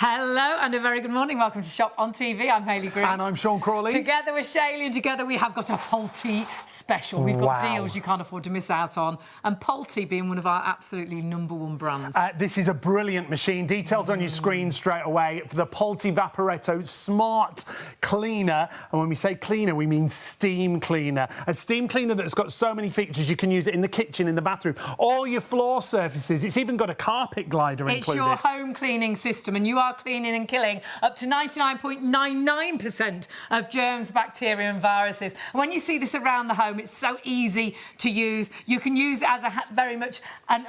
Hello and a very good morning. Welcome to Shop on TV. I'm Hayley Green. And I'm Sean Crawley. Together with Shayley, and together we have got a Polti special. We've got deals you can't afford to miss out on. And Polti being one of our absolutely #1 brands. This is a brilliant machine. Details on your screen straight away for the Polti Vaporetto Smart cleaner. And when we say cleaner, we mean steam cleaner. A steam cleaner that's got so many features. You can use it in the kitchen, in the bathroom, all your floor surfaces. It's even got a carpet glider included. It's your home cleaning system, and you are cleaning and killing up to 99.99% of germs, bacteria and viruses. And when you see this around the home, it's so easy to use. You can use it as very much an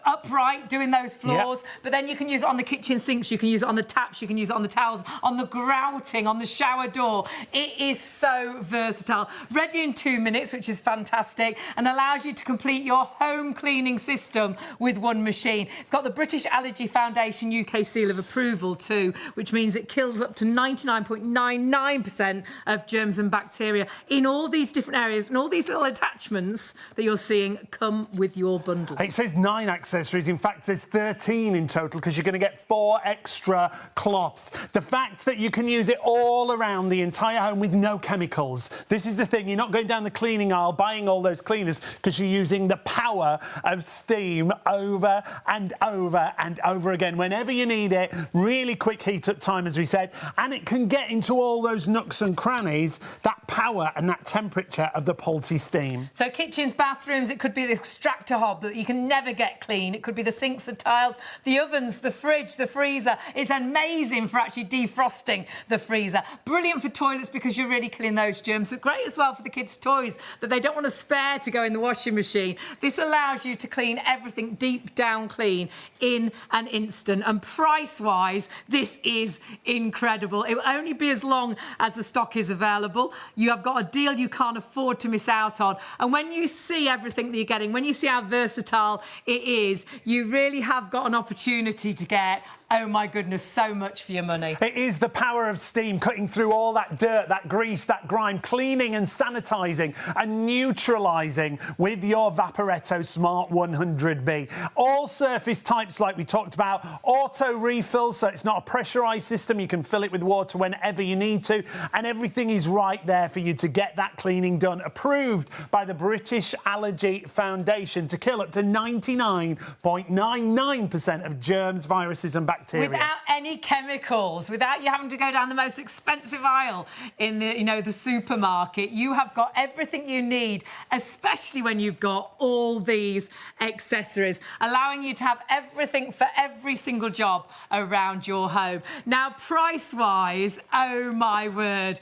upright, doing those floors, but then you can use it on the kitchen sinks, you can use it on the taps, you can use it on the towels, on the grouting, on the shower door. It is so versatile. Ready in 2 minutes, which is fantastic, and allows you to complete your home cleaning system with one machine. It's got the British Allergy Foundation UK seal of approval too, which means it kills up to 99.99% of germs and bacteria in all these different areas, and all these little attachments that you're seeing come with your bundle. It says 9 accessories. In fact, there's 13 in total because you're going to get 4 extra cloths. The fact that you can use it all around the entire home with no chemicals. This is the thing. You're not going down the cleaning aisle buying all those cleaners because you're using the power of steam over and over and over again whenever you need it. Really quick heat-up time, as we said, and it can get into all those nooks and crannies, that power and that temperature of the Polti steam. So kitchens, bathrooms, it could be the extractor hob that you can never get clean. It could be the sinks, the tiles, the ovens, the fridge, the freezer. It's amazing for actually defrosting the freezer. Brilliant for toilets because you're really killing those germs. But great as well for the kids' toys that they don't want to spare to go in the washing machine. This allows you to clean everything deep down clean in an instant. And price-wise, this is incredible. It will only be as long as the stock is available. You have got a deal you can't afford to miss out on. And when you see everything that you're getting, when you see how versatile it is, you really have got an opportunity to get, oh my goodness, so much for your money. It is the power of steam cutting through all that dirt, that grease, that grime, cleaning and sanitising and neutralising with your Vaporetto Smart 100B. All surface types like we talked about, auto refill, so it's not a pressurised system. You can fill it with water whenever you need to, and everything is right there for you to get that cleaning done. Approved by the British Allergy Foundation to kill up to 99.99% of germs, viruses and bacteria. Without any chemicals, without you having to go down the most expensive aisle in the, the supermarket. You have got everything you need, especially when you've got all these accessories, allowing you to have everything for every single job around your home. Now, price-wise, oh my word,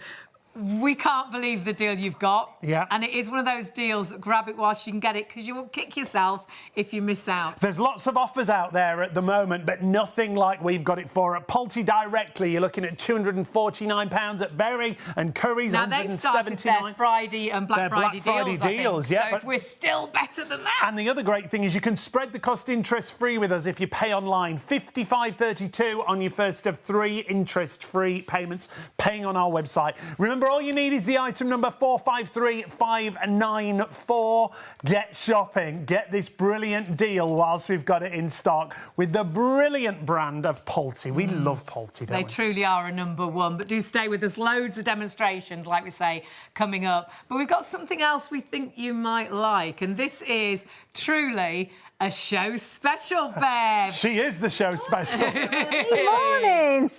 we can't believe the deal you've got. Yeah. And it is one of those deals, grab it whilst you can get it, because you will kick yourself if you miss out. There's lots of offers out there at the moment, but nothing like we've got it for at Polti directly. You're looking at £249 at Berry and Curry's. Now, they've started their Friday and Black Friday deals, yeah, so we're still better than that. And the other great thing is you can spread the cost interest-free with us if you pay online. £55.32 on your first of 3 interest-free payments paying on our website. Remember, all you need is the item number 453594. Get shopping. Get this brilliant deal whilst we've got it in stock with the brilliant brand of Polti. We love Polti, don't we? They truly are a #1, but do stay with us. Loads of demonstrations, like we say, coming up. But we've got something else we think you might like, and this is truly a show special, Bev. She is the show special. Good morning.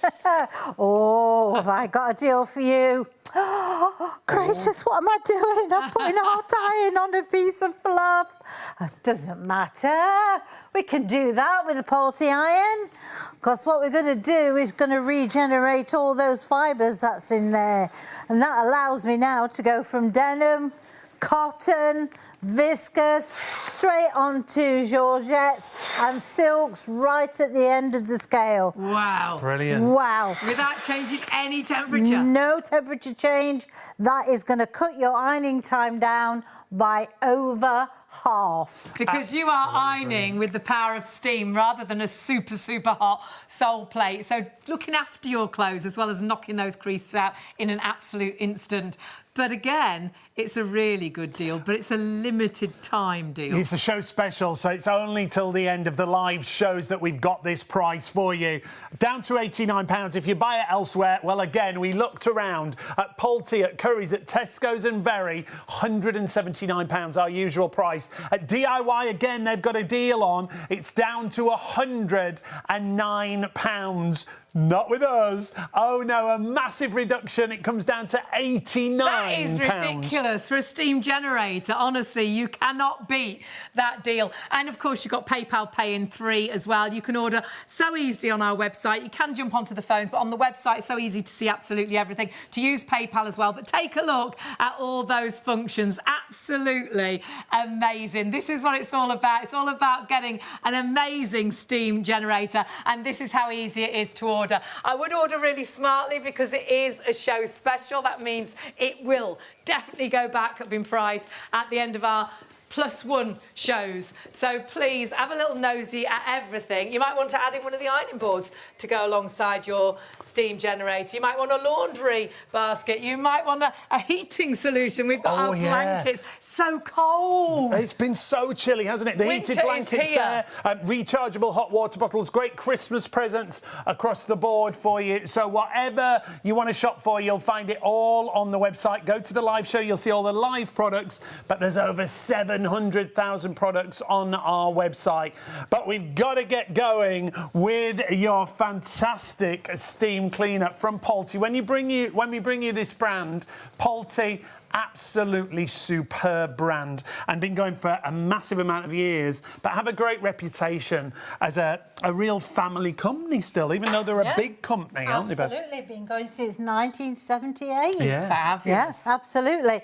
Oh, have I got a deal for you? Oh, gracious, what am I doing? I'm putting a hot iron on a piece of fluff. It doesn't matter. We can do that with a Polti iron. Because what we're going to do is going to regenerate all those fibres that's in there. And that allows me now to go from denim, cotton, viscose, straight onto georgettes and silks right at the end of the scale. Wow. Brilliant. Wow. Without changing any temperature. No temperature change. That is going to cut your ironing time down by over half. Because you are ironing with the power of steam rather than a super, super hot sole plate. So looking after your clothes as well as knocking those creases out in an absolute instant. But again, it's a really good deal, but it's a limited time deal. It's a show special, so it's only till the end of the live shows that we've got this price for you. Down to £89. If you buy it elsewhere, well, again, we looked around at Polti, at Curry's, at Tesco's and Very, £179, our usual price. At DIY, again, they've got a deal on. It's down to £109. Not with us. Oh, no, a massive reduction. It comes down to £89. That is ridiculous for a steam generator. Honestly, you cannot beat that deal. And, of course, you've got PayPal Pay in 3 as well. You can order so easily on our website. You can jump onto the phones, but on the website, it's so easy to see absolutely everything. To use PayPal as well. But take a look at all those functions. Absolutely amazing. This is what it's all about. It's all about getting an amazing steam generator. And this is how easy it is to order. I would order really smartly because it is a show special. That means it will definitely go back up in price at the end of our +1 shows. So please have a little nosy at everything. You might want to add in one of the ironing boards to go alongside your steam generator. You might want a laundry basket. You might want a heating solution. We've got our blankets. So cold. It's been so chilly, hasn't it? The Winter heated blankets is here. there, rechargeable hot water bottles, great Christmas presents across the board for you. So whatever you want to shop for, you'll find it all on the website. Go to the live show, you'll see all the live products, but there's over 700,000 products on our website. But we've got to get going with your fantastic steam cleaner from Polti. When we bring you this brand, Polti, absolutely superb brand and been going for a massive amount of years, but have a great reputation as a real family company still, even though they're a big company, aren't they, Bev? Absolutely, been going since 1978. Yeah. Yes, absolutely.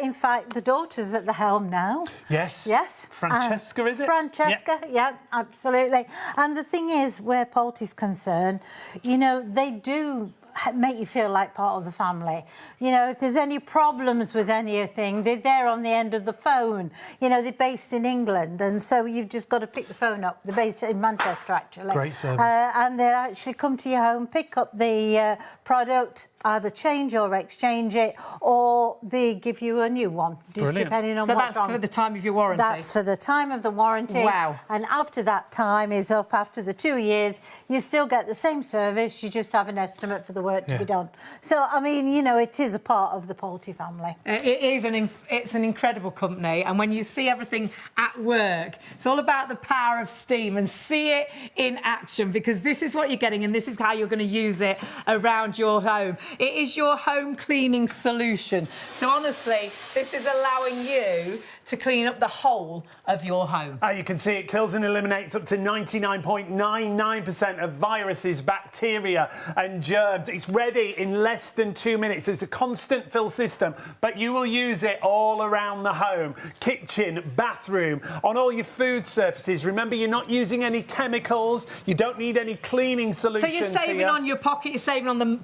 In fact, the daughter's at the helm now. Yes. Yes. Francesca, is it? Francesca, yeah, absolutely. And the thing is, where Polti's concerned, you know, they do make you feel like part of the family. You know, if there's any problems with anything, they're there on the end of the phone. You know, they're based in England, and so you've just got to pick the phone up. They're based in Manchester, actually. Great service. And they'll actually come to your home, pick up the product, either change or exchange it, or they give you a new one, just depending on what's wrong. So that's for the time of your warranty? That's for the time of the warranty. Wow. And after that time is up, after the 2 years, you still get the same service, you just have an estimate for the work to be done. So, I mean, you know, it is a part of the Polti family. It's an incredible company, and when you see everything at work, it's all about the power of steam, and see it in action, because this is what you're getting and this is how you're going to use it around your home. It is your home cleaning solution. So honestly, this is allowing you to clean up the whole of your home. You can see it kills and eliminates up to 99.99% of viruses, bacteria and germs. It's ready in less than 2 minutes. It's a constant fill system, but you will use it all around the home, kitchen, bathroom, on all your food surfaces. Remember, you're not using any chemicals. You don't need any cleaning solutions. So you're saving on your pocket, you're saving on the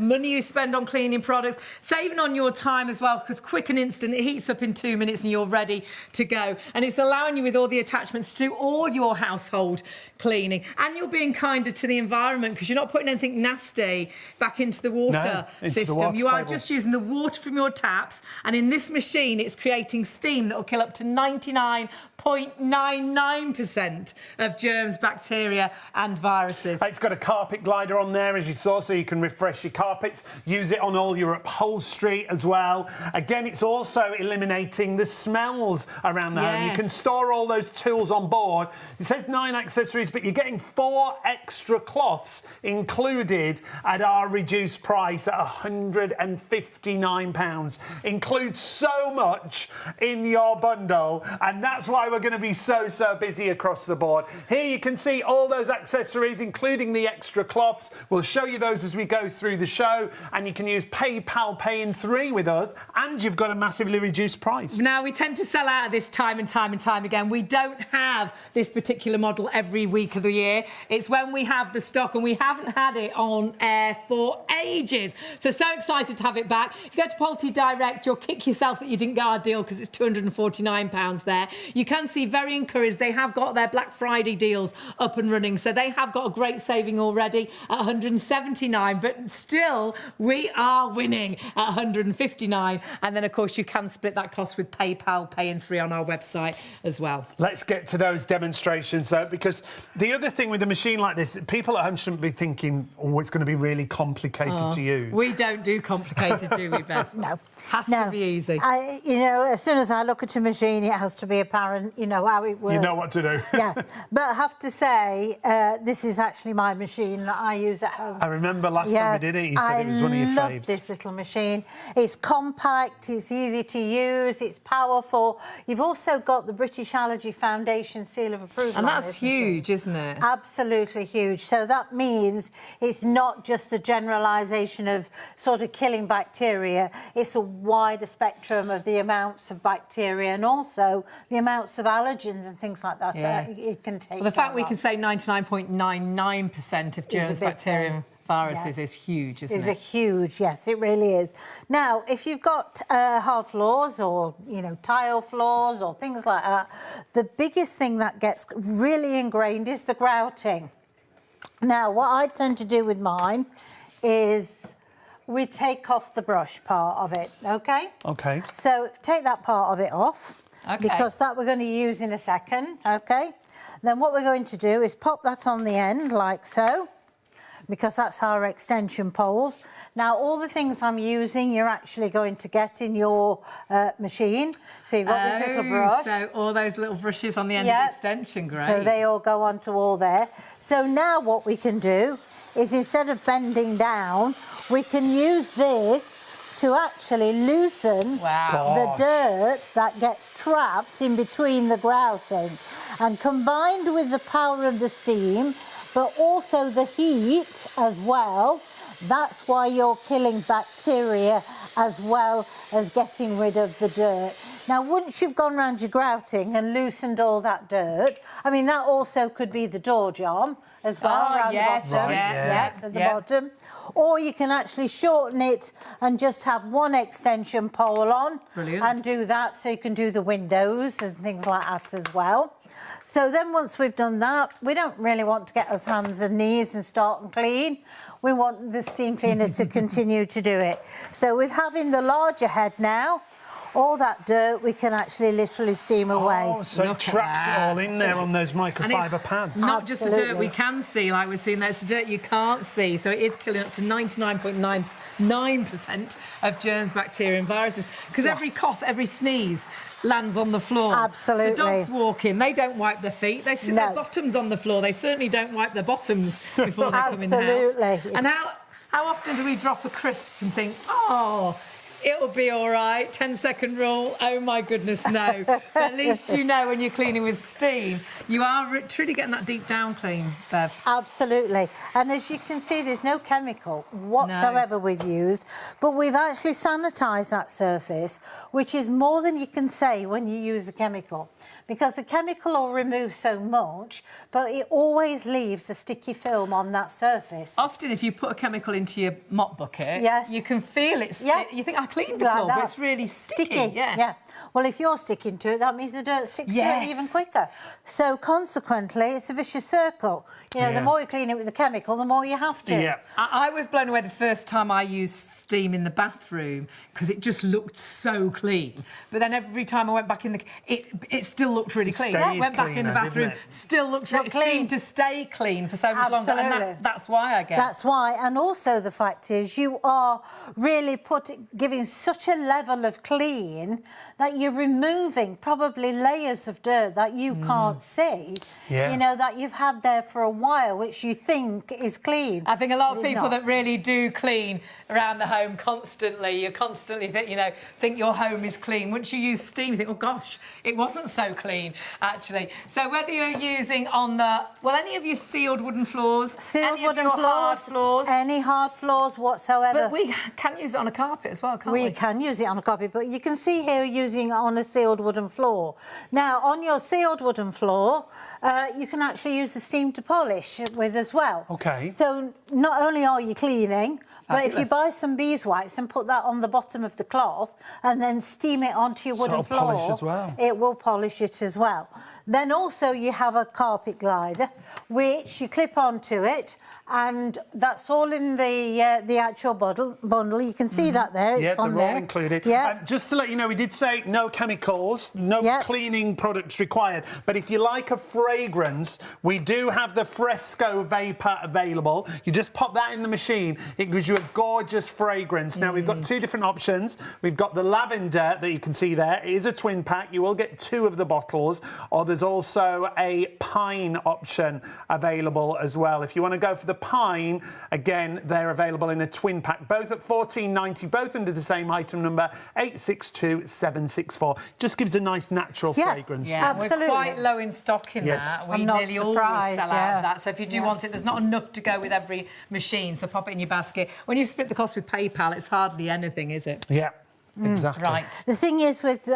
money you spend on cleaning products, saving on your time as well, because quick and instant, it heats up in 2 minutes and you're ready to go. And it's allowing you with all the attachments to do all your household cleaning, and you're being kinder to the environment because you're not putting anything nasty back into the water system. You are just using the water from your taps, and in this machine it's creating steam that will kill up to 99.99% of germs, bacteria and viruses. It's got a carpet glider on there, as you saw, so you can refresh your carpets, use it on all your upholstery as well. Again, it's also eliminating the smells around the home. You can store all those tools on board. It says 9 accessories, but you're getting 4 extra cloths included at our reduced price at £159. Includes so much in your bundle, and that's why we're going to be so busy across the board. Here you can see all those accessories, including the extra cloths. We'll show you those as we go through the show, and you can use PayPal Pay in 3 with us, and you've got a massively reduced price. Now, we tend to sell out of this time and time again. We don't have this particular model every week of the year. It's when we have the stock, and we haven't had it on air for ages. So excited to have it back. If you go to Polti Direct, you'll kick yourself that you didn't get our deal because it's £249 there. You can see, very encouraged, they have got their Black Friday deals up and running. So they have got a great saving already at 179, but still we are winning at 159. And then, of course, you can split that cost with PayPal, Pay in 3 on our website as well. Let's get to those demonstrations, though, because the other thing with a machine like this, people at home shouldn't be thinking, oh, it's going to be really complicated to use. We don't do complicated, do we, Beth? No. Has to be easy. You know, as soon as I look at a machine, it has to be apparent, you know, how it works. You know what to do. Yeah. But I have to say, this is actually my machine that I use at home. I remember last time we did it, you said it was one of your faves. I love this little machine. It's compact, it's easy to use, it's powerful. You've also got the British Allergy Foundation seal of approval. And that's huge, isn't it? Absolutely huge. So that means it's not just the generalisation of sort of killing bacteria, it's a wider spectrum of the amounts of bacteria and also the amounts of allergens and things like that it can take. Well, the fact we can say 99.99% of germs, bacteria and viruses is huge, isn't it? It's huge, yes, it really is. Now, if you've got hard floors or, you know, tile floors or things like that, the biggest thing that gets really ingrained is the grouting. Now, what I tend to do with mine is we take off the brush part of it, OK? OK. So take that part of it off, because that we're going to use in a second, OK? Then what we're going to do is pop that on the end, like so, because that's our extension poles. Now, all the things I'm using, you're actually going to get in your machine. So you've got this little brush. So all those little brushes on the end of the extension, great. So they all go onto all there. So now what we can do is, instead of bending down, we can use this to actually loosen the dirt that gets trapped in between the grouting. And combined with the power of the steam, but also the heat as well, that's why you're killing bacteria as well as getting rid of the dirt. Now, once you've gone round your grouting and loosened all that dirt, I mean, that also could be the door jamb as well, around the bottom. At the bottom. Or you can actually shorten it and just have one extension pole on. Brilliant. And do that, so you can do the windows and things like that as well. So then once we've done that, we don't really want to get us hands and knees and start and clean. We want the steam cleaner to continue to do it. So with having the larger head now, all that dirt we can actually literally steam away. Oh, so it traps it all in there on those microfibre pads. Not just the dirt we can see, like we're seeing, there's the dirt you can't see. So it is killing up to 99.99% of germs, bacteria and viruses. Because every cough, every sneeze lands on the floor. Absolutely. The dogs walk in, they don't wipe their feet, they sit their bottoms on the floor. They certainly don't wipe their bottoms before they come in the house. Absolutely. And how often do we drop a crisp and think, oh, it'll be all right, 10-second rule, oh my goodness, no. But at least you know when you're cleaning with steam, you are truly getting that deep down clean, Bev. Absolutely. And as you can see, there's no chemical whatsoever we've used, but we've actually sanitised that surface, which is more than you can say when you use a chemical. Because a chemical will remove so much, but it always leaves a sticky film on that surface. Often if you put a chemical into your mop bucket, you can feel it you think, I cleaned the floor, but it's really sticky. Yeah. Well, if you're sticking to it, that means the dirt sticks to it even quicker. So consequently, it's a vicious circle. You know, the more you clean it with the chemical, the more you have to. Yeah. I was blown away the first time I used steam in the bathroom because it just looked so clean. But then every time I went back in it still looked really clean. I went back in the bathroom, still looked really clean. It seemed to stay clean for so much longer. And that's why, I guess. That's why. And also the fact is you are really giving such a level of clean that you're removing probably layers of dirt that you can't see, you know, that you've had there for a while, which you think is clean. I think a lot of people that really do clean around the home constantly, you constantly think, you know, think your home is clean. Once you use steam, you think, oh gosh, it wasn't so clean, actually. So whether you're using on any of your sealed wooden floors, hard floors, any hard floors whatsoever. But we can use it on a carpet as well, can't we? We can use it on a carpet, but you can see here using it on a sealed wooden floor. Now, on your sealed wooden floor, you can actually use the steam to polish with as well. Okay. So not only are you cleaning, but if you Fabulous. buy some beeswax and put that on the bottom of the cloth and then steam it onto your wooden it'll floor, polish as well. it will polish it as well. Then also you have a carpet glider, which you clip onto it, and that's all in the actual bundle. You can see that there. Yeah, It's on they're there. all included. Yeah. Just to let you know, we did say no chemicals, no cleaning products required. But if you like a fragrance, we do have the Fresco Vapor available. You just pop that in the machine. It gives you a gorgeous fragrance. Now, we've got two different options. We've got the lavender that you can see there. It is a twin pack. You will get 2 of the bottles. Or there's also a pine option available as well. If you want to go for the pine, again, they're available in a twin pack, both at $14.90, both under the same item number, 862764. Just gives a nice natural fragrance. Yeah, Absolutely. we're quite low in stock in Yes. that. We I'm not nearly always surprised, sell out yeah. of that. So if you do want it, there's not enough to go with every machine. So pop it in your basket. When you split the cost with PayPal, it's hardly anything, is it? Yeah, exactly. Right. The thing is with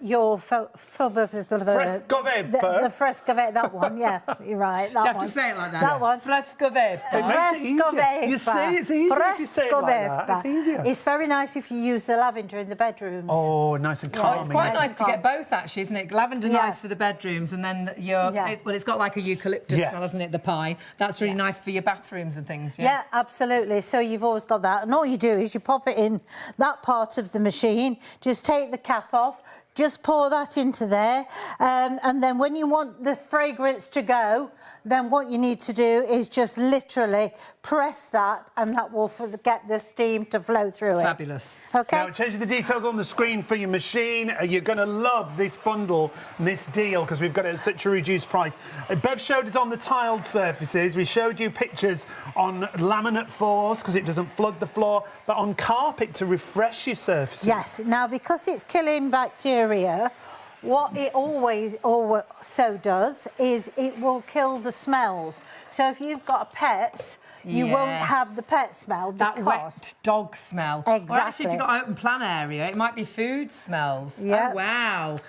your Fresco Vapor. the Fresco Vapor, that one, yeah, you're right. That You have one. to say it like that. That one. Fresco Vapor. It makes it easier. You see, it's easier if you say it Fresco like that. It's Vapor. easier. It's very nice if you use the lavender in the bedrooms. Oh, nice and Yeah, calming. It's quite Nice nice and to get both, actually, isn't it? Lavender Yeah. nice for the bedrooms, and then it's got like a eucalyptus Yeah. smell, hasn't it? The pine. That's really nice for your bathrooms and things. Yeah, absolutely. So you've always got that. And all you do is you pop it in that part of the machine, just take the cap off, just pour that into there. And then when you want the fragrance to go, then what you need to do is just literally press that, and that will get the steam to flow through it. Fabulous. Okay. Now, changing the details on the screen for your machine. You're going to love this bundle, this deal, because we've got it at such a reduced price. Bev showed us on the tiled surfaces. We showed you pictures on laminate floors, because it doesn't flood the floor, but on carpet to refresh your surfaces. Yes. Now, because it's killing bacteria, what it also does is it will kill the smells. So if you've got pets, you won't have the pet smell That because... wet dog smell. Exactly. Or actually, if you've got an open plan area, it might be food smells. Yeah. Oh, wow.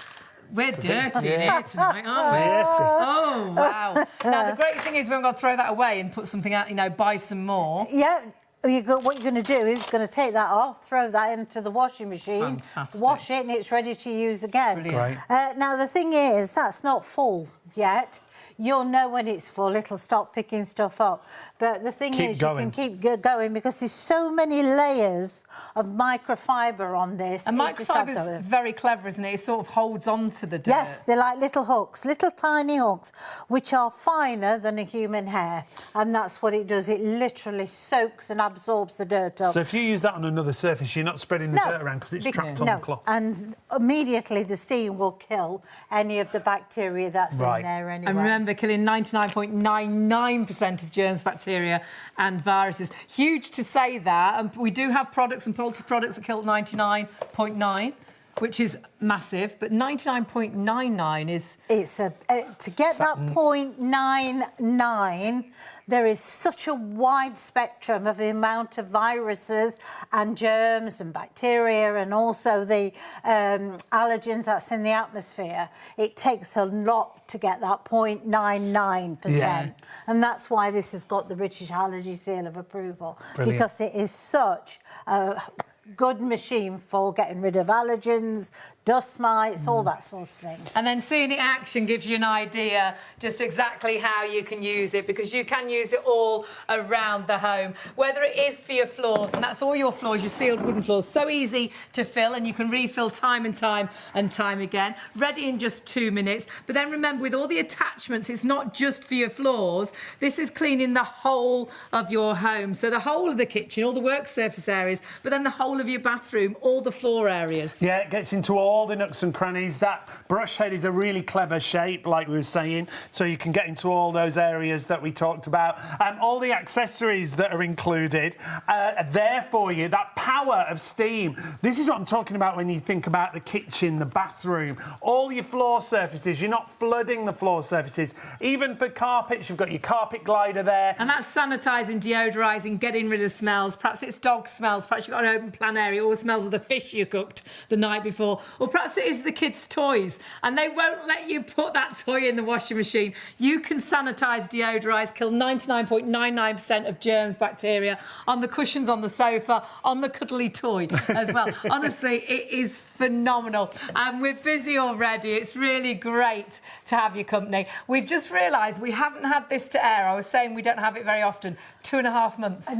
We're dirty in dirty. here tonight, aren't we? Dirty. Oh, wow. Now, the great thing is we haven't got to throw that away and put something out, buy some more. Yeah. What you're going to do is going to take that off, throw that into the washing machine, Fantastic. wash it, and it's ready to use again. Brilliant. Great. Now, the thing is, that's not full yet. You'll know when it's full, it'll stop picking stuff up. But the thing is, you can keep going because there's so many layers of microfibre on this. And It just microfibre adds is up. very clever, isn't it? It sort of holds on to the dirt. Yes, they're like little hooks, little tiny hooks, which are finer than a human hair. And that's what it does. It literally soaks and absorbs the dirt up. So if you use that on another surface, you're not spreading the dirt around because it's trapped on the cloth. And immediately the steam will kill any of the bacteria that's in there anyway. And remember, killing 99.99% of germs, bacteria and viruses. Huge to say that. And we do have products and Polti products that kill 99.9, which is massive, but 99.99 is... It's to get that 0.99, there is such a wide spectrum of the amount of viruses and germs and bacteria and also the allergens that's in the atmosphere. It takes a lot to get that 0.99%. Yeah. And that's why this has got the British Allergy Seal of Approval. Brilliant. Because it is such a good machine for getting rid of allergens, dust mites, all that sort of thing. And then seeing it in action gives you an idea just exactly how you can use it, because you can use it all around the home, whether it is for your floors, and that's all your floors, your sealed wooden floors, so easy to fill, and you can refill time and time and time again, ready in just 2 minutes. But then remember, with all the attachments, it's not just for your floors, this is cleaning the whole of your home, so the whole of the kitchen, all the work surface areas, but then the whole of your bathroom, all the floor areas. Yeah, it gets into all all the nooks and crannies. That brush head is a really clever shape, like we were saying, so you can get into all those areas that we talked about. All the accessories that are included are there for you. That power of steam. This is what I'm talking about when you think about the kitchen, the bathroom, all your floor surfaces. You're not flooding the floor surfaces. Even for carpets, you've got your carpet glider there. And that's sanitising, deodorising, getting rid of smells. Perhaps it's dog smells. Perhaps you've got an open plan area, all smells of the fish you cooked the night before. Or perhaps it is the kids' toys and they won't let you put that toy in the washing machine. You can sanitise, deodorise, kill 99.99% of germs, bacteria on the cushions on the sofa, on the cuddly toy as well. Honestly, it is phenomenal. And we're busy already. It's really great to have your company. We've just realised we haven't had this to air. I was saying we don't have it very often. 2.5 months.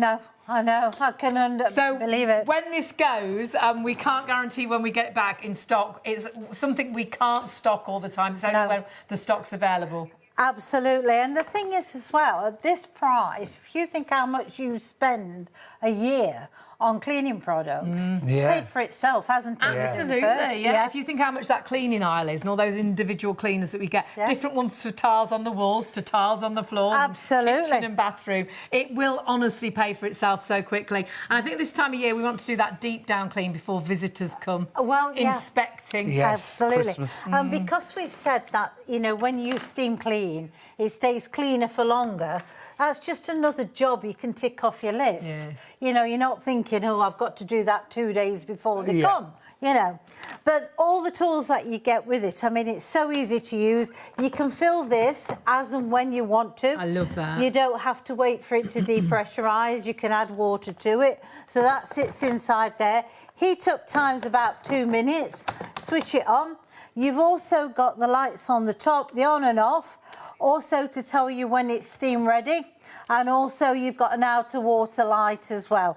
I know. I can believe it. When this goes, we can't guarantee when we get it back in stock. It's something we can't stock all the time. It's only when the stock's available. Absolutely. And the thing is as well, at this price, if you think how much you spend a year on cleaning products, it's paid for itself, hasn't it? Absolutely, yeah. If you think how much that cleaning aisle is and all those individual cleaners that we get, different ones for tiles on the walls to tiles on the floors, absolutely, kitchen and bathroom, it will honestly pay for itself so quickly. And I think this time of year we want to do that deep down clean before visitors come. Well, inspecting. Yes, absolutely. Christmas. And because we've said that, you know, when you steam clean, it stays cleaner for longer. That's just another job you can tick off your list. Yeah. You know, you're not thinking, oh, I've got to do that 2 days before they come, you know. But all the tools that you get with it, I mean, it's so easy to use. You can fill this as and when you want to. I love that. You don't have to wait for it to depressurise. You can add water to it. So that sits inside there. Heat up time's about 2 minutes. Switch it on. You've also got the lights on the top, the on and off, also to tell you when it's steam ready, and also you've got an outer water light as well.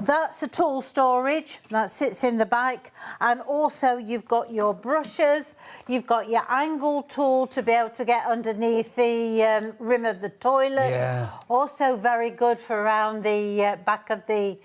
That's a tool storage that sits in the back, and also you've got your brushes, you've got your angle tool to be able to get underneath the rim of the toilet. Also very good for around the back of the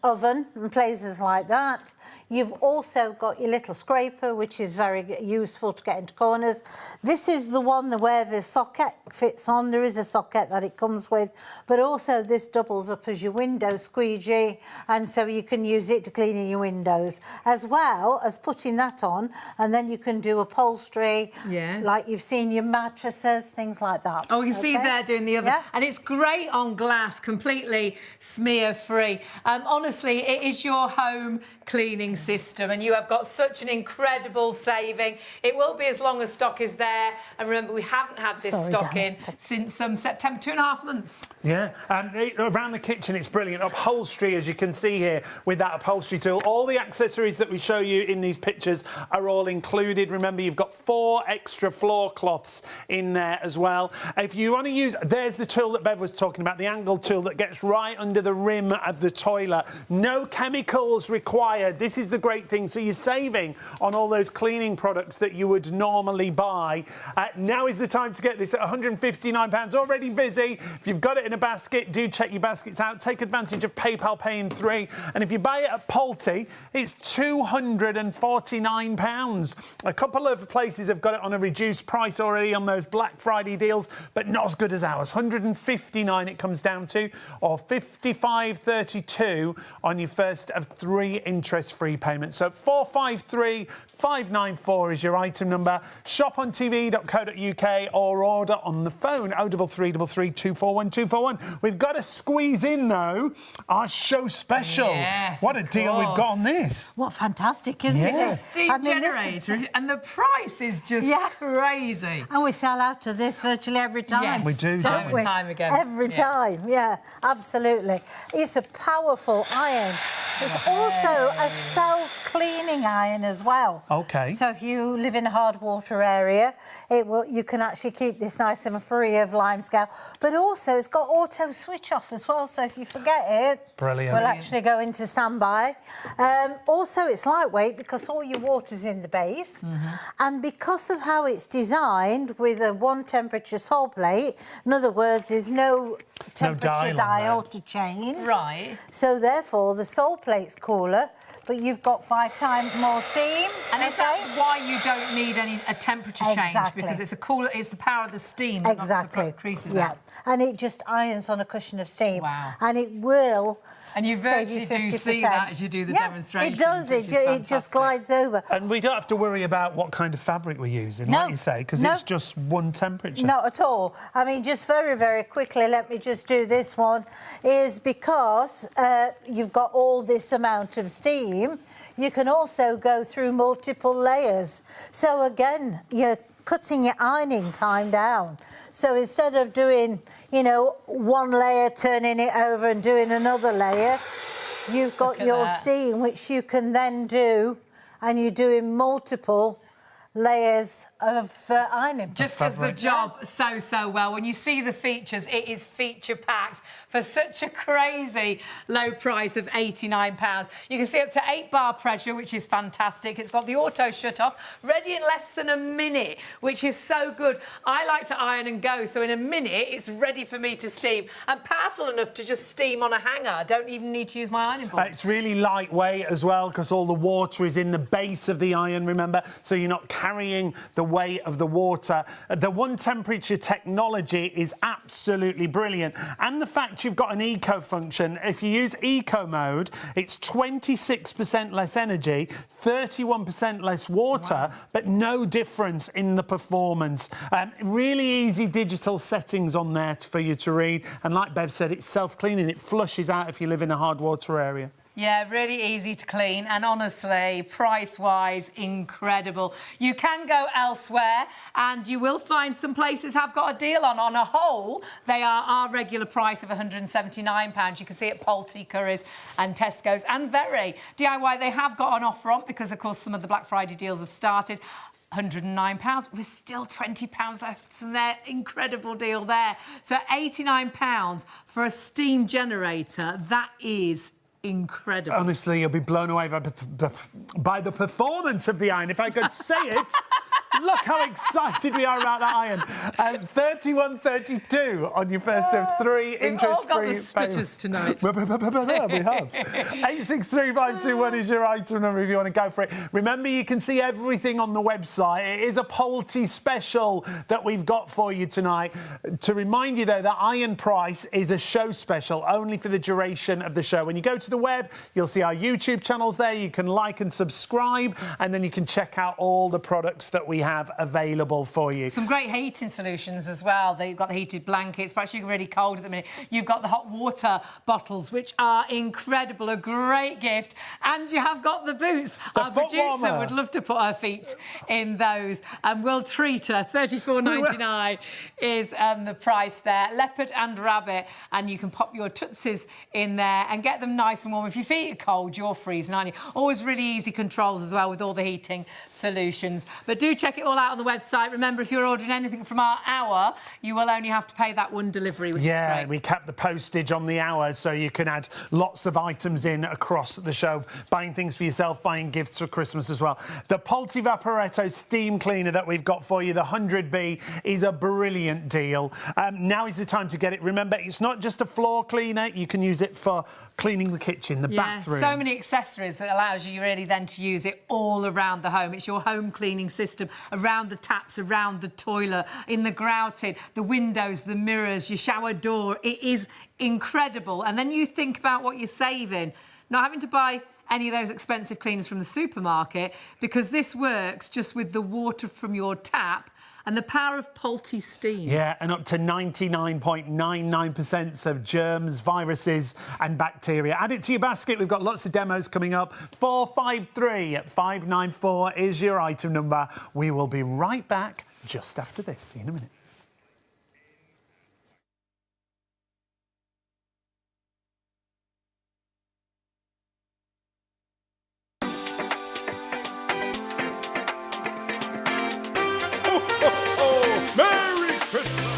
oven and places like that. You've also got your little scraper, which is very useful to get into corners. This is the one where the socket fits on. There is a socket that it comes with, but also this doubles up as your window squeegee, and so you can use it to clean your windows, as well as putting that on, and then you can do upholstery, like you've seen your mattresses, things like that. Oh, you can see there doing the oven. And it's great on glass, completely smear-free. Honestly, it is your home cleaning system, and you have got such an incredible saving. It will be as long as stock is there, and remember, we haven't had this stock in since September, 2.5 months. Around the kitchen it's brilliant. Upholstery, as you can see here, with that upholstery tool. All the accessories that we show you in these pictures are all included. Remember, you've got 4 extra floor cloths in there as well. If you want to use, there's the tool that Bev was talking about, the angle tool that gets right under the rim of the toilet. No chemicals required. This is the great thing. So you're saving on all those cleaning products that you would normally buy. Now is the time to get this at £159. Already busy. If you've got it in a basket, do check your baskets out. Take advantage of PayPal Pay in 3. And if you buy it at Polti, it's £249. A couple of places have got it on a reduced price already on those Black Friday deals, but not as good as ours. £159 it comes down to, or £55.32 on your first of 3 interest-free payments. So 453594 is your item number. Shop on tv.co.uk or order on the phone 0333 241 241. We've got to squeeze in though our show special. Yes, what a deal we've got on this. What fantastic, isn't it? It's a steam generator, and the price is just crazy. And we sell out of this virtually every time. Yes, we do, time and time again. Every time, absolutely. It's a powerful iron. It's also a self-cleaning iron as well. Okay. So if you live in a hard water area, you can actually keep this nice and free of limescale. But also it's got auto switch off as well, so if you forget it, brilliant, we'll actually go into standby. Also it's lightweight because all your water's in the base, and because of how it's designed with a 1 temperature sole plate, in other words, there's no temperature dial to change. Right. So therefore the sole plate's cooler, but you've got 5 times more steam. And is that why you don't need a temperature change? Because it's it's the power of the steam that knocks the creases out. And it just irons on a cushion of steam. Wow. And it will. And you virtually do see that as you do the demonstration. It does. It just glides over. And we don't have to worry about what kind of fabric we're using, like you say, because it's just one temperature. Not at all. I mean, just very, very quickly, let me just do this one, is because you've got all this amount of steam, you can also go through multiple layers. So again, you're cutting your ironing time down. So instead of doing, you know, one layer, turning it over and doing another layer, you've got your steam, which you can then do, and you're doing multiple layers of ironing. Just does the job so well. When you see the features, it is feature-packed for such a crazy low price of £89. You can see up to 8-bar pressure, which is fantastic. It's got the auto shut-off, ready in less than a minute, which is so good. I like to iron and go, so in a minute, it's ready for me to steam. And powerful enough to just steam on a hanger. I don't even need to use my ironing board. It's really lightweight as well, because all the water is in the base of the iron, remember? So you're not carrying the weight of the water. The one temperature technology is absolutely brilliant. And the fact you've got an eco function, if you use eco mode, it's 26% less energy, 31% less water, but no difference in the performance. Really easy digital settings on there for you to read. And like Bev said, it's self-cleaning. It flushes out if you live in a hard water area. Yeah, really easy to clean, and honestly, price-wise, incredible. You can go elsewhere, and you will find some places have got a deal on. On a whole, they are our regular price of £179. You can see it at Polti, Currys and Tesco's and Very. DIY, they have got an offer on, because, of course, some of the Black Friday deals have started. £109. We're still £20 left, and they're incredible deal there. So £89 for a steam generator, that is incredible. Honestly, you'll be blown away by the performance of the iron. If I could say it, look how excited we are about that iron. 31.32 on your first of 3 interest-free. We've all got the stutters tonight. We have. 863521 is your item number if you want to go for it. Remember, you can see everything on the website. It is a Polti special that we've got for you tonight. To remind you, though, that iron price is a show special, only for the duration of the show. When you go to the web, you'll see our YouTube channels there. You can like and subscribe, and then you can check out all the products that we have available for you. Some great heating solutions as well. They've got the heated blankets, perhaps you're really cold at the minute. You've got the hot water bottles, which are incredible, a great gift. And you have got the boots. Our producer would love to put her feet in those. And we'll treat her. $34.99 is the price there. Leopard and rabbit. And you can pop your tootsies in there and get them nice and warm. If your feet are cold, you're freezing, aren't you? Always really easy controls as well with all the heating solutions. But do check it all out on the website. Remember, if you're ordering anything from our hour, you will only have to pay that one delivery, which is great. We cap the postage on the hour, so you can add lots of items in across the show, buying things for yourself, buying gifts for Christmas as well. The Polti Vaporetto steam cleaner that we've got for you, the 100B, is a brilliant deal. Now is the time to get it. Remember, it's not just a floor cleaner. You can use it for cleaning the kitchen, the bathroom. So many accessories that allows you really then to use it all around the home. It's your home cleaning system, around the taps, around the toilet, in the grouting, the windows, the mirrors, your shower door. It is incredible. And then you think about what you're saving, not having to buy any of those expensive cleaners from the supermarket, because this works just with the water from your tap and the power of Polti steam. Yeah, and up to 99.99% of germs, viruses and bacteria. Add it to your basket. We've got lots of demos coming up. 453-594 is your item number. We will be right back just after this. See you in a minute. Merry Christmas!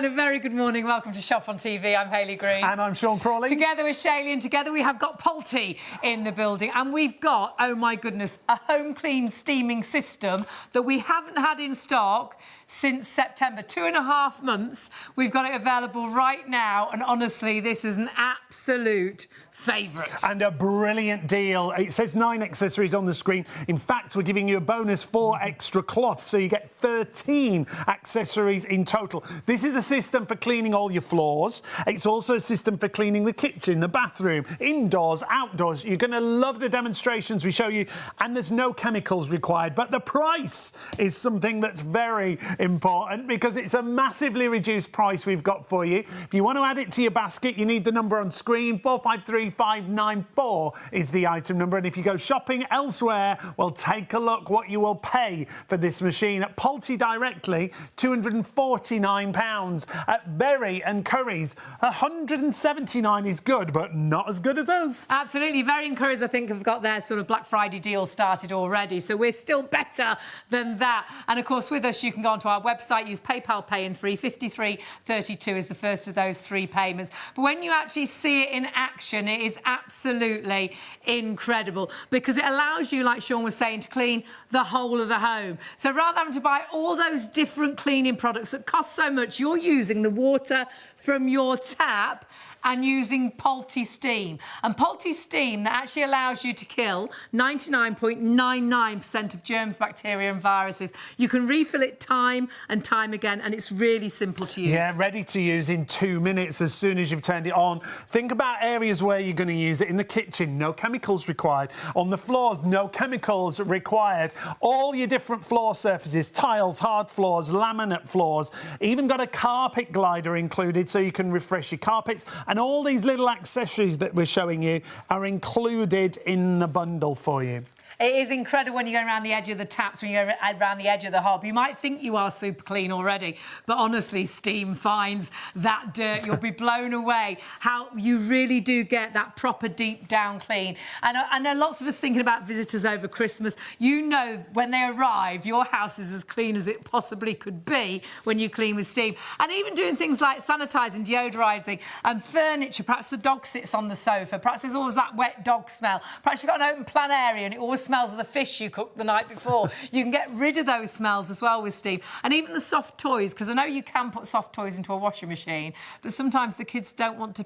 And a very good morning. Welcome to Shop on TV. I'm Hayley Green. And I'm Sean Crawley. Together with Shayley, and together we have got Polti in the building. And we've got, oh my goodness, a home clean steaming system that we haven't had in stock since September. 2.5 months. We've got it available right now. And honestly, this is an absolute favourite. And a brilliant deal. It says 9 accessories on the screen. In fact, we're giving you a bonus 4 extra cloths, so you get 13 accessories in total. This is a system for cleaning all your floors. It's also a system for cleaning the kitchen, the bathroom, indoors, outdoors. You're going to love the demonstrations we show you, and there's no chemicals required. But the price is something that's very important because it's a massively reduced price we've got for you. If you want to add it to your basket, you need the number on screen. 453594 is the item number. And if you go shopping elsewhere, well, take a look what you will pay for this machine. At Polti directly, £249. At Berry and Curry's, £179 is good, but not as good as us. Absolutely. Very encouraged, I think, have got their sort of Black Friday deal started already. So we're still better than that. And of course, with us, you can go onto our website, use PayPal Pay in 3. 53.32 is the first of those 3 payments. But when you actually see it in action, it is absolutely incredible because it allows you, like Sean was saying, to clean the whole of the home. So rather than having to buy all those different cleaning products that cost so much, you're using the water from your tap and using Polti Steam. And Polti Steam, that actually allows you to kill 99.99% of germs, bacteria and viruses. You can refill it time and time again, and it's really simple to use. Yeah, ready to use in 2 minutes as soon as you've turned it on. Think about areas where you're going to use it. In the kitchen, no chemicals required. On the floors, no chemicals required. All your different floor surfaces, tiles, hard floors, laminate floors, even got a carpet glider included so you can refresh your carpets. And all these little accessories that we're showing you are included in the bundle for you. It is incredible when you go around the edge of the taps, when you go around the edge of the hob. You might think you are super clean already, but honestly, steam finds that dirt. You'll be blown away how you really do get that proper deep down clean. And I know lots of us thinking about visitors over Christmas. You know, when they arrive, your house is as clean as it possibly could be when you clean with steam. And even doing things like sanitising, deodorising, and furniture. Perhaps the dog sits on the sofa. Perhaps there's always that wet dog smell. Perhaps you've got an open plan area and it always smells of the fish you cooked the night before. You can get rid of those smells as well with steam. And even the soft toys, because I know you can put soft toys into a washing machine, but sometimes the kids don't want to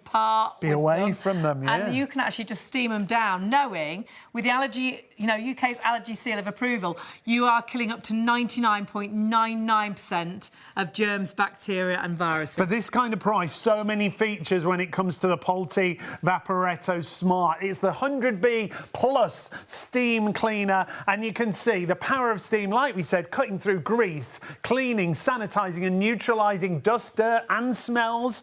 be away from them, yeah. And you can actually just steam them down, knowing with the allergy, you know, UK's allergy seal of approval, you are killing up to 99.99% of germs, bacteria and viruses. For this kind of price, so many features when it comes to the Polti Vaporetto Smart. It's the 100B plus steam cleaner, and you can see the power of steam, like we said, cutting through grease, cleaning, sanitising and neutralising dust, dirt and smells.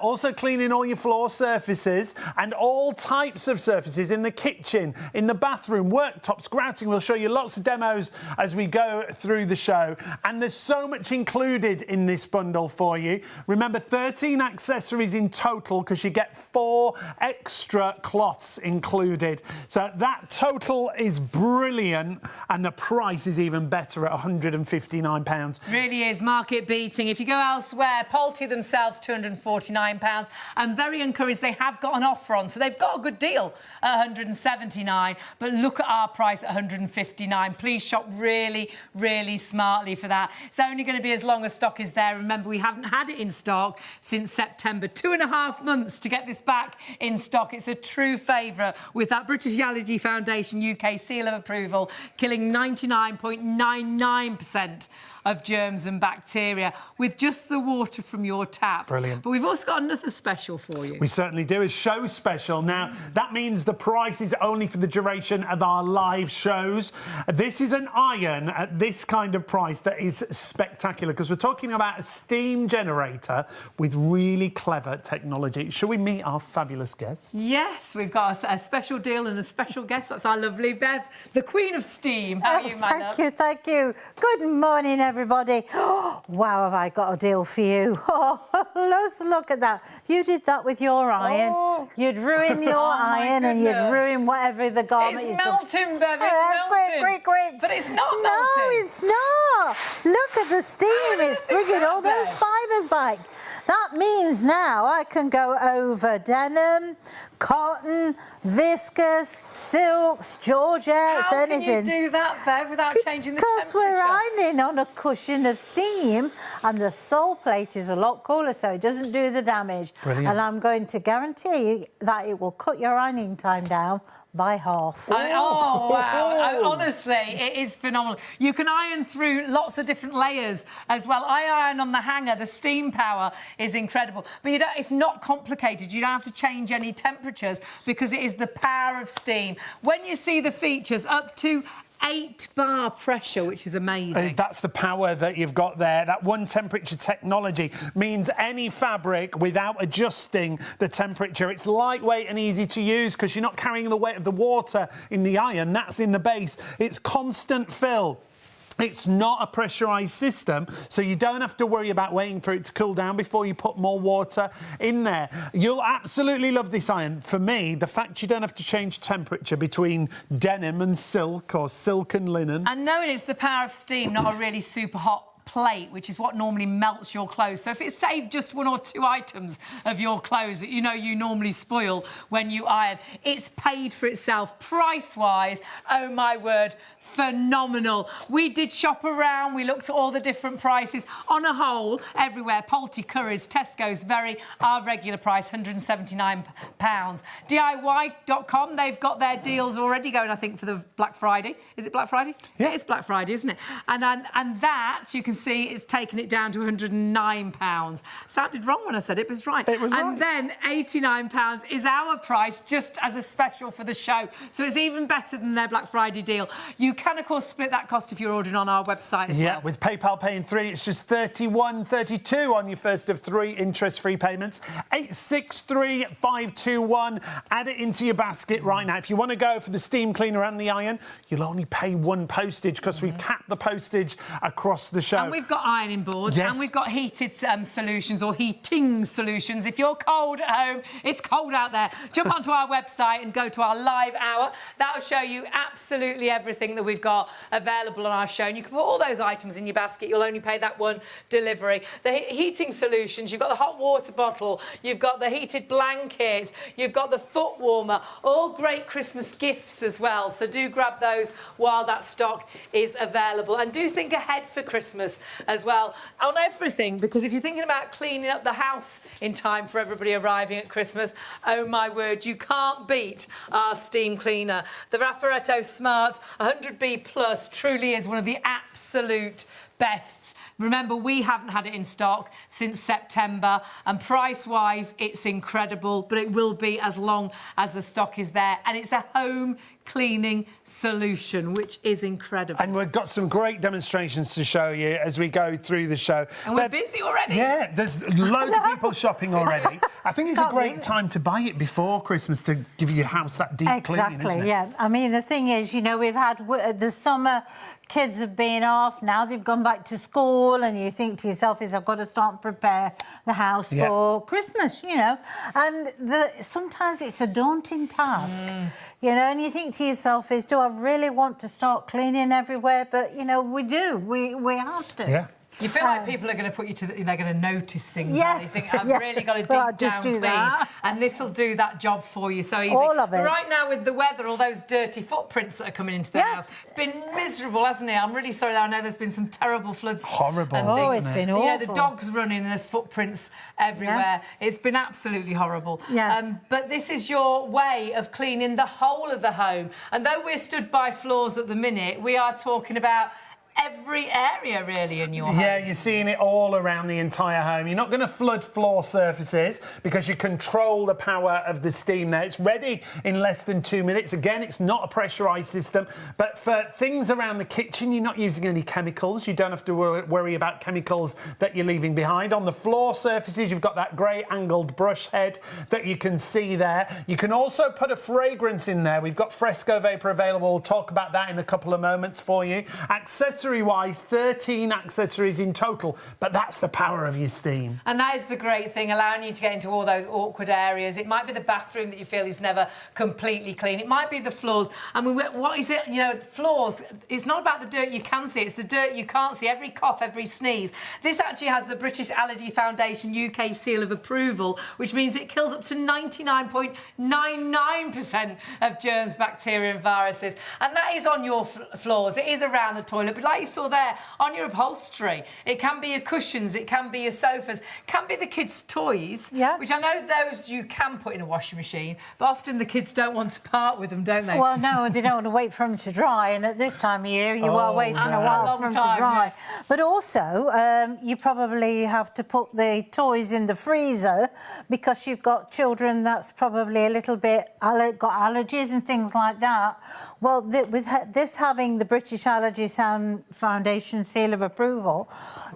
Also cleaning all your floor surfaces and all types of surfaces in the kitchen, in the bathroom, worktops, grouting. We'll show you lots of demos as we go through the show. And there's so much included in this bundle for you. Remember, 13 accessories in total because you get 4 extra cloths included. So that total is brilliant, and the price is even better at £159. Really is market beating. If you go elsewhere, Polti themselves £249, and very encouraged they have got an offer on, so they've got a good deal at £179. But look at our price at £159. Please shop really, really smartly for that. It's only going to be as long as stock is there. Remember, we haven't had it in stock since September. 2.5 months to get this back in stock. It's a true favourite with that British Allergy Foundation UK seal of approval, killing 99.99% of germs and bacteria with just the water from your tap. Brilliant. But we've also got another special for you. We certainly do, a show special. Now, that means the price is only for the duration of our live shows. This is an iron at this kind of price that is spectacular because we're talking about a steam generator with really clever technology. Shall we meet our fabulous guest? Yes, we've got a special deal and a special guest. That's our lovely Bev, the Queen of Steam. How are you, my love? Thank you. Good morning, everybody. Oh, wow, have I got a deal for you. Oh, let's look at that. You did that with your iron. Oh. You'd ruin your iron and you'd ruin whatever the garment It's you've melting, Bev, it's melting. Quick. But it's not melting. No, it's not. Look of the steam. It's bringing all those fibres back. That means now I can go over denim, cotton, viscose, silks, georgettes, How anything. can you do that, Bev, without changing the Because temperature? we're ironing on a cushion of steam and the sole plate is a lot cooler, so it doesn't do the damage. Brilliant. And I'm going to guarantee you that it will cut your ironing time down by half. Oh, wow. Honestly, it is phenomenal. You can iron through lots of different layers as well. I iron on the hanger. The steam power is incredible. But it's not complicated. You don't have to change any temperatures because it is the power of steam. When you see the features, up to 8 bar pressure, which is amazing. That's the power that you've got there. That one temperature technology means any fabric without adjusting the temperature. It's lightweight and easy to use because you're not carrying the weight of the water in the iron. That's in the base. It's constant fill. It's not a pressurised system, so you don't have to worry about waiting for it to cool down before you put more water in there. You'll absolutely love this iron. For me, the fact you don't have to change temperature between denim and silk or silk and linen. And knowing it's the power of steam, not a really super hot plate, which is what normally melts your clothes. So if it saved just 1 or 2 items of your clothes that you know you normally spoil when you iron, it's paid for itself price-wise. Oh, my word, phenomenal. We did shop around. We looked at all the different prices. On a whole, everywhere, Polti, Currys, Tesco's, our regular price, £179. DIY.com, they've got their deals already going, I think, for the Black Friday. Is it Black Friday? Yeah. It is Black Friday, isn't it? And that, you can see, it's taken it down to £109. Sounded wrong when I said it, but it's right. It was right. And then £89 is our price, just as a special for the show. So it's even better than their Black Friday deal. You can, of course, split that cost if you're ordering on our website as well. Yeah, with PayPal Pay in 3, it's just £31.32 on your first of 3 interest-free payments. 863521. Add it into your basket right now. If you want to go for the steam cleaner and the iron, you'll only pay 1 postage because we've capped the postage across the show. And we've got ironing boards, Yes. and we've got heated solutions or heating solutions. If you're cold at home, it's cold out there, jump onto our website and go to our live hour. That'll show you absolutely everything that we've got available on our show. And you can put all those items in your basket. You'll only pay that 1 delivery. The heating solutions, you've got the hot water bottle, you've got the heated blankets, you've got the foot warmer, all great Christmas gifts as well. So do grab those while that stock is available. And do think ahead for Christmas as well on everything, because if you're thinking about cleaning up the house in time for everybody arriving at Christmas, oh my word, you can't beat our steam cleaner. The Vaporetto Smart 100B Plus truly is one of the absolute best. Remember, we haven't had it in stock since September, and price-wise, it's incredible, but it will be as long as the stock is there. And it's a home cleaning solution, which is incredible. And we've got some great demonstrations to show you as we go through the show. And we're busy already. Yeah, there's loads of people shopping already. I think it's a Can't great believe it. time to buy it before Christmas to give your house that deep cleaning, isn't Exactly, it? yeah. I mean, the thing is, you know, we've had the summer, kids have been off, now they've gone back to school, and you think to yourself, I've got to start and prepare the house for Christmas, you know. And sometimes it's a daunting task, you know, and you think to yourself, do I really want to start cleaning everywhere? But, you know, we do. We have to. Yeah. You feel like people are going to put you to... they're going to notice things. Yes, They think, I've yeah. really got to dig Well, down just do clean. that. And this will do that job for you so easy. All of it. Right now, with the weather, all those dirty footprints that are coming into the house, it's been miserable, hasn't it? I'm really sorry that I know there's been some terrible floods. Horrible. And Oh, things. it's been You know, awful. the dogs running and there's footprints everywhere. It's been absolutely horrible. Yes. But this is your way of cleaning the whole of the home. And though we're stood by floors at the minute, we are talking about every area, really, in your home. Yeah, you're seeing it all around the entire home. You're not going to flood floor surfaces because you control the power of the steam there. It's ready in less than 2 minutes. Again, it's not a pressurised system, but for things around the kitchen, you're not using any chemicals. You don't have to worry about chemicals that you're leaving behind. On the floor surfaces, you've got that grey angled brush head that you can see there. You can also put a fragrance in there. We've got Fresco Vapor available. We'll talk about that in a couple of moments for you. Accessories accessory-wise, 13 accessories in total, but that's the power of your steam. And that is the great thing, allowing you to get into all those awkward areas. It might be the bathroom that you feel is never completely clean. It might be the floors. I mean, what is it? You know, floors, it's not about the dirt you can see, it's the dirt you can't see. Every cough, every sneeze. This actually has the British Allergy Foundation UK seal of approval, which means it kills up to 99.99% of germs, bacteria and viruses. And that is on your floors. It is around the toilet. But like you saw there, on your upholstery, it can be your cushions, it can be your sofas, can be the kids' toys, which I know those you can put in a washing machine, but often the kids don't want to part with them, don't they? Well, no, they don't want to wait for them to dry, and at this time of year, you are waiting a while for them to dry. But also, you probably have to put the toys in the freezer because you've got children that's probably a little bit got allergies and things like that. Well, with this having the British Allergy Foundation seal of approval,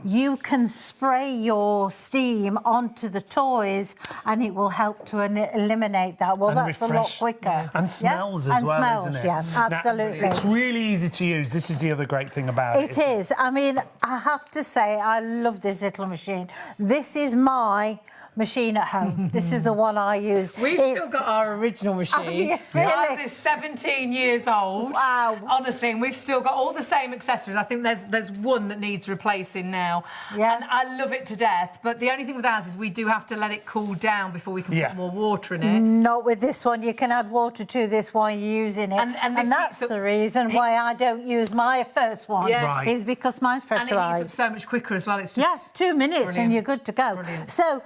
you can spray your steam onto the toys and it will help to eliminate that. Well, and that's refresh. A lot quicker. And smells as well, smells, isn't it? Yeah, absolutely. Now, it's really easy to use. This is the other great thing about it. It is. I mean, I have to say, I love this little machine. This is my machine at home. This is the one I use. We've still got our original machine. Ours is 17 years old. Wow. Honestly, and we've still got all the same accessories. I think there's one that needs replacing now. Yeah. And I love it to death. But the only thing with ours is we do have to let it cool down before we can put more water in it. Not with this one. You can add water to this while you're using it. And that's the reason why I don't use my first one. Right. Is because mine's pressurised. And it heats up so much quicker as well. It's just 2 minutes and you're good to go. Brilliant. So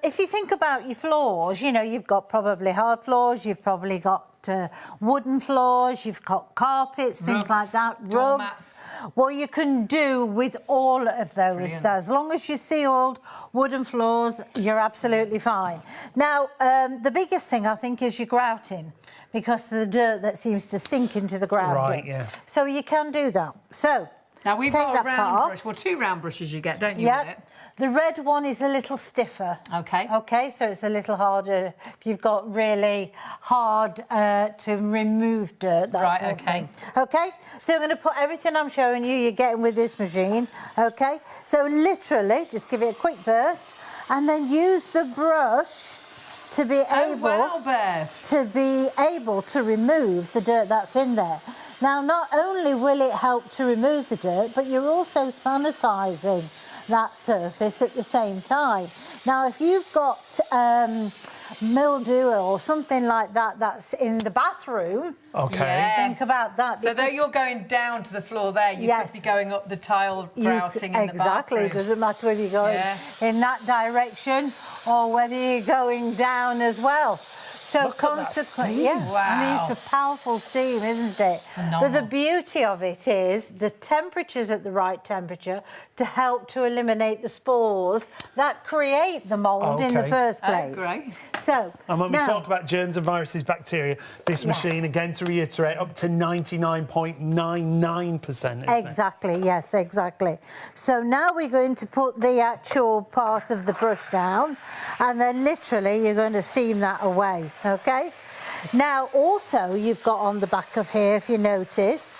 if you think about your floors, you know, you've got probably hard floors, you've probably got wooden floors, you've got carpets, things like that, rugs. What you can do with all of those, as long as you're sealed wooden floors, you're absolutely fine. Now, the biggest thing, I think, is your grouting, because of the dirt that seems to sink into the grouting. Right, yeah. So you can do that. So, now, we've got a round brush. Well, 2 round brushes you get, don't you, with it? The red one is a little stiffer. OK. OK, so it's a little harder if you've got really hard to remove dirt, that sort of thing. OK, so I'm going to put everything I'm showing you, you're getting with this machine. OK, so literally, just give it a quick burst and then use the brush to be able to remove the dirt that's in there. Now, not only will it help to remove the dirt, but you're also sanitising that surface at the same time. Now, if you've got mildew or something like that that's in the bathroom, think about that. So though you're going down to the floor there, you could be going up the tile grouting in the bathroom. Exactly, it doesn't matter whether you're going in that direction or whether you're going down as well. So consequently, I mean, it's a powerful steam, isn't it? Phenomenal. But the beauty of it is the temperature's at the right temperature to help to eliminate the spores that create the mould in the first place. Great. So, and when we talk about germs and viruses, bacteria, this machine, again, to reiterate, up to 99.99%. Exactly, yes, exactly. So now we're going to put the actual part of the brush down, and then literally you're going to steam that away. OK? Now, also, you've got on the back of here, if you notice,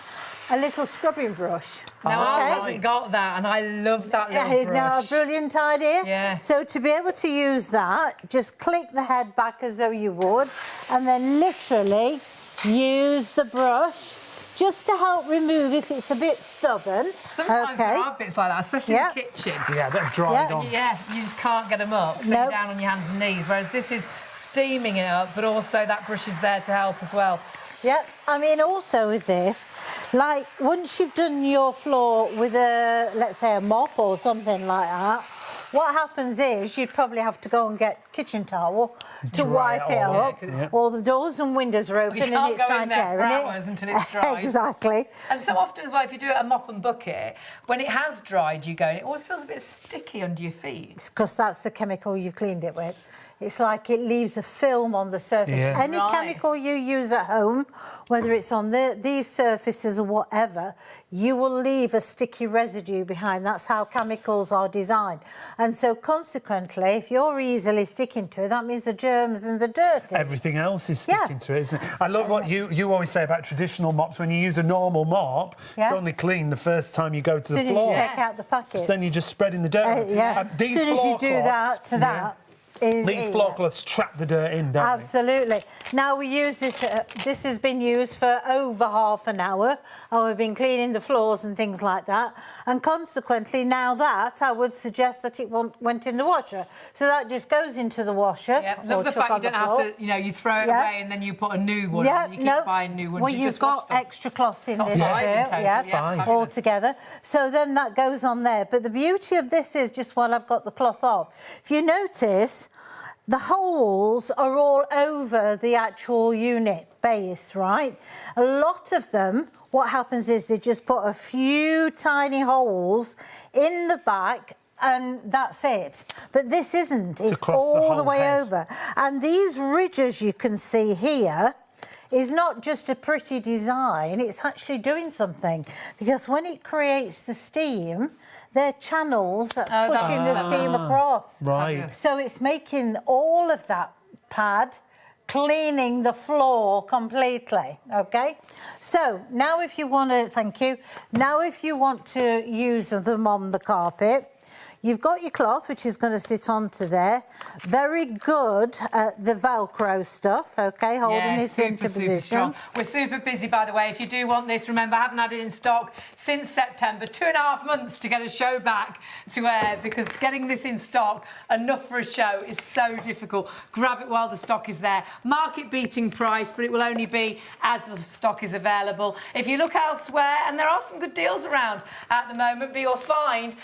a little scrubbing brush. Now, ours hasn't got that, and I love that little brush. Now, a brilliant idea. Yeah. So, to be able to use that, just click the head back as though you would, and then literally use the brush just to help remove if it's a bit stubborn. Sometimes there are bits like that, especially in the kitchen. Yeah, they've dried on. Yeah, you just can't get them up, so you're down on your hands and knees, whereas this is steaming it up, but also that brush is there to help as well. Yeah, I mean, also with this, like, once you've done your floor with a, let's say, a mop or something like that, what happens is you'd probably have to go and get kitchen towel to wipe it up. All the doors and windows are open and it's trying to air in it. Until it's dry. Exactly. And so often as well, if you do it a mop and bucket, when it has dried, you go, and it always feels a bit sticky under your feet. It's because that's the chemical you cleaned it with. it's like it leaves a film on the surface. Yeah. Any chemical you use at home, whether it's on these surfaces or whatever, you will leave a sticky residue behind. That's how chemicals are designed. And so consequently, if you're easily sticking to it, that means the germs and the dirt is. Everything else is sticking to it, isn't it? I love what you always say about traditional mops. When you use a normal mop, it's only clean the first time you go to the floor. As soon as you take out the packets. So then you're just spreading the dirt. As soon as you do that to that. These floor cloths trap the dirt in, don't Absolutely. Now we use this, this has been used for over half an hour, and we've been cleaning the floors and things like that. And consequently, now that, I would suggest that it went in the washer. So that just goes into the washer. Yeah, love the fact you don't have to, you know, you throw it away and then you put a new one on. You keep buying new ones. Well, you you've just wash got them. extra cloths in this, all together. So then that goes on there. But the beauty of this is, just while I've got the cloth off, if you notice, the holes are all over the actual unit base, right? A lot of them, what happens is they just put a few tiny holes in the back and that's it. But this isn't. It's all the way over. And these ridges you can see here is not just a pretty design, it's actually doing something. Because when it creates the steam, they're channels that's pushing the steam across. Right. So it's making all of that pad cleaning the floor completely, okay? So now if you want to, thank you, now if you want to use them on the carpet, you've got your cloth, which is going to sit onto there. Very good at the Velcro stuff, okay, holding it into position. Strong. We're super busy, by the way. If you do want this, remember, I haven't had it in stock since September. 2.5 months to get a show back to air, because getting this in stock, enough for a show, is so difficult. Grab it while the stock is there. Market-beating price, but it will only be as the stock is available. If you look elsewhere, and there are some good deals around at the moment, but you'll find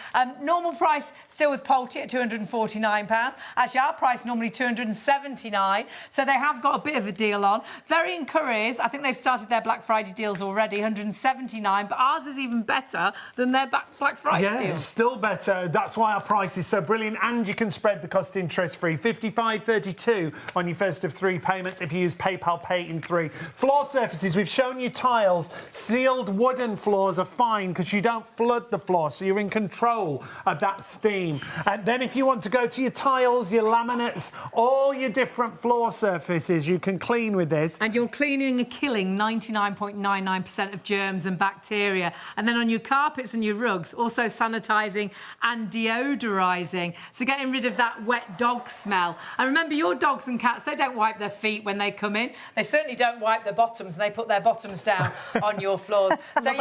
normal price still with Polti at £249. Actually, our price normally £279, so they have got a bit of a deal on. Very encouraged. I think they've started their Black Friday deals already, £179, but ours is even better than their Black Friday deals. Yeah, it's still better. That's why our price is so brilliant, and you can spread the cost interest-free. £55.32 on your first of 3 payments if you use PayPal Pay in 3. Floor surfaces, we've shown you tiles. Sealed wooden floors are fine because you don't flood the floor, so you're in control of that steam. And then if you want to go to your tiles, your laminates, all your different floor surfaces, you can clean with this. And you're cleaning and killing 99.99% of germs and bacteria. And then on your carpets and your rugs, also sanitising and deodorising. So getting rid of that wet dog smell. And remember, your dogs and cats, they don't wipe their feet when they come in. They certainly don't wipe their bottoms, and they put their bottoms down on your floors. So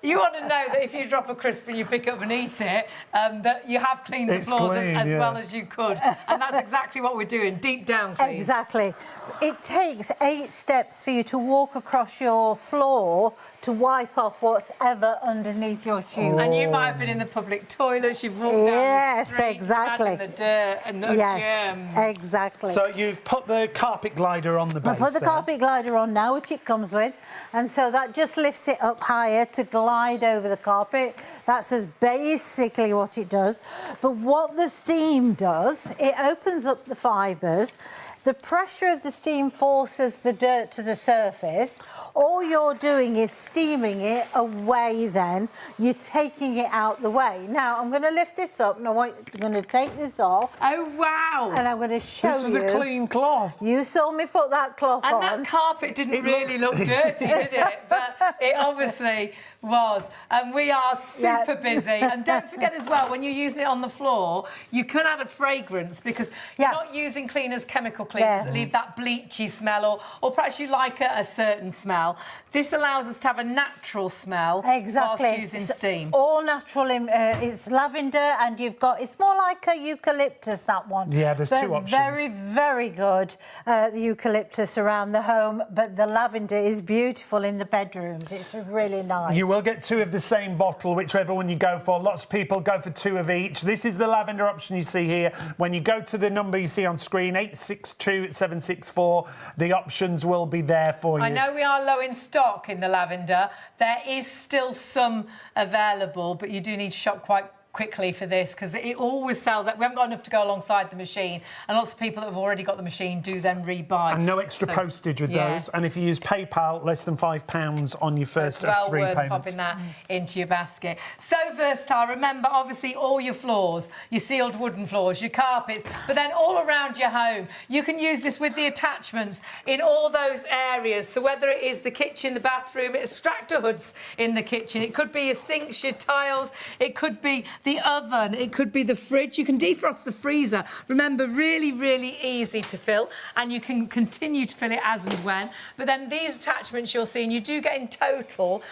you want to know that if you drop a crisp and you pick it up and eat it, that you have cleaned the floors as well as you could. And that's exactly what we're doing, deep down clean. Exactly. It takes 8 steps for you to walk across your floor to wipe off what's ever underneath your shoes. And you might have been in the public toilets, you've walked down the street, exactly. the dirt and the germs. Exactly. So you've put the carpet glider on the base. I put the carpet glider on now, which it comes with, and so that just lifts it up higher to glide over the carpet. That's basically what it does. But what the steam does, it opens up the fibres. The pressure of the steam forces the dirt to the surface. All you're doing is steaming it away then. You're taking it out the way. Now, I'm going to lift this up, and I'm going to take this off. Oh, wow. And I'm going to show you. This was a clean cloth. You saw me put that cloth on. And that carpet didn't really look dirty, did it? But it obviously was. And we are super busy. And don't forget as well, when you're using it on the floor, you can add a fragrance, because you're not using cleaners, chemical cleaners that leave that bleachy smell, or perhaps you like a certain smell. This allows us to have a natural smell whilst using steam. All natural. It's lavender, and you've got, it's more like a eucalyptus, that one. Yeah, there's 2 options. Very, very good, the eucalyptus around the home, but the lavender is beautiful in the bedrooms. It's really nice. You will get 2 of the same bottle, whichever one you go for. Lots of people go for 2 of each. This is the lavender option you see here. When you go to the number you see on screen, 862-764, the options will be there for you. I know we are low in stock in the lavender. There is still some available, but you do need to shop quite quickly for this because it always sells out. We haven't got enough to go alongside the machine, and lots of people that have already got the machine do then rebuy. And no extra postage with those. And if you use PayPal, less than £5 on your first of 3 worth payments. Popping that into your basket. So versatile. Remember, obviously, all your floors, your sealed wooden floors, your carpets, but then all around your home. You can use this with the attachments in all those areas. So whether it is the kitchen, the bathroom, extractor hoods in the kitchen, it could be your sinks, your tiles, it could be the oven, it could be the fridge. You can defrost the freezer. Remember, really, really easy to fill, and you can continue to fill it as and when. But then these attachments you'll see, and you do get in total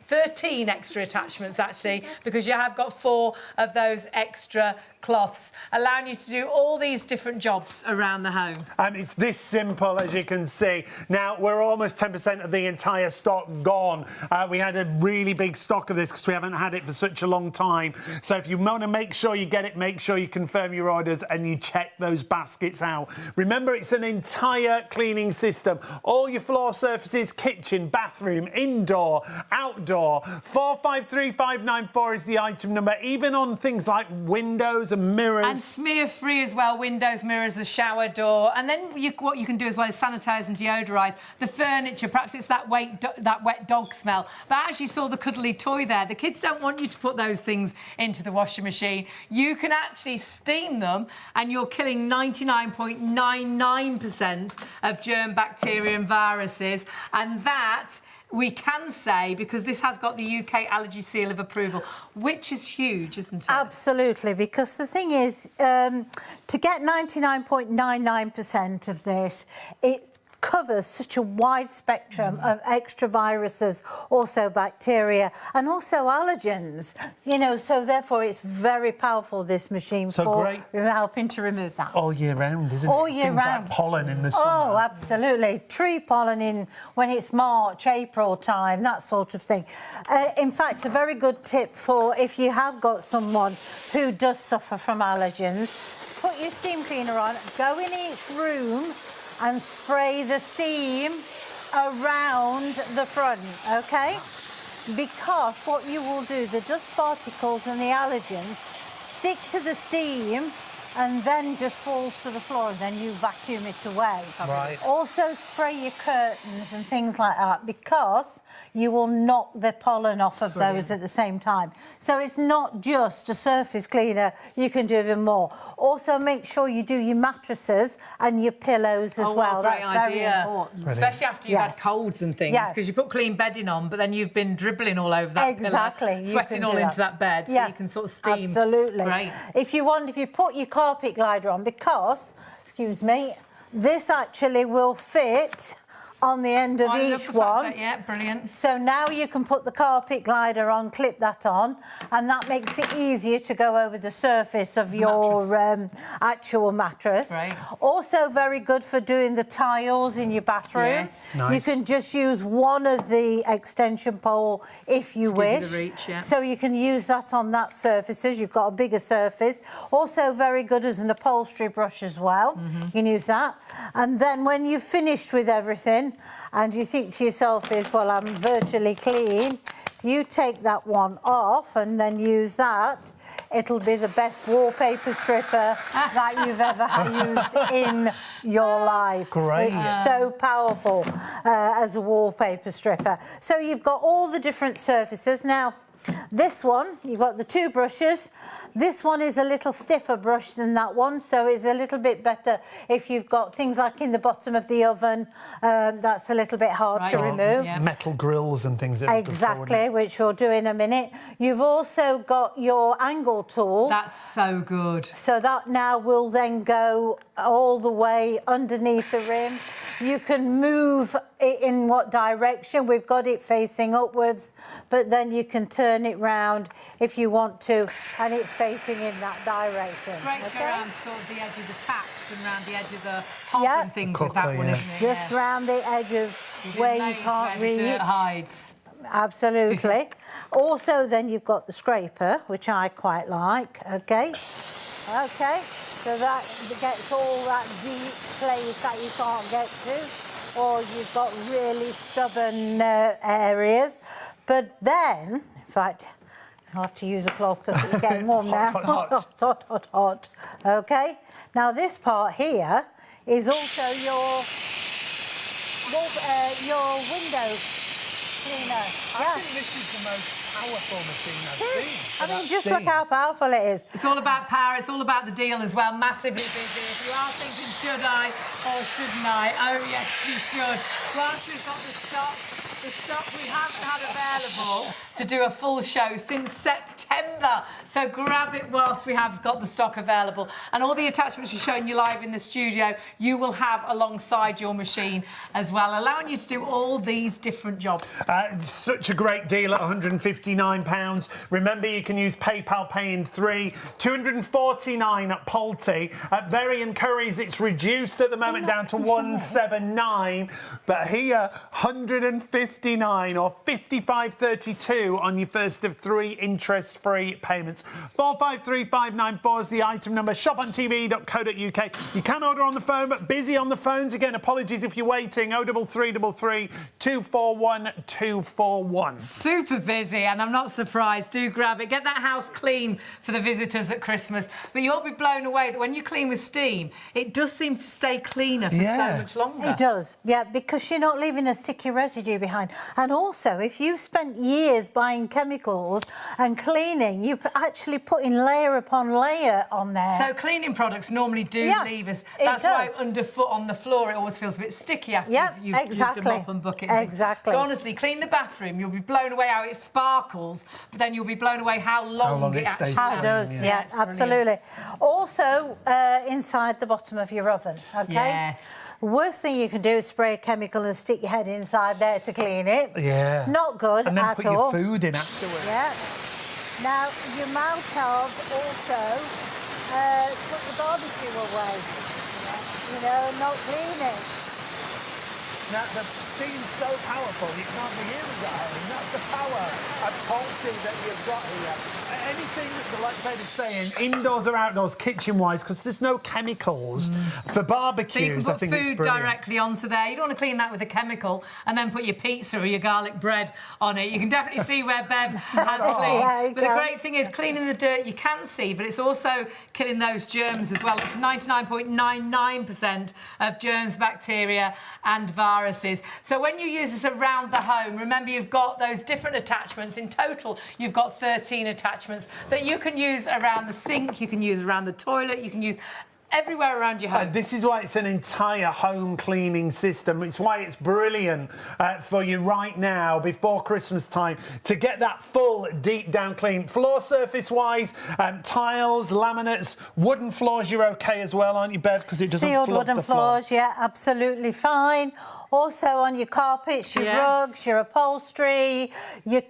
13 extra attachments actually, because you have got 4 of those extra cloths, allowing you to do all these different jobs around the home. And it's this simple, as you can see. Now, we're almost 10% of the entire stock gone. We had a really big stock of this because we haven't had it for such a long time. So if you want to make sure you get it, make sure you confirm your orders and you check those baskets out. Remember, it's an entire cleaning system. All your floor surfaces, kitchen, bathroom, indoor, outdoor. 453594 is the item number, even on things like windows and mirrors. And smear free as well, windows, mirrors, the shower door. And then what you can do as well is sanitise and deodorise the furniture. Perhaps it's that wet dog smell. But I actually saw the cuddly toy there. The kids don't want you to put those things into the washing machine. You can actually steam them and you're killing 99.99% of germ, bacteria and viruses. And that we can say, because this has got the UK allergy seal of approval, which is huge, isn't it? Absolutely, because the thing is, to get 99.99% of this, it covers such a wide spectrum of extra viruses, also bacteria, and also allergens. You know, so therefore it's very powerful, this machine, for helping to remove that. All year round, isn't it? All year round. Like pollen in the summer. Oh, absolutely. Tree pollen in when it's March, April time, that sort of thing. In fact, a very good tip for if you have got someone who does suffer from allergens, put your steam cleaner on, go in each room and spray the steam around the front, OK? Because what you will do, the dust particles and the allergens stick to the steam and then just falls to the floor, and then you vacuum it away. Right. Also spray your curtains and things like that, because you will knock the pollen off of those at the same time. So it's not just a surface cleaner, you can do even more. Also make sure you do your mattresses and your pillows as well. Great That's idea. very important. Especially after you've had colds and things, because you put clean bedding on, but then you've been dribbling all over that pillow, sweating all into that bed, so you can sort of steam. Absolutely. Great. If you put your carpet glider on, because, excuse me, this actually will fit on the end of each one. Yeah, brilliant. So now you can put the carpet glider on, clip that on, and that makes it easier to go over the surface of your actual mattress. Right. Also very good for doing the tiles in your bathroom. Yes. Nice. You can just use one of the extension pole if you wish. Give you the reach, yeah. So you can use that on that surfaces. You've got a bigger surface. Also very good as an upholstery brush as well. You can use that. And then when you've finished with everything, and you think to yourself well, I'm virtually clean, you take that one off and then use that. It'll be the best wallpaper stripper that you've ever used in your life. Great. It's so powerful as a wallpaper stripper. So you've got all the different surfaces. Now, this one, you've got the 2 brushes. This one is a little stiffer brush than that one, so it's a little bit better if you've got things like in the bottom of the oven. That's a little bit hard to remove. Yeah. Metal grills and things. Exactly, which we'll do in a minute. You've also got your angle tool. That's so good. So that now will then go all the way underneath the rim. You can move it in what direction. We've got it facing upwards, but then you can turn it round if you want to, and it's facing in that direction. Great to go around sort of the edge of the taps and round the edge of the hob and things with that one, isn't it? Just round the edges where you can't reach. The dirt hides. Absolutely. Also, then you've got the scraper, which I quite like. Okay. Okay. So that gets all that deep place that you can't get to, or you've got really stubborn areas. But then, in fact, I'll have to use a cloth because it's getting warm now. Hot. Okay. Now this part here is also your window cleaner. I think this is the most powerful machine I've seen. I mean, just look how powerful it is. It's all about power. It's all about the deal as well. Massively busy. If you are thinking, should I or shouldn't I? Oh, yes, you should. Whilst we've got the stock we haven't had available to do a full show since September. So grab it whilst we have got the stock available. And all the attachments we're showing you live in the studio, you will have alongside your machine as well, allowing you to do all these different jobs. Such a great deal at £159. Remember, you can use PayPal Pay in 3. £249 at Polti. At Berry and Curry's, it's reduced at the moment down to £179. But here, £159 or £55.32 on your first of 3 interest-free payments. 453594 is the item number. Shop.TV.co.uk. You can order on the phone, but busy on the phones again. Apologies if you're waiting. 03333 241 241. Super busy, and I'm not surprised. Do grab it. Get that house clean for the visitors at Christmas. But you'll be blown away that when you clean with steam, it does seem to stay cleaner for so much longer. It does, yeah, because you're not leaving a sticky residue behind. And also, if you've spent years buying chemicals and cleaning, you're actually putting layer upon layer on there. So cleaning products normally do leave us. That's why underfoot on the floor it always feels a bit sticky after you've used a mop and bucket. Exactly. So honestly, clean the bathroom. You'll be blown away how it sparkles, but then you'll be blown away how long it actually How it does, yeah, absolutely. Also, inside the bottom of your oven, okay? Yes. Worst thing you can do is spray a chemical and stick your head inside there to clean it. Yeah. It's not good and then at put all. your food in afterwards. Yeah. Now, you might have also put the barbecue away. You know, not clean it. Now, the steam's so powerful, you can't be here with that. That's the power of Polti that you've got here. Anything that, like David's saying, indoors or outdoors, kitchen-wise, because there's no chemicals for barbecues. So you I can think put it's food brilliant. directly onto there. You don't want to clean that with a chemical and then put your pizza or your garlic bread on it. You can definitely see where Bev has cleaned. Yeah, but the great thing is cleaning the dirt you can see, but it's also killing those germs as well. It's 99.99% of germs, bacteria and viruses. So when you use this around the home, remember you've got those different attachments. In total, you've got 13 attachments that you can use around the sink, you can use around the toilet, you can use everywhere around your home. This is why it's an entire home cleaning system. It's why it's brilliant for you right now, before Christmas time, to get that full deep down clean. Floor surface wise, tiles, laminates, wooden floors, you're okay as well, aren't you, Bev? Because it doesn't Sealed flood wooden the floor. floors, yeah, absolutely fine. Also on your carpets, your rugs, your upholstery, your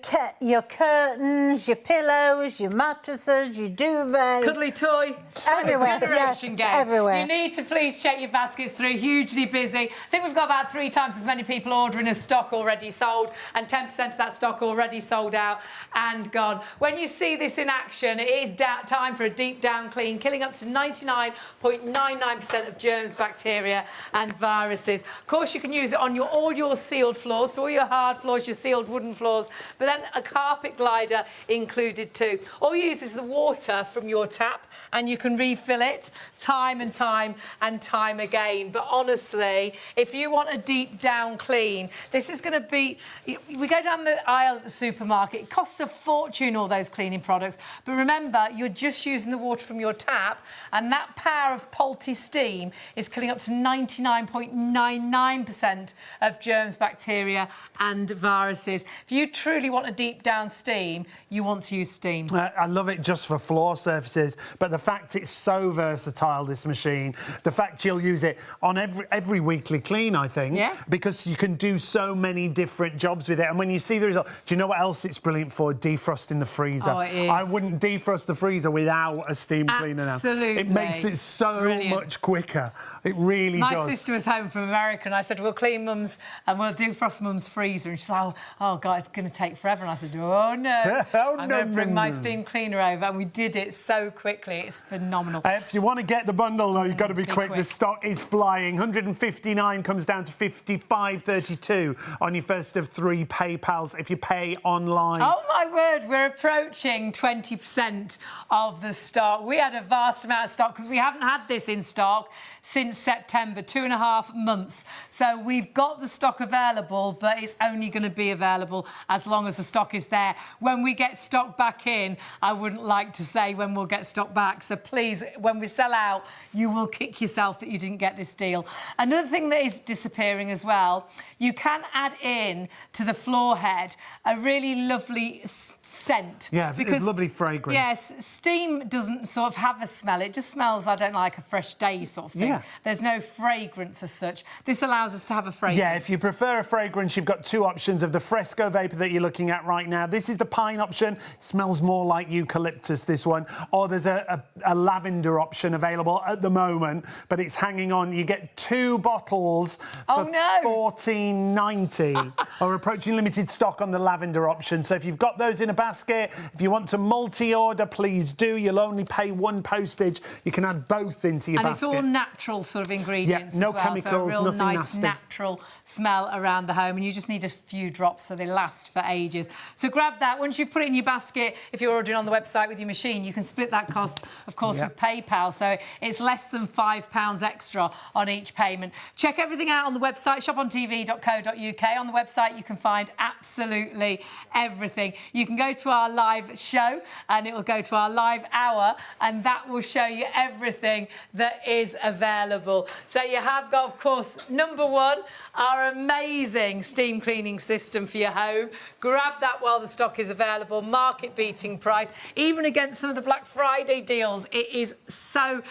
curtains, your pillows, your mattresses, your duvet. Cuddly toy. Everywhere, Generation game. everywhere. You need to please check your baskets through. Hugely busy. I think we've got about 3 times as many people ordering as stock already sold, and 10% of that stock already sold out and gone. When you see this in action, it is time for a deep down clean, killing up to 99.99% of germs, bacteria and viruses. Of course, you can use it on all your sealed floors, so all your hard floors, your sealed wooden floors, but then a carpet glider included too. All you use is the water from your tap, and you can refill it time and time and time again. But honestly, if you want a deep down clean, this is going to be... We go down the aisle at the supermarket. It costs a fortune, all those cleaning products. But remember, you're just using the water from your tap, and that power of Polti steam is killing up to 99.99% of germs, bacteria and viruses. If you truly want a deep down steam, you want to use steam. I love it just for floor surfaces, but the fact it's so versatile, this machine, the fact you'll use it on every weekly clean, I think, because you can do so many different jobs with it. And when you see the result, do you know what else it's brilliant for? Defrosting the freezer. Oh, it is. I wouldn't defrost the freezer without a steam cleaner now. Absolutely. It makes it so much quicker. It really does. My sister was home from America and I said, we'll clean clean Mum's, and we'll do Frost Mum's freezer. And she's like, oh God, it's going to take forever. And I said, oh no, I'm going to bring my steam cleaner over. And we did it so quickly. It's phenomenal. If you want to get the bundle, though, you've got to be quick. The stock is flying. 159 comes down to 55.32 on your first of 3 PayPals if you pay online. Oh my word, we're approaching 20% of the stock. We had a vast amount of stock because we haven't had this in stock since September, 2.5 months. So we've got the stock available, but it's only going to be available as long as the stock is there. When we get stock back in, I wouldn't like to say when we'll get stock back. So please, when we sell out, you will kick yourself that you didn't get this deal. Another thing that is disappearing as well, you can add in to the floor head a really lovely scent. Yeah, because it's lovely fragrance. Yes, steam doesn't sort of have a smell. It just smells, I don't know, like a fresh day sort of thing. Yeah. There's no fragrance as such. This allows us to have a fragrance. Yeah, if you prefer a fragrance, you've got 2 options of the Fresco Vapor that you're looking at right now. This is the pine option. Smells more like eucalyptus, this one. Or there's a lavender option available at the moment, but it's hanging on. You get 2 bottles for $14.90 or approaching limited stock on the lavender option. So if you've got those in a basket, if you want to multi-order, please do. You'll only pay 1 postage. You can add both into your basket. And it's all natural sort of ingredients, no as well. chemicals, so a real nothing nice nasty. Natural smell around the home, and you just need a few drops so they last for ages. So grab that. Once you've put it in your basket, if you're ordering on the website with your machine, you can split that cost, of course, with PayPal. So it's less than £5 extra on each payment. Check everything out on the website, shopontv.co.uk. On the website, you can find absolutely everything. You can go to our live show, and it will go to our live hour, and that will show you everything that is available. So you have got, of course, number 1, our amazing steam cleaning system for your home. Grab that while the stock is available. Market-beating price, even against some of the Black Friday deals. It is so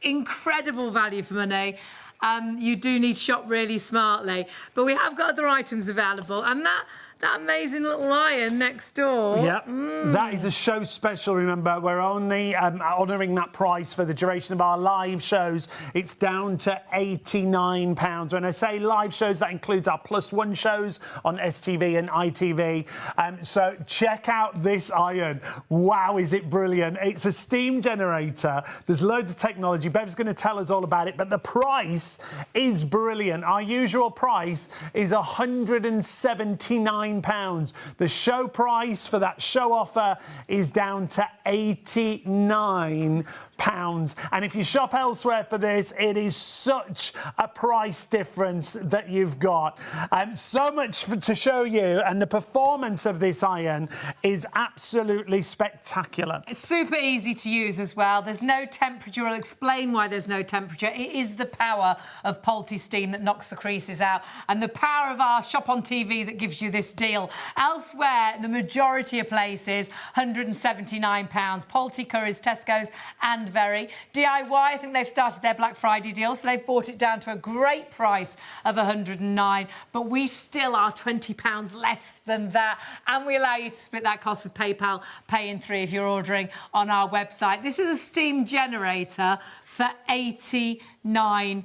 incredible value for money. You do need to shop really smartly. But we have got other items available, and that amazing little iron next door. Yep, that is a show special, remember. We're only honouring that price for the duration of our live shows. It's down to £89. When I say live shows, that includes our +1 shows on STV and ITV. So check out this iron. Wow, is it brilliant. It's a steam generator. There's loads of technology. Bev's going to tell us all about it, but the price is brilliant. Our usual price is £179. The show price for that show offer is down to £89. And if you shop elsewhere for this, it is such a price difference that you've got. So much to show you, and the performance of this iron is absolutely spectacular. It's super easy to use as well. There's no temperature. I'll explain why there's no temperature. It is the power of Polti steam that knocks the creases out, and the power of our shop on TV that gives you this deal. Elsewhere, the majority of places, £179. Polti, Currys, Tesco's and Very. DIY, I think they've started their Black Friday deal, so they've brought it down to a great price of £109, but we still are £20 less than that, and we allow you to split that cost with PayPal, pay in 3 if you're ordering on our website. This is a steam generator for £89.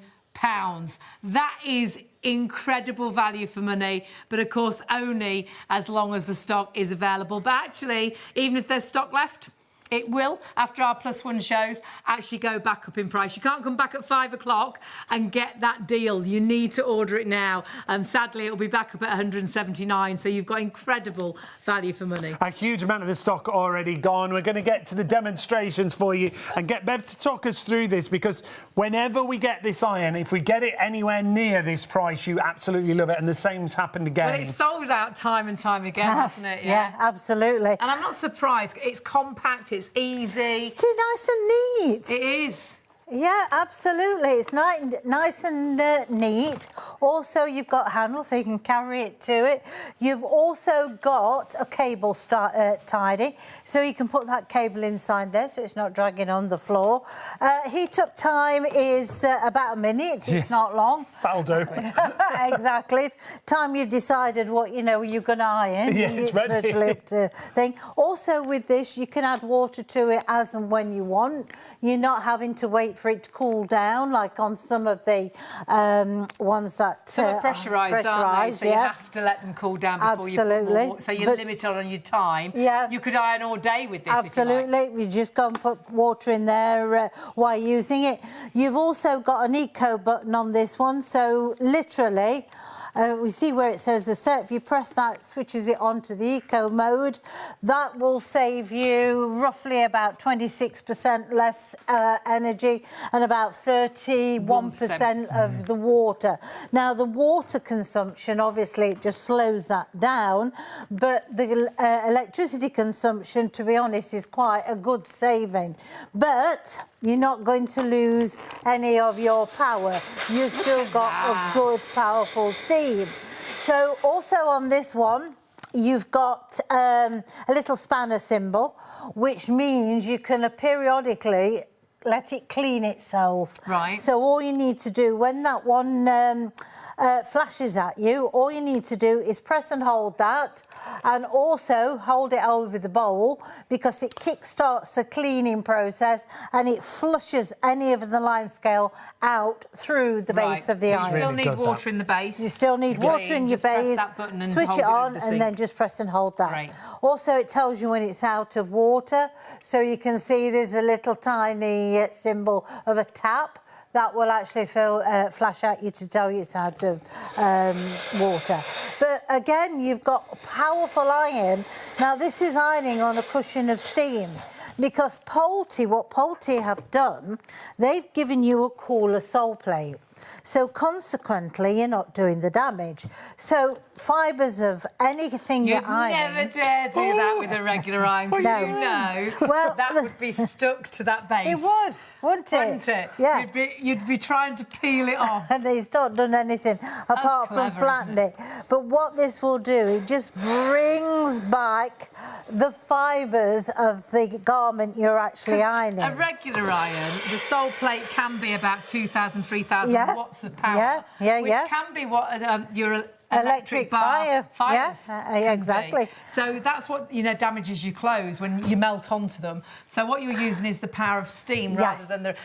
That is incredible value for money, but of course only as long as the stock is available. But actually, even if there's stock left, it will, after our +1 shows, actually go back up in price. You can't come back at 5 o'clock and get that deal. You need to order it now. Sadly, it'll be back up at £179, so you've got incredible value for money. A huge amount of the stock already gone. We're going to get to the demonstrations for you and get Bev to talk us through this, because whenever we get this iron, if we get it anywhere near this price, you absolutely love it, and the same's happened again. Well, it's sold out time and time again, hasn't it? Yeah, absolutely. And I'm not surprised. It's compact, it's easy. It's too nice and neat. It is. Yeah, absolutely. It's nice and neat. Also, you've got handles so you can carry it to it. You've also got a cable tidy, so you can put that cable inside there so it's not dragging on the floor. Heat up time is about a minute. It's not long. That'll do. Exactly. Time you've decided what, you're going to iron. Yeah, it's ready. Virtually up to thing. Also, with this, you can add water to it as and when you want. You're not having to wait for it to cool down, like on some of the ones that Some are pressurised, aren't they? So you yeah. have to let them cool down before Absolutely. you put more. So you limit on your time. Yeah. You could iron all day with this. Absolutely. If you like. You just go and put water in there while using it. You've also got an eco button on this one, so literally. We see where it says the set. If you press that, it switches it on to the eco mode. That will save you roughly about 26% less energy and about 31% of the water. Now, the water consumption, obviously, it just slows that down, but the electricity consumption, to be honest, is quite a good saving. But you're not going to lose any of your power. You've still got a good, powerful steam. So also on this one, you've got a little spanner symbol, which means you can periodically let it clean itself. Right. So all you need to do when that one flashes at you, all you need to do is press and hold that, and also hold it over the bowl, because it kick-starts the cleaning process and it flushes any of the limescale out through the base of the so iron. you still Really need good, water that. in the base. You still need to water clean. in your Just press base, that button and switch hold it over on, the and sink. then just press and hold that. Great. Also, it tells you when it's out of water, so you can see there's a little tiny symbol of a tap that will actually flash at you to tell you it's out of water. But again, you've got powerful iron. Now, this is ironing on a cushion of steam, because Polti, what Polti have done, they've given you a cooler sole plate. So consequently, you're not doing the damage. So fibres of anything You'd you iron... never dare do that with a regular iron, because No. you know Well, that would be stuck to that base. It would, wouldn't it? Wouldn't it? Yeah. You'd be trying to peel it off. And they've not done anything apart clever, from flatten it. But what this will do, it just brings back the fibres of the garment you're actually ironing. A regular iron, the sole plate can be about 2,000, 3,000 Yeah. watts of power, which can be what your electric bar fires can exactly. be. So that's what damages your clothes when you melt onto them. So what you're using is the power of steam rather than the.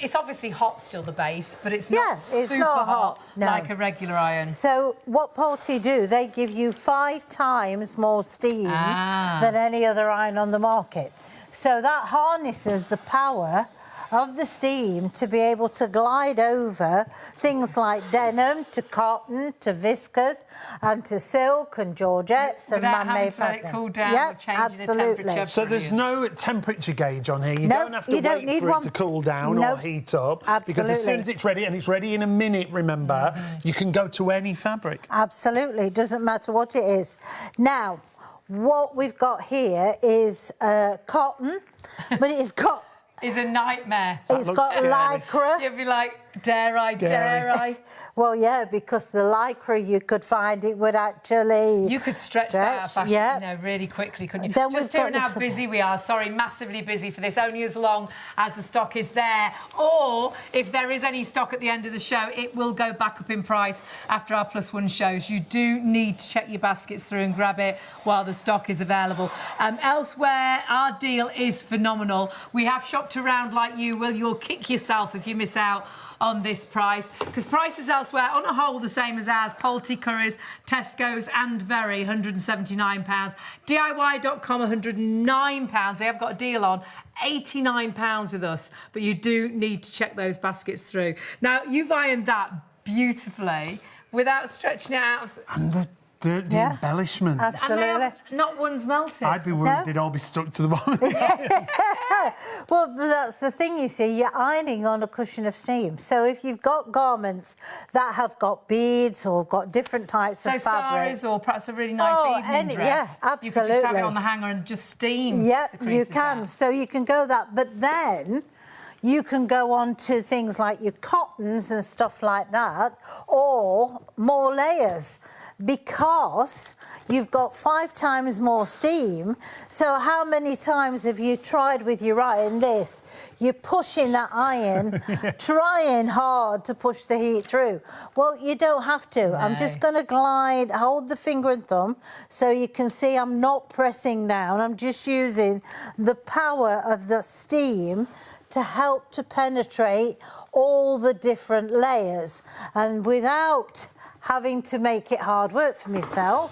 It's obviously hot still, the base, but it's not super not hot no. like a regular iron. So what Polti do, they give you 5 times more steam than any other iron on the market. So that harnesses the power of the steam to be able to glide over things like denim to cotton to viscose and to silk and georgettes and without having man-made to let it fabric. cool down or changing the temperature. So there's no temperature gauge on here. You don't have to wait for it to cool down or heat up. Because as soon as it's ready, and it's ready in a minute, remember, you can go to any fabric. Absolutely. It doesn't matter what it is. Now, what we've got here is cotton, but it's got... Is a nightmare. It's got lycra. You'd be like, dare I? Well, yeah, because the lycra, you could find it would actually... You could stretch that out really quickly, couldn't you? Then just hearing how busy we are. Sorry, massively busy for this, only as long as the stock is there. Or, if there is any stock at the end of the show, it will go back up in price after our +1 shows. You do need to check your baskets through and grab it while the stock is available. Elsewhere, our deal is phenomenal. We have shopped around like you will. You'll kick yourself if you miss out on this price, because prices elsewhere on a whole the same as ours. Polti, Currys, Tesco's and Very, £179. DIY.com, £109. They have got a deal on £89 with us, but you do need to check those baskets through. Now, you've ironed that beautifully without stretching it out. And the embellishment. Absolutely. And not one's melted. I'd be worried they'd all be stuck to the bottom. Well, that's the thing, you see, you're ironing on a cushion of steam. So if you've got garments that have got beads or got different types of fabric... saris or perhaps a really nice evening dress. Yeah, absolutely. You could just have it on the hanger and just steam Yeah, the creases you can. out. So you can go that. But then you can go on to things like your cottons and stuff like that, or more layers, because you've got 5 times more steam. So how many times have you tried with your iron this? You're pushing that iron, trying hard to push the heat through. Well, you don't have to. No. I'm just going to glide, hold the finger and thumb, so you can see I'm not pressing down. I'm just using the power of the steam to help to penetrate all the different layers, and without having to make it hard work for myself,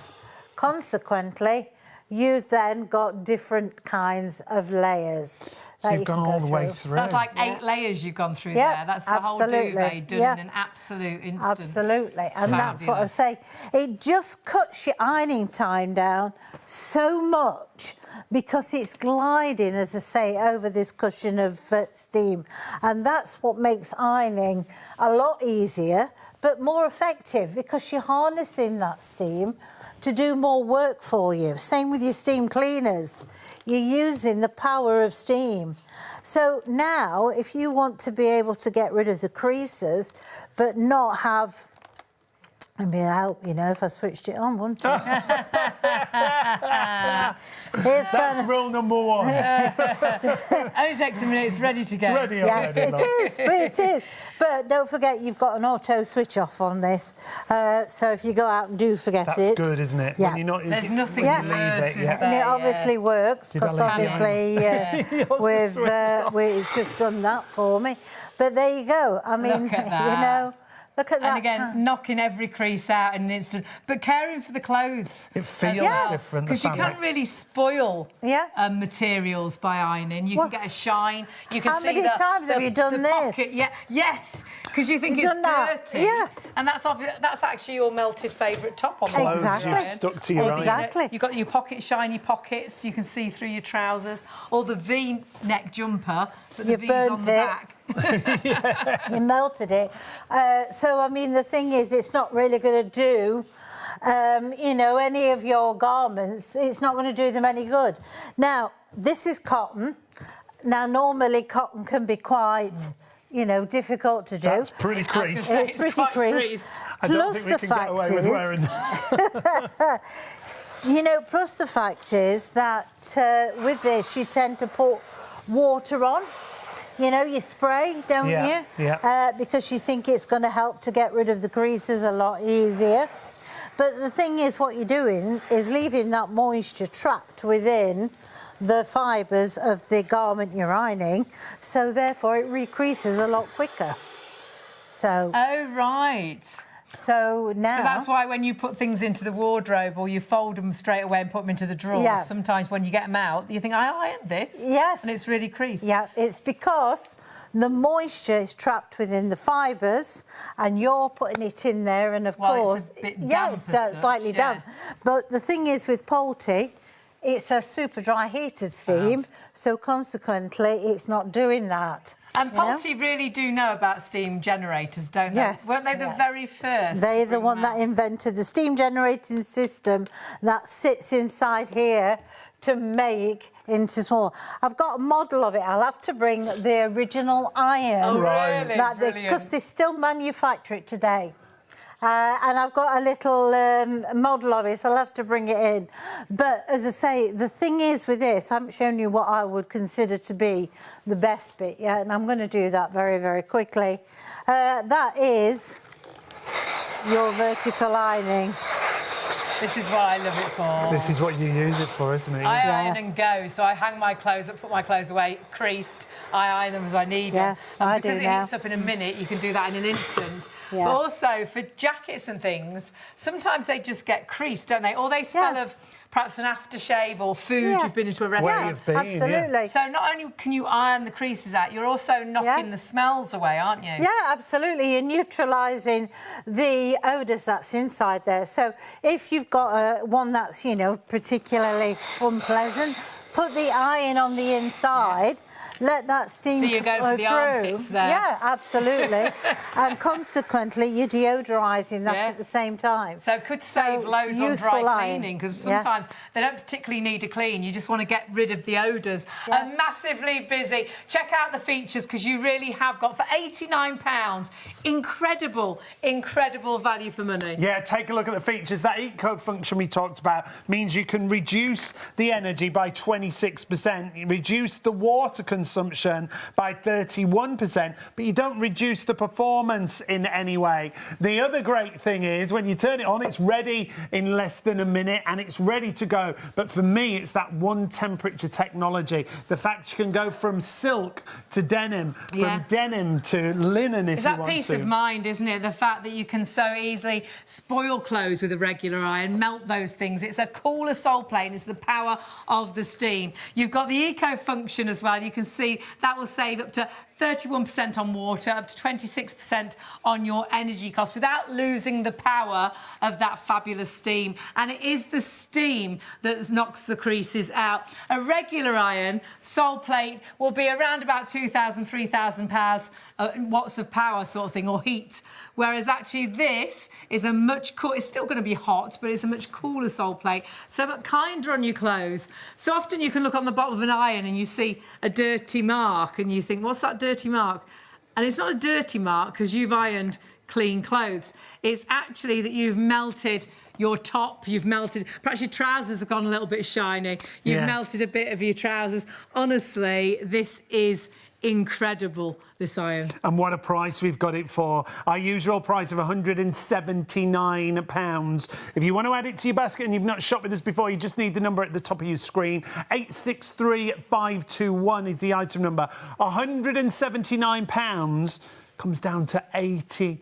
consequently, you've then got different kinds of layers. So you've gone all the way through. That's like 8 layers you've gone through Yeah, there. That's the absolutely. whole duvet done Yeah. in an absolute instant. Absolutely, and that's what I Fabulous. say. It just cuts your ironing time down so much because it's gliding, as I say, over this cushion of steam. And that's what makes ironing a lot easier, but more effective, because you're harnessing that steam to do more work for you. Same with your steam cleaners. You're using the power of steam. So now, if you want to be able to get rid of the creases, but not have... It'd be help, you know, if I switched it on, wouldn't it? That's rule number 1. Only takes a minute, it's ready to go. Ready Yes, already, it love. is, it is. But don't forget, you've got an auto switch off on this. So if you go out and do forget That's it... good, isn't it? Yeah. When you're not, There's nothing Yeah. worse, is And there? it obviously works, Did I because leave the obviously it's just done that for me. But there you go. I mean, Look at you that. know, look at that. And again, knocking every crease out in an instant, but caring for the clothes. It feels different, the Because you fabric. can really spoil Yeah. materials by ironing. You Well, can get a shine. You can how see many times have you done the this? pocket. Yeah, yes, because you think You've it's done that, dirty. yeah. And that's actually your melted favourite top on Clothes Exactly. you've stuck to your Exactly. You've got your shiny pockets. You can see through your trousers, or the V-neck jumper, but the You've V's on burnt the it. back. You melted it. So, I mean, the thing is, it's not really going to do, you know, any of your garments. It's not going to do them any good. Now, this is cotton. Now, normally cotton can be quite, you know, difficult to do. That's pretty creased. It's pretty quite creased. I don't Plus think we the can get fact away with is, wearing that. you know, plus the fact is that with this, you tend to put water on. You know, you spray, don't Yeah, you? yeah. Because you think it's going to help to get rid of the creases a lot easier. But the thing is, what you're doing is leaving that moisture trapped within the fibres of the garment you're ironing, so therefore it recreases a lot quicker. So, Oh, right. so now... So that's why when you put things into the wardrobe or you fold them straight away and put them into the drawers, Yeah. sometimes when you get them out, you think, I ironed this. Yes. And it's really creased. Yeah, it's because the moisture is trapped within the fibres and you're putting it in there, and of Well, course... it's a bit yeah, damp it's as such, slightly yeah. damp. But the thing is with Polti, it's a super dry heated steam, so consequently it's not doing that. And you know? Polti really do know about steam generators, don't they? Yes. Weren't they the very first? They're to the bring one them that out? invented the steam generating system that sits inside here to make into small. I've got a model of it. I'll have to bring the original iron. Oh, Right. really? Because Brilliant. they still manufacture it today. And I've got a little model of it, so I'll have to bring it in. But as I say, the thing is with this, I haven't shown you what I would consider to be the best bit yet, and I'm going to do that very, very quickly. That is your vertical ironing. This is what I love it for. This is what you use it for, isn't it? I Yeah. iron and go, so I hang my clothes up, put my clothes away, creased. I iron them as I need Yeah, them. And I because do it now. heats up in a minute, you can do that in an instant. Yeah. But also for jackets and things, sometimes they just get creased, don't they? Or they smell Yeah. of perhaps an aftershave or food Yeah. you've been into a Way restaurant. of being, yeah. Absolutely. So not only can you iron the creases out, you're also knocking Yeah. the smells away, aren't you? Yeah, absolutely. You're neutralising the odours that's inside there. So if you've got one that's, you know, particularly unpleasant, put the iron on the inside. Let that steam So you're going for the through. armpits there. Yeah, absolutely. And consequently, you're deodorising that Yeah. at the same time. So it could save it's loads on useful dry iron. cleaning, because Yeah. sometimes they don't particularly need to clean. You just want to get rid of the odours. Yeah. And massively busy. Check out the features, because you really have got, for £89, incredible, incredible value for money. Yeah, take a look at the features. That heat coat function we talked about means you can reduce the energy by 26%, reduce the water consumption consumption by 31%, but you don't reduce the performance in any way. The other great thing is when you turn it on, it's ready in less than a minute and it's ready to go. But for me, it's that one temperature technology. The fact you can go from silk to denim, from denim to linen if you want to. It's that peace of mind, isn't it? The fact that you can so easily spoil clothes with a regular iron, melt those things. It's a cooler sole plate and it's the power of the steam. You've got the eco function as well. You can see that will save up to 31% on water, up to 26% on your energy costs without losing the power of that fabulous steam. And it is the steam that knocks the creases out. A regular iron sole plate will be around about 2,000, 3,000 pounds, watts of power sort of thing, or heat. Whereas actually this is a much cooler, it's still going to be hot, but it's a much cooler sole plate. So but kinder on your clothes. So often you can look on the bottom of an iron and you see a dirty mark and you think, what's that dirty mark? And it's not a dirty mark because you've ironed clean clothes. It's actually that you've melted your top, you've melted, perhaps your trousers have gone a little bit shiny. You've melted a bit of your trousers. Honestly, this is incredible, this iron. And what a price we've got it for. Our usual price of £179. If you want to add it to your basket and you've not shopped with us before, you just need the number at the top of your screen. 863521 is the item number. £179 comes down to £89.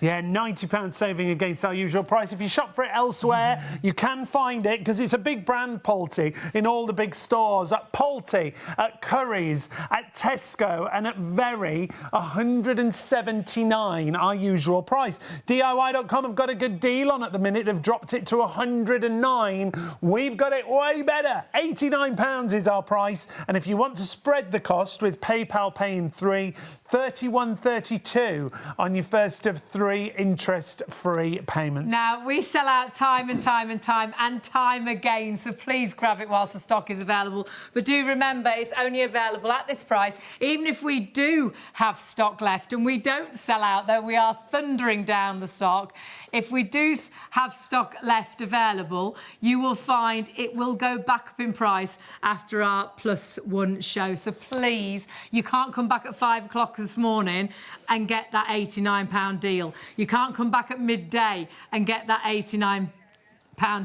Yeah, £90 saving against our usual price. If you shop for it elsewhere, you can find it because it's a big brand, Polti, in all the big stores. At Polti, at Curry's, at Tesco and at Very, £179, our usual price. DIY.com have got a good deal on at the minute. They've dropped it to £109. We've got it way better. £89 is our price. And if you want to spread the cost with PayPal Pay in 3, £31.32 on your first of 3 interest-free payments. Now, we sell out time and time and time and time again, so please grab it whilst the stock is available. But do remember, it's only available at this price. Even if we do have stock left, and we don't sell out, though we are thundering down the stock, if we do have stock left available, you will find it will go back up in price after our +1 show. So please, you can't come back at 5 o'clock this morning and get that £89 deal. You can't come back at midday and get that £89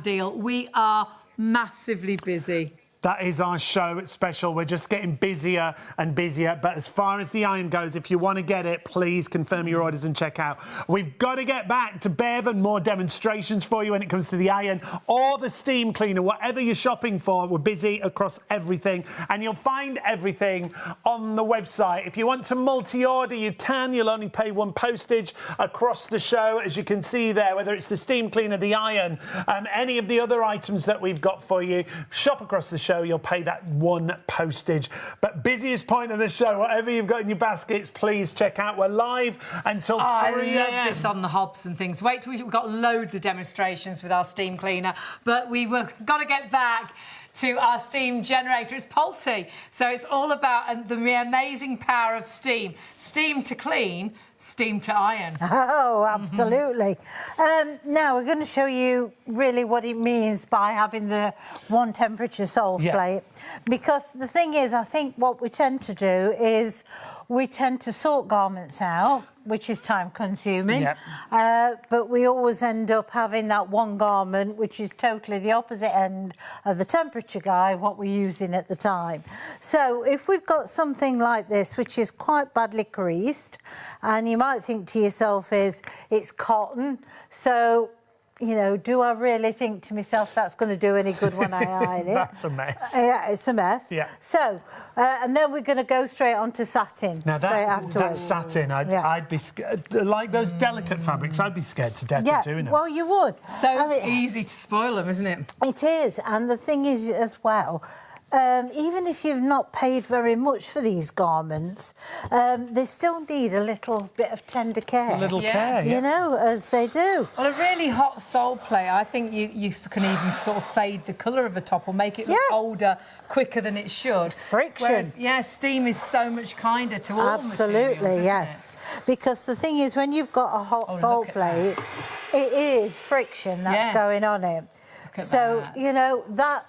deal. We are massively busy. That is our show special. We're just getting busier and busier. But as far as the iron goes, if you want to get it, please confirm your orders and check out. We've got to get back to Bev and more demonstrations for you when it comes to the iron or the steam cleaner. Whatever you're shopping for, we're busy across everything. And you'll find everything on the website. If you want to multi-order, you can. You'll only pay one postage across the show, as you can see there, whether it's the steam cleaner, the iron, any of the other items that we've got for you. Shop across the show. You'll pay that one postage. But busiest point of the show, whatever you've got in your baskets, please check out. We're live until 3 a.m. I love this on the hobs and things. Wait till we've got loads of demonstrations with our steam cleaner. But we've got to get back to our steam generator. It's Polti. So it's all about the amazing power of steam. Steam to clean, steam to iron. Oh, absolutely. Now we're going to show you really what it means by having the one temperature sole plate. Because the thing is, I think what we tend to do is we tend to sort garments out, which is time consuming. But we always end up having that one garment, which is totally the opposite end of the temperature guide, what we're using at the time. So if we've got something like this, which is quite badly creased, and you might think to yourself it's cotton, so, you know, do I really think to myself that's going to do any good when I iron it? That's a mess. Yeah, it's a mess. Yeah. So, and then we're going to go straight on to satin. Now straight that afterwards. satin, I'd be scared. Like those delicate fabrics, I'd be scared to death of doing it. Well, you would. So easy to spoil them, isn't it? It is, and the thing is as well, even if you've not paid very much for these garments, they still need a little bit of tender care. A little care, you know, as they do. Well, a really hot sole plate, I think you can even sort of fade the colour of a top or make it look older quicker than it should. It's friction. Whereas, steam is so much kinder to all Absolutely, materials, yes. Because the thing is, when you've got a hot sole plate, it is friction that's going on it. Look at so, that. you know, that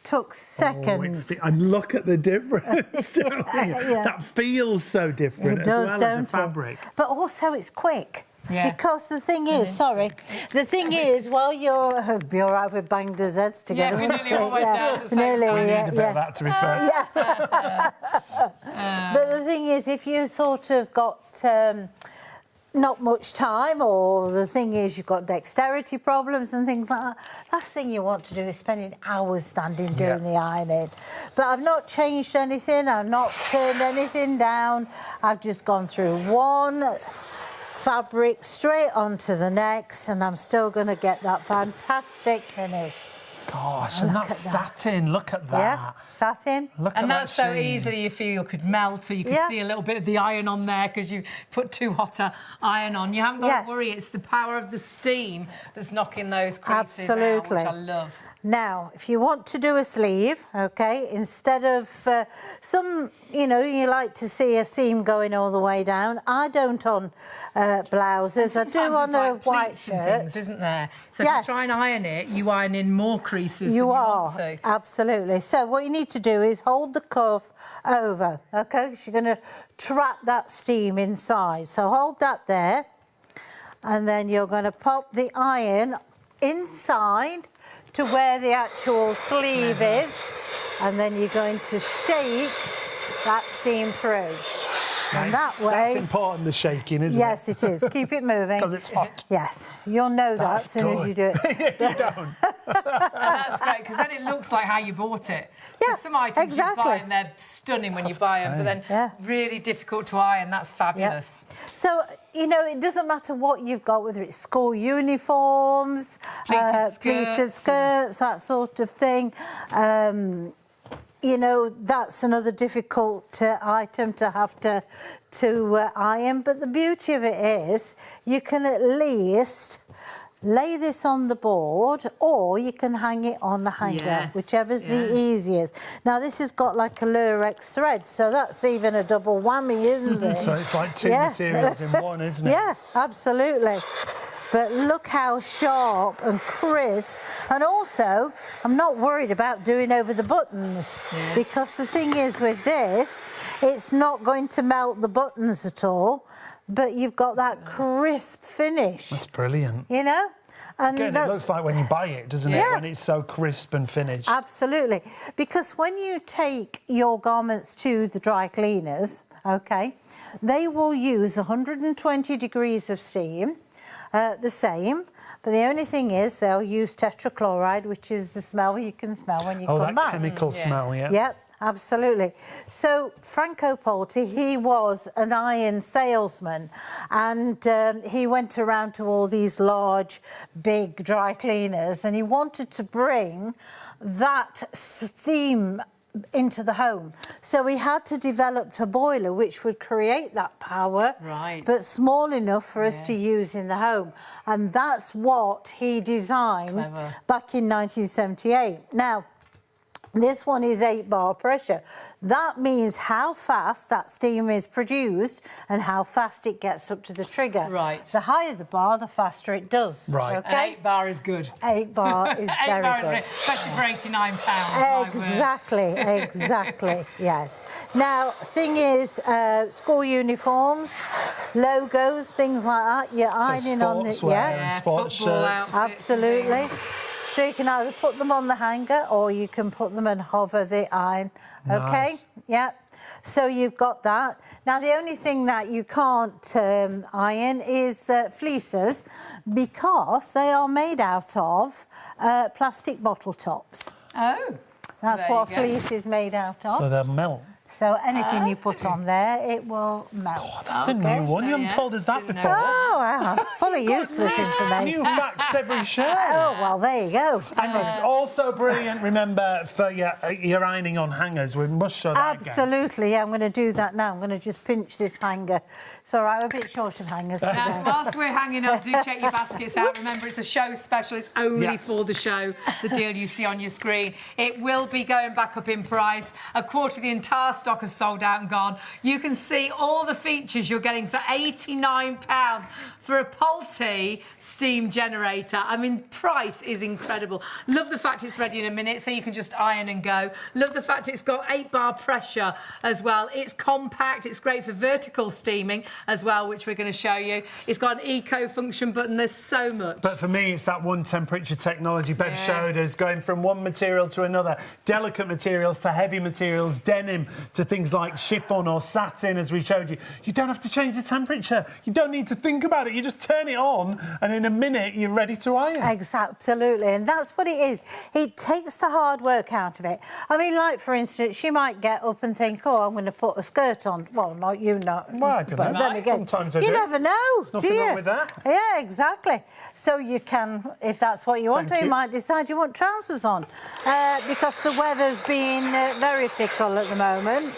took seconds. And look at the difference. Don't you? Yeah. That feels so different It does, as well as don't the fabric. it? But also it's quick. Yeah. Because the thing is, the thing is, while you're, it'd be all right if we banged our heads together. Yeah, we nearly all went down at the same Nearly, time. We need yeah, a bit of that, to be fair. But the thing is, if you sort of got not much time, or the thing is you've got dexterity problems and things like that, last thing you want to do is spending hours standing doing the ironing. But I've not changed anything, I've not turned anything down, I've just gone through one fabric straight onto the next, and I'm still going to get that fantastic finish. Gosh, and that satin, look at that. Yeah, satin. Look at And that that's so sheen. easily you feel could melt, or you could Yeah. see a little bit of the iron on there because you put too hot a iron on. You haven't got Yes. to worry, it's the power of the steam that's knocking those creases Absolutely. out, which I love. Now, if you want to do a sleeve, okay, instead of some, you know, you like to see a seam going all the way down. I don't on blouses. I do Sometimes on there's, a like, white pleats and shirt. things, isn't there? So Yes. if you try and iron it, you iron in more creases than You you are, want to. absolutely. So what you need to do is hold the cuff over, okay, because you're going to trap that steam inside. So hold that there, and then you're going to pop the iron inside to where the actual sleeve is, and then you're going to shake that steam through. And that way... That's important, the shaking, isn't Yes, it is. Keep it moving. Because it's hot. Yes, you'll know that as That's soon as you do it. if you don't. And that's great, because then it looks like how you bought it. Yeah, There's some items you exactly. buy and they're stunning when you buy them, but then Yeah. really difficult to iron. That's fabulous. So, you know, it doesn't matter what you've got, whether it's school uniforms, pleated skirts, that sort of thing. You know, that's another difficult item to have to iron. But the beauty of it is you can at least lay this on the board, or you can hang it on the hanger, Yes, whichever's the easiest. Now, this has got like a lurex thread, so that's even a double whammy, isn't it? So it's like two Yeah. materials in one, isn't it? Yeah, absolutely. But look how sharp and crisp. And also, I'm not worried about doing over the buttons, because the thing is with this, it's not going to melt the buttons at all, but you've got that crisp finish. That's brilliant. You know? And Again, it looks like when you buy it, doesn't it? Yeah. When it's so crisp and finished. Absolutely. Because when you take your garments to the dry cleaners, okay, they will use 120 degrees of steam, the same, but the only thing is they'll use tetrachloride, which is the smell you can smell when you Oh, come that back. chemical smell, yeah. Yep, absolutely. So Franco Polti, he was an iron salesman, and he went around to all these large, big dry cleaners, and he wanted to bring that steam into the home. So he had to develop a boiler which would create that power, Right. but small enough for us to use in the home. And that's what he designed Clever. back in 1978. Now, this one is 8 bar pressure. That means how fast that steam is produced and how fast it gets up to the trigger. Right. The higher the bar, the faster it does. Right. An Okay? 8 bar is good. 8 bar is 8 very bar good. is good, especially for £89. Exactly, yes. Now, thing is, school uniforms, logos, things like that, you're ironing on the... sportswear and sports football shirts. outfits, Absolutely. things. So you can either put them on the hanger or you can put them and hover the iron. Okay? Nice. Yeah. So you've got that. Now, the only thing that you can't iron is fleeces, because they are made out of plastic bottle tops. Oh. That's There what you go. fleece is made out of. So they'll melt. So anything you put on there, it will melt. Oh, that's a new one. You haven't Yeah. told us that Didn't know before. Oh, wow. Fully useless information. New facts every show. Oh, well, there you go. And it's also brilliant, remember, for your ironing on hangers. We must show that again. Absolutely, yeah, I'm going to do that now. I'm going to just pinch this hanger. It's all right, we're a bit short of hangers Now, today. whilst we're hanging up, do check your baskets out. Remember, it's a show special. It's only for the show, the deal you see on your screen. It will be going back up in price. A quarter of the entire stock has sold out and gone. You can see all the features you're getting for £89 for a Polti steam generator. I mean, price is incredible. Love the fact it's ready in a minute, so you can just iron and go. Love the fact it's got 8-bar pressure as well. It's compact. It's great for vertical steaming as well, which we're going to show you. It's got an eco function button. There's so much. But for me, it's that one temperature technology Bev showed us, going from one material to another, delicate materials to heavy materials, denim to things like chiffon or satin, as we showed you. You don't have to change the temperature. You don't need to think about it. You just turn it on, and in a minute, you're ready to iron. Absolutely, and that's what it is. It takes the hard work out of it. I mean, like, for instance, you might get up and think, oh, I'm going to put a skirt on. Well, not you, not. Well, I don't know. Then again, sometimes I do. You never know, There's nothing wrong with that. Yeah, exactly. So you can, if that's what you want, Thank you you. might decide you want trousers on, because the weather's been very fickle at the moment.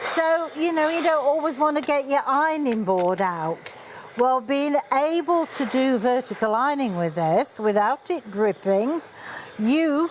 So, you know, you don't always want to get your ironing board out. Well, being able to do vertical ironing with this without it dripping, you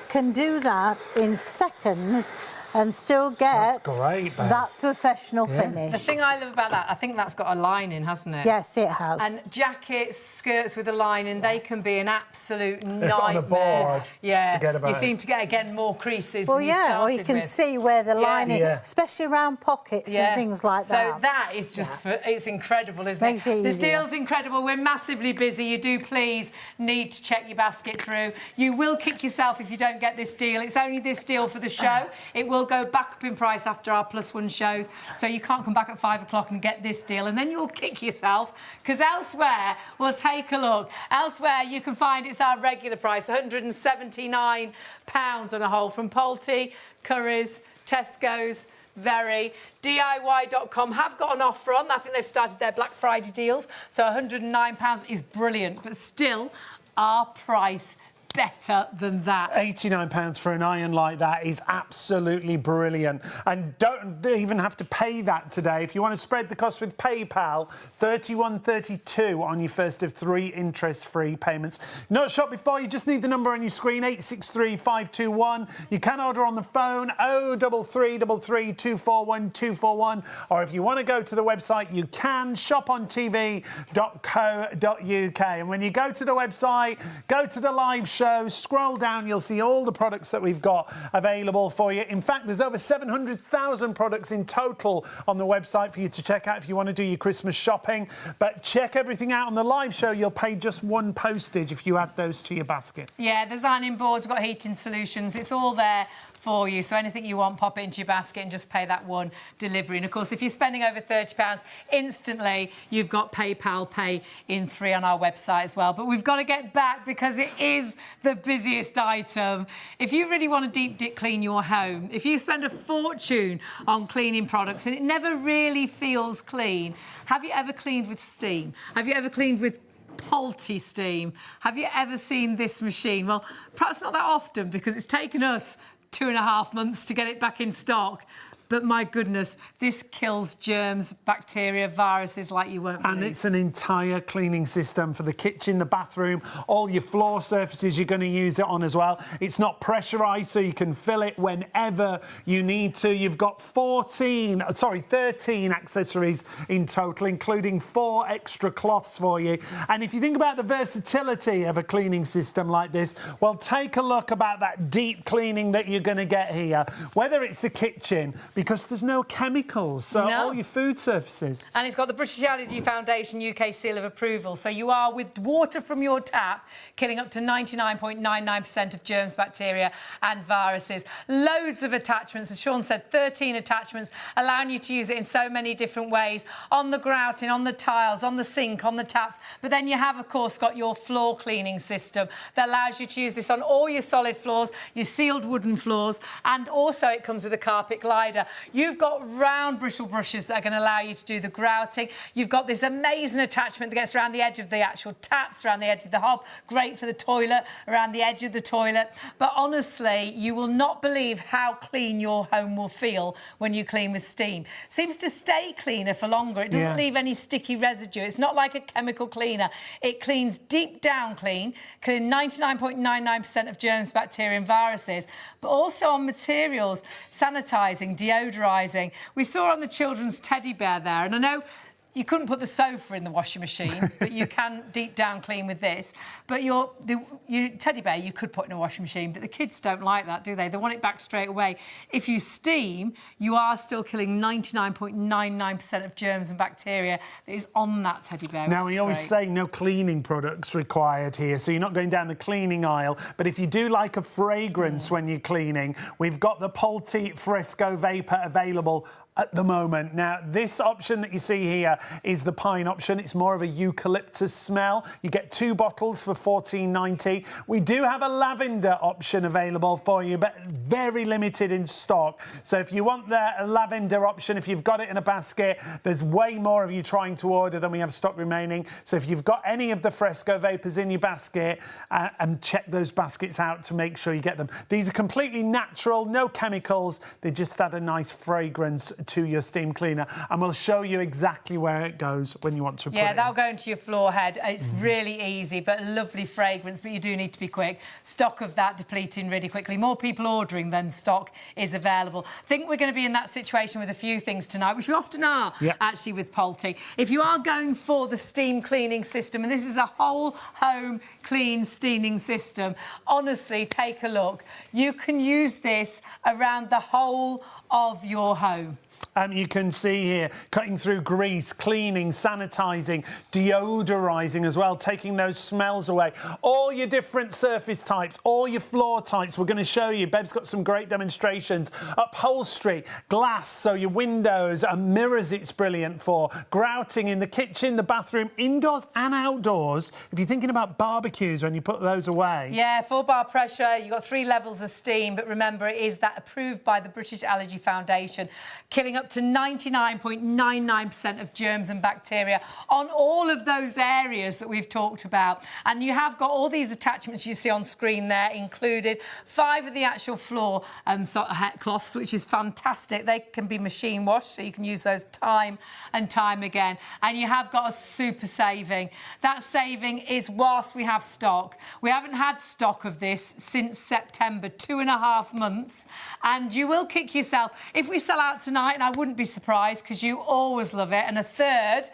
can do that in seconds and still get That's great, Bev. that professional finish. The thing I love about that, I think that's got a lining, hasn't it? Yes, it has. And jackets, skirts with a lining, they can be an absolute nightmare. on a board, yeah, forget about you it. seem to get again more creases Well, than you yeah, started or you can with. see where the lining, Yeah. especially around pockets and things like that. So that is just it's incredible, isn't Makes it? it The easier. deal's incredible. We're massively busy. You do please need to check your basket through. You will kick yourself if you don't get this deal. It's only this deal for the show. It will go back up in price after our +1 shows, so you can't come back at 5 o'clock and get this deal, and then you'll kick yourself, because elsewhere, we'll take a look. Elsewhere, you can find it's our regular price, £179 on a whole, from Polti, Currys, Tesco's, Very. DIY.com have got an offer on. I think they've started their Black Friday deals, so £109 is brilliant, but still, our price better than that. £89 for an iron like that is absolutely brilliant. And don't even have to pay that today. If you want to spread the cost with PayPal, £31.32 on your first of 3 interest-free payments. Not shop before, you just need the number on your screen, 863-521. You can order on the phone, 03333 241 241. Or if you want to go to the website, you can, shopontv.co.uk. And when you go to the website, go to the live show, scroll down, you'll see all the products that we've got available for you. In fact, there's over 700,000 products in total on the website for you to check out if you want to do your Christmas shopping. But check everything out on the live show. You'll pay just £1 postage if you add those to your basket. Yeah, there's ironing boards, we've got heating solutions. It's all there for you. So anything you want, pop it into your basket and just pay that one delivery. And of course, if you're spending over £30, instantly you've got PayPal Pay in 3 on our website as well. But we've got to get back because it is the busiest item. If you really want to deep clean your home, if you spend a fortune on cleaning products and it never really feels clean, have you ever cleaned with steam? Have you ever cleaned with Polti steam? Have you ever seen this machine? Well, perhaps not that often because it's taken us 2.5 months to get it back in stock. But my goodness, this kills germs, bacteria, viruses like you won't believe. And it's an entire cleaning system for the kitchen, the bathroom, all your floor surfaces you're going to use it on as well. It's not pressurised, so you can fill it whenever you need to. You've got 13 accessories in total, including 4 extra cloths for you. And if you think about the versatility of a cleaning system like this, well, take a look about that deep cleaning that you're going to get here. Whether it's the kitchen, because there's no chemicals, so all your food surfaces. And it's got the British Allergy Foundation UK seal of approval, so you are, with water from your tap, killing up to 99.99% of germs, bacteria and viruses. Loads of attachments, as Sean said, 13 attachments, allowing you to use it in so many different ways, on the grouting, on the tiles, on the sink, on the taps. But then you have, of course, got your floor cleaning system that allows you to use this on all your solid floors, your sealed wooden floors, and also it comes with a carpet glider. You've got round bristle brushes that are going to allow you to do the grouting. You've got this amazing attachment that gets around the edge of the actual taps, around the edge of the hob, great for the toilet, around the edge of the toilet. But honestly, you will not believe how clean your home will feel when you clean with steam. Seems to stay cleaner for longer. It doesn't leave any sticky residue. It's not like a chemical cleaner. It cleans deep down clean 99.99% of germs, bacteria and viruses, but also on materials, sanitising, deodorant, deodorising. We saw on the children's teddy bear there, and I know you couldn't put the sofa in the washing machine, but you can deep down clean with this. But your teddy bear you could put in a washing machine, but the kids don't like that, do they? They want it back straight away. If you steam, you are still killing 99.99% of germs and bacteria that is on that teddy bear. Now, we always say no cleaning products required here, so you're not going down the cleaning aisle. But if you do like a fragrance when you're cleaning, we've got the Polti Fresco Vapor available at the moment. Now, this option that you see here is the pine option. It's more of a eucalyptus smell. You get 2 bottles for $14.90. We do have a lavender option available for you, but very limited in stock. So if you want the lavender option, if you've got it in a basket, there's way more of you trying to order than we have stock remaining. So if you've got any of the Fresco Vapors in your basket, and check those baskets out to make sure you get them. These are completely natural, no chemicals. They just add a nice fragrance to your steam cleaner, and we'll show you exactly where it goes when you want to put it in. That'll go into your floor head. It's really easy, but a lovely fragrance, but you do need to be quick. Stock of that depleting really quickly. More people ordering than stock is available. I think we're going to be in that situation with a few things tonight, which we often are, actually, with Polti. If you are going for the steam cleaning system, and this is a whole home clean steaming system, honestly, take a look. You can use this around the whole of your home. You can see here, cutting through grease, cleaning, sanitising, deodorising as well, taking those smells away. All your different surface types, all your floor types, we're going to show you. Bev's got some great demonstrations. Upholstery, glass, so your windows and mirrors it's brilliant for. Grouting in the kitchen, the bathroom, indoors and outdoors. If you're thinking about barbecues when you put those away. Yeah, 4 bar pressure, you've got 3 levels of steam, but remember, it is that approved by the British Allergy Foundation, killing up to 99.99% of germs and bacteria on all of those areas that we've talked about. And you have got all these attachments you see on screen there included. 5 of the actual floor cloths, which is fantastic. They can be machine washed, so you can use those time and time again. And you have got a super saving. That saving is whilst we have stock. We haven't had stock of this since September, 2.5 months. And you will kick yourself if we sell out tonight, and I wouldn't be surprised because you always love it. And a vast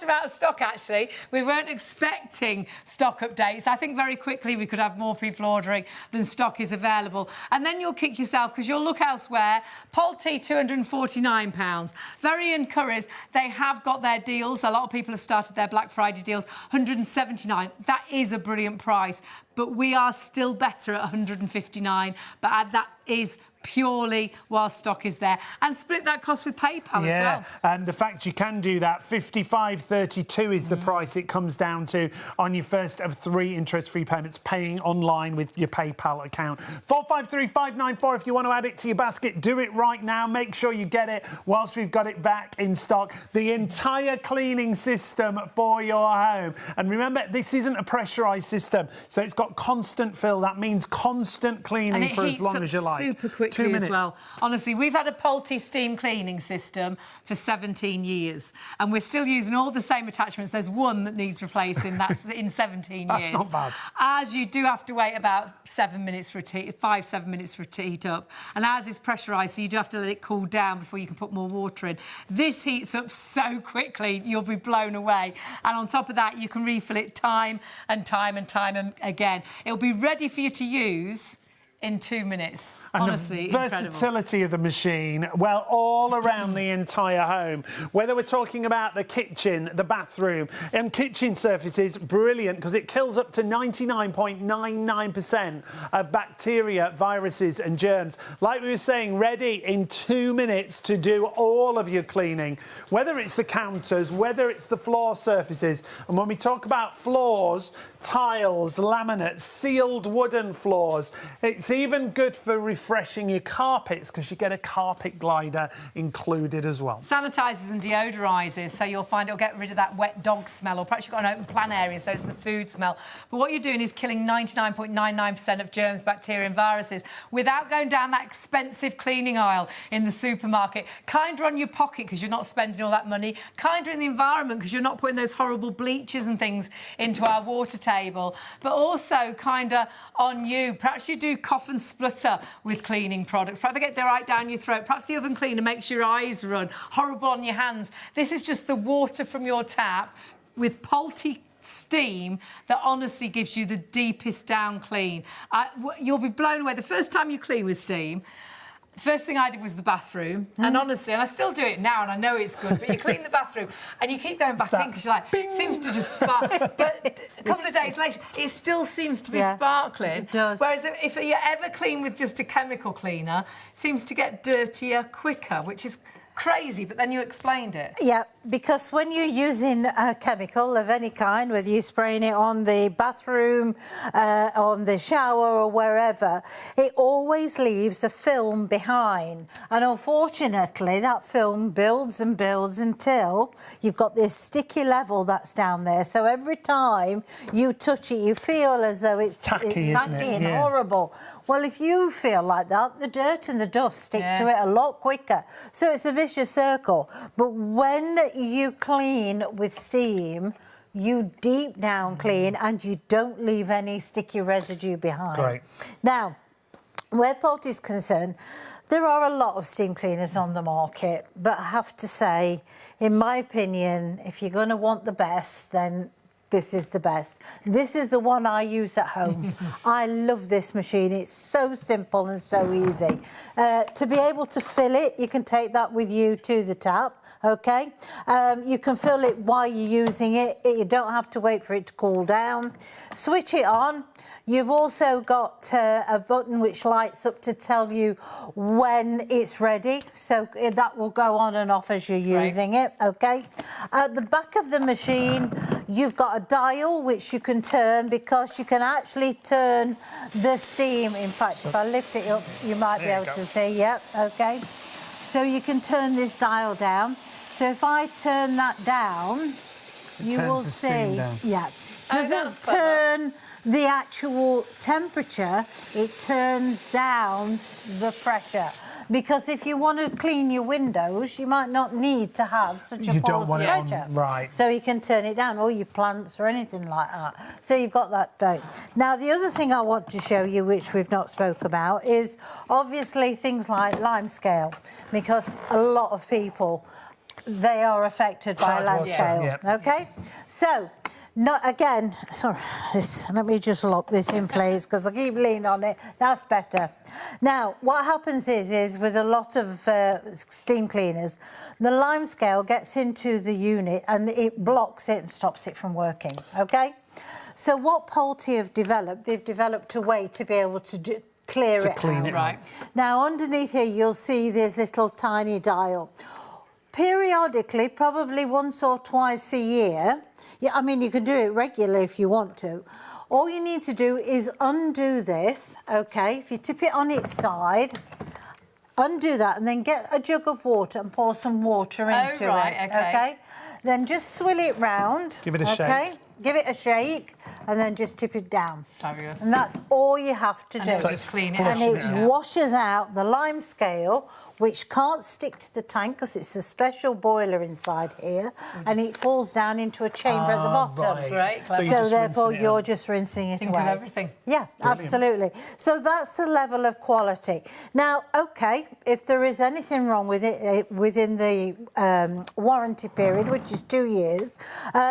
amount of stock, actually. We weren't expecting stock updates. I think very quickly we could have more people ordering than stock is available. And then you'll kick yourself because you'll look elsewhere. Polti, £249. Very encouraged. They have got their deals. A lot of people have started their Black Friday deals. £179. That is a brilliant price. But we are still better at £159. But that is purely while stock is there, and split that cost with PayPal as well. And the fact you can do that, $55.32 is the price it comes down to on your first of 3 interest-free payments, paying online with your PayPal account. 453594 if you want to add it to your basket. Do it right now. Make sure you get it whilst we've got it back in stock. The entire cleaning system for your home. And remember, this isn't a pressurised system, so it's got constant fill. That means constant cleaning for as long as you like. Super quickly 2 minutes. As well. Honestly, we've had a Polti steam cleaning system for 17 years, and we're still using all the same attachments. There's one that needs replacing. That's in 17 years. That's not bad. As you do have to wait about 7 minutes for it to 5-7 minutes for it to heat up, and ours is pressurised, so you do have to let it cool down before you can put more water in. This heats up so quickly, you'll be blown away. And on top of that, you can refill it time and time and time again. It'll be ready for you to use in 2 minutes. And honestly, the versatility of the machine, well, all around the entire home. Whether we're talking about the kitchen, the bathroom, and kitchen surfaces, brilliant, because it kills up to 99.99% of bacteria, viruses and germs. Like we were saying, ready in 2 minutes to do all of your cleaning, whether it's the counters, whether it's the floor surfaces. And when we talk about floors, tiles, laminates, sealed wooden floors, it's even good for refreshing your carpets because you get a carpet glider included as well. Sanitizes and deodorizes, so you'll find it'll get rid of that wet dog smell, or perhaps you've got an open plan area, so it's the food smell. But what you're doing is killing 99.99% of germs, bacteria and viruses without going down that expensive cleaning aisle in the supermarket. Kinder on your pocket because you're not spending all that money. Kinder in the environment because you're not putting those horrible bleaches and things into our water table. But also kinder on you. Perhaps you do coffee cough and splutter with cleaning products. Perhaps they get right down your throat. Perhaps the oven cleaner makes your eyes run. Horrible on your hands. This is just the water from your tap with Polti steam that honestly gives you the deepest down clean. You'll be blown away. The first time you clean with steam, the first thing I did was the bathroom, and honestly, and I still do it now, and I know it's good, but you clean the bathroom, and you keep going back in because you're like, it seems to just spark. But a couple of days later, it still seems to be sparkling. It does. Whereas if you ever clean with just a chemical cleaner, it seems to get dirtier quicker, which is crazy, but then you explained it. Yeah, because when you're using a chemical of any kind, whether you're spraying it on the bathroom, on the shower or wherever, it always leaves a film behind. And unfortunately, that film builds and builds until you've got this sticky level that's down there. So every time you touch it, you feel as though it's tacky, isn't it? and Yeah. horrible. Well, if you feel like that, the dirt and the dust stick to it a lot quicker. So it's a vicious circle. But when you clean with steam, you deep down clean and you don't leave any sticky residue behind. Great. Now, where Polti is concerned, there are a lot of steam cleaners on the market, but I have to say, in my opinion, if you're going to want the best, then this is the best. This is the one I use at home. I love this machine. It's so simple and so easy. To be able to fill it, you can take that with you to the tap, okay? You can fill it while you're using it. You don't have to wait for it to cool down. Switch it on. You've also got a button which lights up to tell you when it's ready. So that will go on and off as you're using it, okay? At the back of the machine, you've got a dial which you can turn because you can actually turn the steam. In fact, if I lift it up, you might be able to see. Yep, okay. So you can turn this dial down. So if I turn that down, you will see. Yeah. Doesn't turn the actual temperature, it turns down the pressure. Because if you want to clean your windows, you might not need to have such a You don't want it on, pressure. right. So you can turn it down, or your plants or anything like that. So you've got that down. Now, the other thing I want to show you, which we've not spoke about, is obviously things like lime scale, because a lot of people, they are affected by lime scale. Okay? So, again, sorry, let me just lock this in place because I keep leaning on it. That's better. Now, what happens is with a lot of steam cleaners, the lime scale gets into the unit and it blocks it and stops it from working, okay? So what Polti have developed, they've developed a way to be able to clear it out. Right. Now, underneath here, you'll see this little tiny dial. Periodically, probably once or twice a year, I mean, you can do it regularly if you want to. All you need to do is undo this, okay? If you tip it on its side, undo that, and then get a jug of water and pour some water into it, okay? Then just swill it round. Give it a shake. Give it a shake, and then just tip it down. Fabulous. And that's all you have to do. And just clean it. And it washes out the lime scale, which can't stick to the tank because it's a special boiler inside here, and it falls down into a chamber at the bottom. Great. So therefore, you're just rinsing it Think away. of everything. Yeah, absolutely. So that's the level of quality. Now, OK, if there is anything wrong with it within the warranty period, which is 2 years,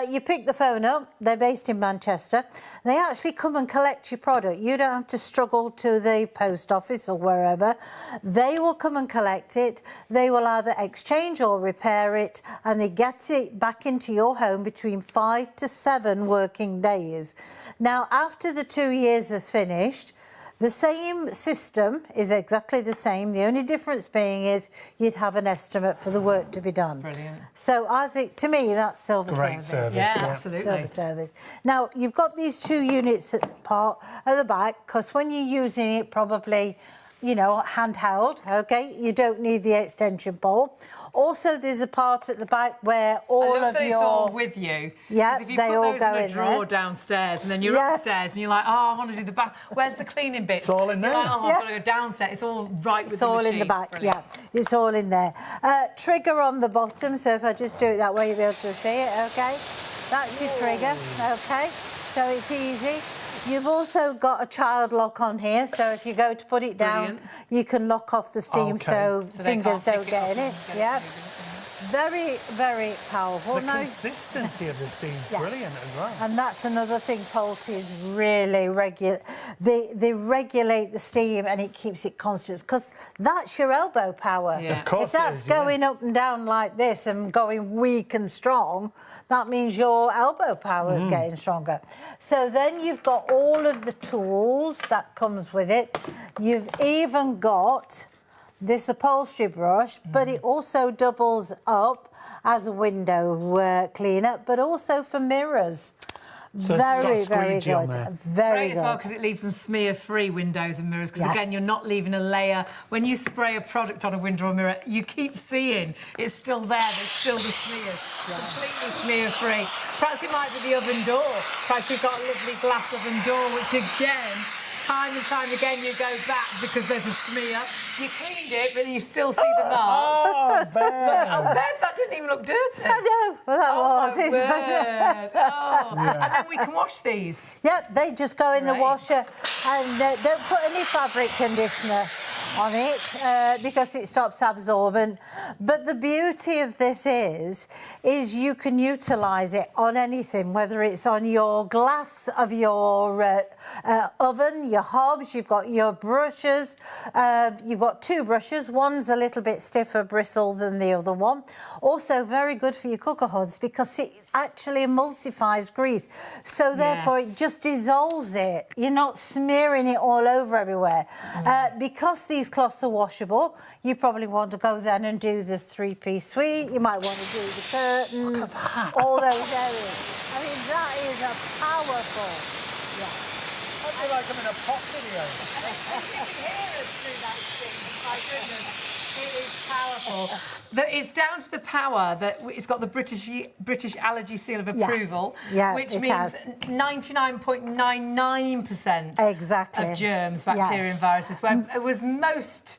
you pick the phone up. They're based in Manchester. They actually come and collect your product. You don't have to struggle to the post office or wherever. They will come and collect it. They will either exchange or repair it, and they get it back into your home between 5 to 7 working days. Now, after the 2 years is finished, the same system is exactly the same. The only difference being is you'd have an estimate for the work to be done. Brilliant. So I think, to me, that's silver service. Yeah, absolutely. Silver service. Now, you've got these 2 units at the back, because when you're using it probably, you know, handheld, OK? You don't need the extension pole. Also, there's a part at the back where all I love of that your... it's all with you. Yeah, if you they put all those go in a in drawer there. downstairs, and then you're upstairs, and you're like, oh, I want to do the back. Where's the cleaning bits? It's all in there. You're like, oh, I've got to go downstairs. It's all right with It's the all machine. in the back, Brilliant. yeah. It's all in there. Trigger on the bottom, so if I just do it that way, you'll be able to see it, OK? That's your trigger, OK? So it's easy. You've also got a child lock on here, so if you go to put it down, Brilliant. you can lock off the steam Okay. so they fingers can't don't pick it get up in and it. get Yeah. moving. Very, very powerful. The consistency of the steam's Yeah. brilliant as well. And that's another thing Polti is really they regulate the steam and it keeps it constant because that's your elbow power. Yeah. Of course If it that's is, yeah. going up and down like this and going weak and strong, that means your elbow power is getting stronger. So then you've got all of the tools that comes with it. You've even got this upholstery brush, but it also doubles up as a window cleaner, but also for mirrors. So it's got a very squeegee on good. there. Very Great good. as well because it leaves them smear-free windows and mirrors. Because Yes. again, you're not leaving a layer. When you spray a product on a window or mirror, you keep seeing it's still there. There's still the smears. Completely smear-free. Perhaps it might be the oven door. Perhaps you've got a lovely glass oven door, which again, time and time again, you go back because there's a smear. You cleaned it, but you still see the marks. Oh, Ben. Oh, Beth, that didn't even look dirty. I know. Well, that was. My word. Oh. And then we can wash these. Yep, they just go in the Great. washer and don't put any fabric conditioner on it because it stops absorbent. But the beauty of this is you can utilise it on anything, whether it's on your glass of your oven, your hobs, you've got your brushes, you've got two brushes, one's a little bit stiffer bristle than the other one. Also very good for your cooker hoods because it actually emulsifies grease. So therefore it just dissolves it. You're not smearing it all over everywhere. Because these cloths are washable, you probably want to go then and do the three-piece suite. You might want to do the curtains, all those areas. I mean, that is a powerful, I feel like I'm in a pop video. My goodness, it is powerful. It's down to the power that it's got the British Allergy Seal of Approval, Yeah, which it means has. 99.99% Exactly. of germs, bacteria and viruses. Where it was most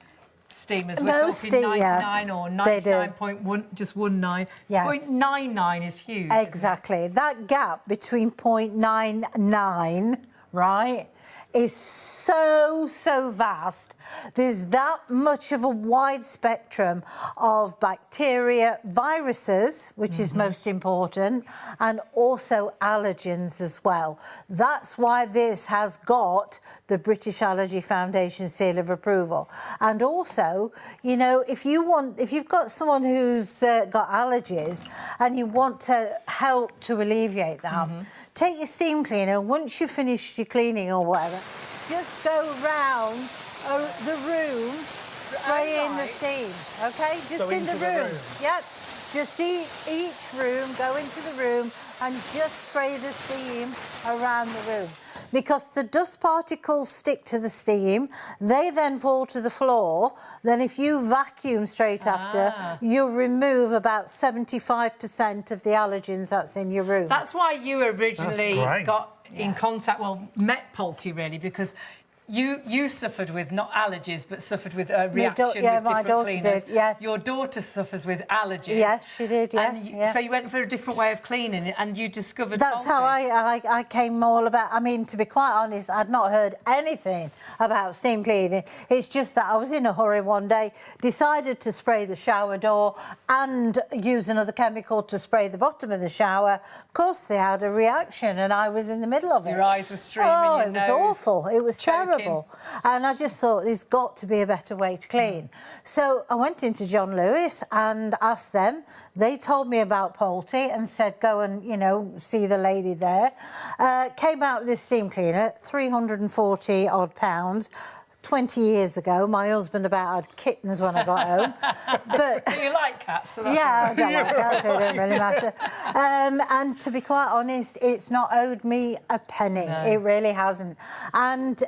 steamers, we're Most talking steam- 99 or they do. 99.1, just 19. Yes. 0.99 is huge. isn't it? Exactly. That gap between 0.99, right, is so vast. There's that much of a wide spectrum of bacteria, viruses, which is most important, and also allergens as well. That's why this has got the British Allergy Foundation seal of approval. And also, you know, if you've got someone who's got allergies and you want to help to alleviate that, take your steam cleaner, once you've finished your cleaning or whatever, just go round the room, spraying the steam, okay? Just So in the into the room. room. Yep. Just each room, go into the room and just spray the steam around the room. Because the dust particles stick to the steam, they then fall to the floor. Then if you vacuum straight after, you'll remove about 75% of the allergens that's in your room. That's why you originally That's great. got in contact, met Polti really, because you suffered with not allergies, but suffered with a reaction with my different daughter cleaners. did, yes. Your daughter suffers with allergies. Yes, she did, yes, And yeah. So you went for a different way of cleaning, and you discovered That's Polti. how I came all about. I mean, to be quite honest, I'd not heard anything about steam cleaning. It's just that I was in a hurry one day, decided to spray the shower door and use another chemical to spray the bottom of the shower. Of course, they had a reaction, and I was in the middle of it. Your eyes were streaming, Oh, your it was nose awful. It was choking. terrible. And I just thought there's got to be a better way to clean. So I went into John Lewis and asked them. They told me about Polti and said, go and, you know, see the lady there. Came out with this steam cleaner, 340 odd pounds. 20 years ago, my husband about had kittens when I got home. But Do you like cats? So that's yeah, I don't like cats, so it don't really matter. And to be quite honest, it's not owed me a penny. No. It really hasn't. And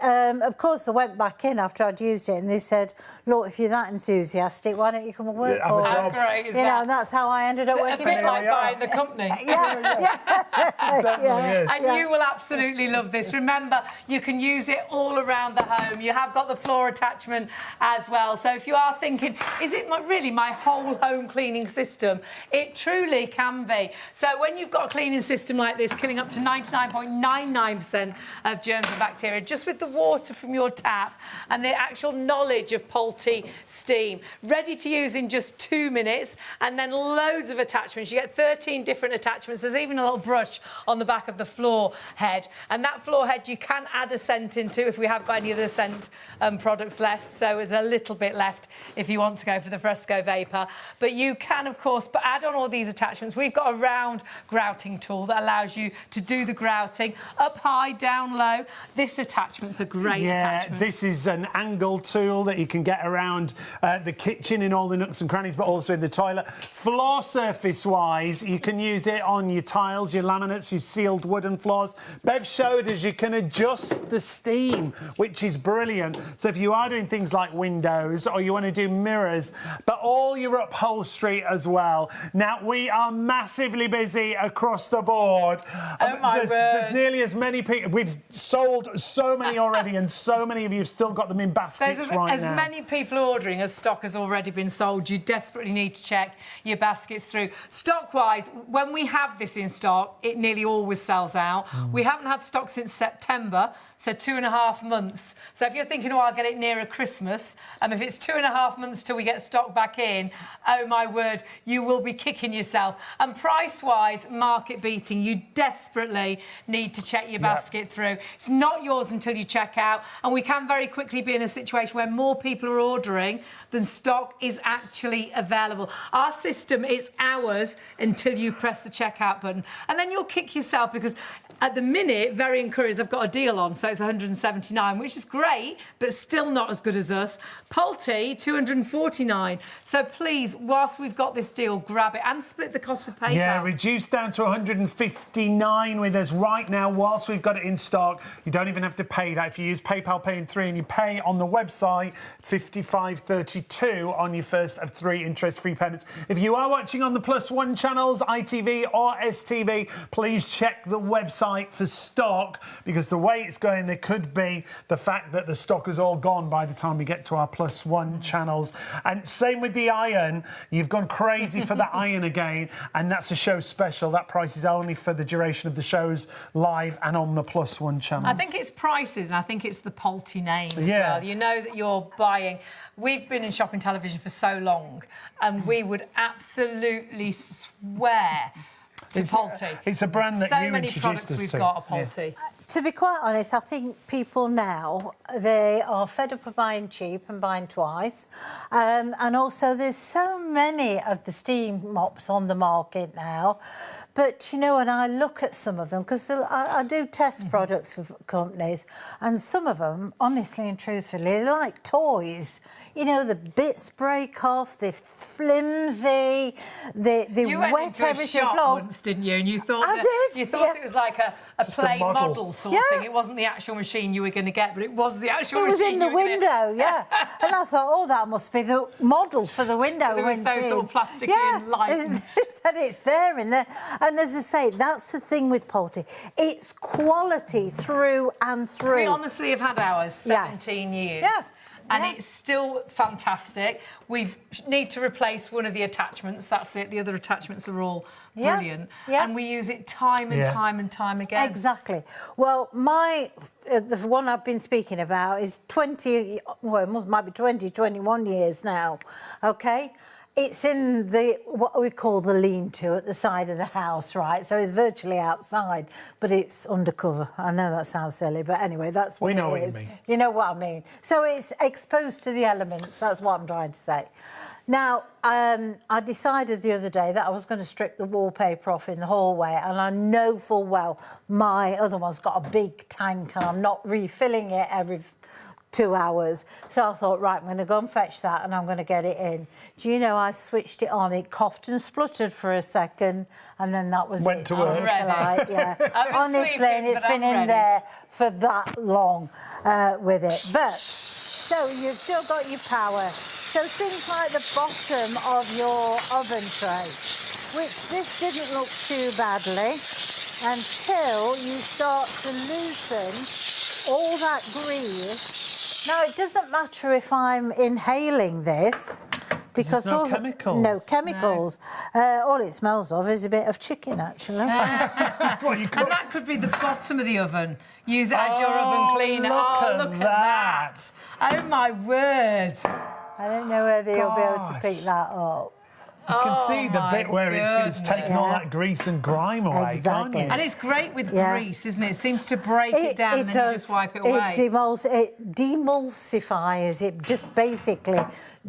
of course, I went back in after I'd used it, and they said, "Look, if you're that enthusiastic, why don't you come and work have a for us?" job. How great is You know, that? and that's how I ended up a working. bit for like we are. buying the company. Definitely is. And you will absolutely love this. Remember, you can use it all around the home. You have got the floor attachment as well. So if you are thinking, is it really my whole home cleaning system? It truly can be. So when you've got a cleaning system like this, killing up to 99.99% of germs and bacteria, just with the water from your tap and the actual knowledge of Polti steam, ready to use in just 2 minutes, and then loads of attachments. You get 13 different attachments. There's even a little brush on the back of the floor head, and that floor head you can add a scent into if we have got any other scent products left. So there's a little bit left if you want to go for the Fresco Vapor, but you can of course add on all these attachments. We've got a round grouting tool that allows you to do the grouting up high, down low. This attachment's a great attachment. This is an angle tool that you can get around the kitchen in all the nooks and crannies, but also in the toilet. Floor surface wise, you can use it on your tiles, your laminates, your sealed wooden floors. Bev showed us you can adjust the steam, which is brilliant. So if you are doing things like windows or you want to do mirrors, but all your upholstery as well. Now, we are massively busy across the board. Oh my word. There's nearly as many people. We've sold so many already, and so many of you have still got them in baskets right now. As many people ordering as stock has already been sold. You desperately need to check your baskets through. Stock-wise, when we have this in stock, it nearly always sells out. We haven't had stock since September, so 2.5 months. So if you're thinking, oh, I'll get it nearer Christmas, if it's 2.5 months till we get stock back in, oh my word, you will be kicking yourself. And price-wise, market beating. You desperately need to check your basket through. It's not yours until you check out, and we can very quickly be in a situation where more people are ordering than stock is actually available. Our system is hours until you press the checkout button, and then you'll kick yourself because at the minute, very encouraged, I've got a deal on, so it's 179, which is great, but still not as good as us. Polti, 249. So please, whilst we've got this deal, grab it and split the cost with PayPal. Yeah, reduced down to 159 with us right now whilst we've got it in stock. You don't even have to pay that. If you use PayPal Pay in 3 and you pay on the website, $55.32 on your first of 3 interest-free payments. If you are watching on the +1 channels, ITV or STV, please check the website for stock, because the way it's going, there could be the fact that the stock is all gone by the time we get to our +1 channels. And same with the iron. You've gone crazy for the iron again, and that's a show special. That price is only for the duration of the shows live and on the +1 channels. I think it's prices, and I think it's the Polti name as well. You know that you're buying. We've been in shopping television for so long, and we would absolutely swear to Polti. It's a brand that you introduced us to. So many products we've got at Polti. To be quite honest, I think people now, they are fed up of buying cheap and buying twice. And also there's so many of the steam mops on the market now. But, you know, when I look at some of them, because I do test products for companies, and some of them, honestly and truthfully, they're like toys. You know, the bits break off, they're flimsy, they you went wet into a everything. shop once, didn't you? And you thought you thought it was like a play model sort of thing. It wasn't the actual machine you were going to get, but it was the actual machine. It was in the window, yeah. And I thought, oh, that must be the model for the window. It was so sort of plasticky and light. It said it's there in there. And as I say, that's the thing with Polti. It's quality through and through. We honestly have had ours 17 years. Yeah. And it's still fantastic. We need to replace one of the attachments. That's it. The other attachments are all brilliant. Yeah. And we use it time and time and time again. Exactly. Well, the one I've been speaking about is 20, well, it might be 20, 21 years now, OK? It's in what we call the lean-to at the side of the house, right? So it's virtually outside, but it's undercover. I know that sounds silly, but anyway, that's what it is. We know what you mean. You know what I mean. So it's exposed to the elements. That's what I'm trying to say. Now, I decided the other day that I was going to strip the wallpaper off in the hallway, and I know full well my other one's got a big tank, and I'm not refilling it every 2 hours. So I thought, right, I'm going to go and fetch that and I'm going to get it in. Do you know, I switched it on, it coughed and spluttered for a second, and then that was Went to work. Honestly, and it's been in there for that long with it. But, so you've still got your power. So things like the bottom of your oven tray, which this didn't look too badly until you start to loosen all that grease. Now, it doesn't matter if I'm inhaling this, because there's no all chemicals. No chemicals. All it smells of is a bit of chicken, actually. That's what you cook. And that could be the bottom of the oven. Use it as your oven cleaner. Look at that. Oh, my word. I don't know whether you'll be able to Gosh. pick that up. You can see the my bit where it's taken all Yeah. that grease and grime away, Exactly. can't you? And it's great with Yeah. grease, isn't it? It seems to break it down and then you just wipe it away. It demulsifies. It just basically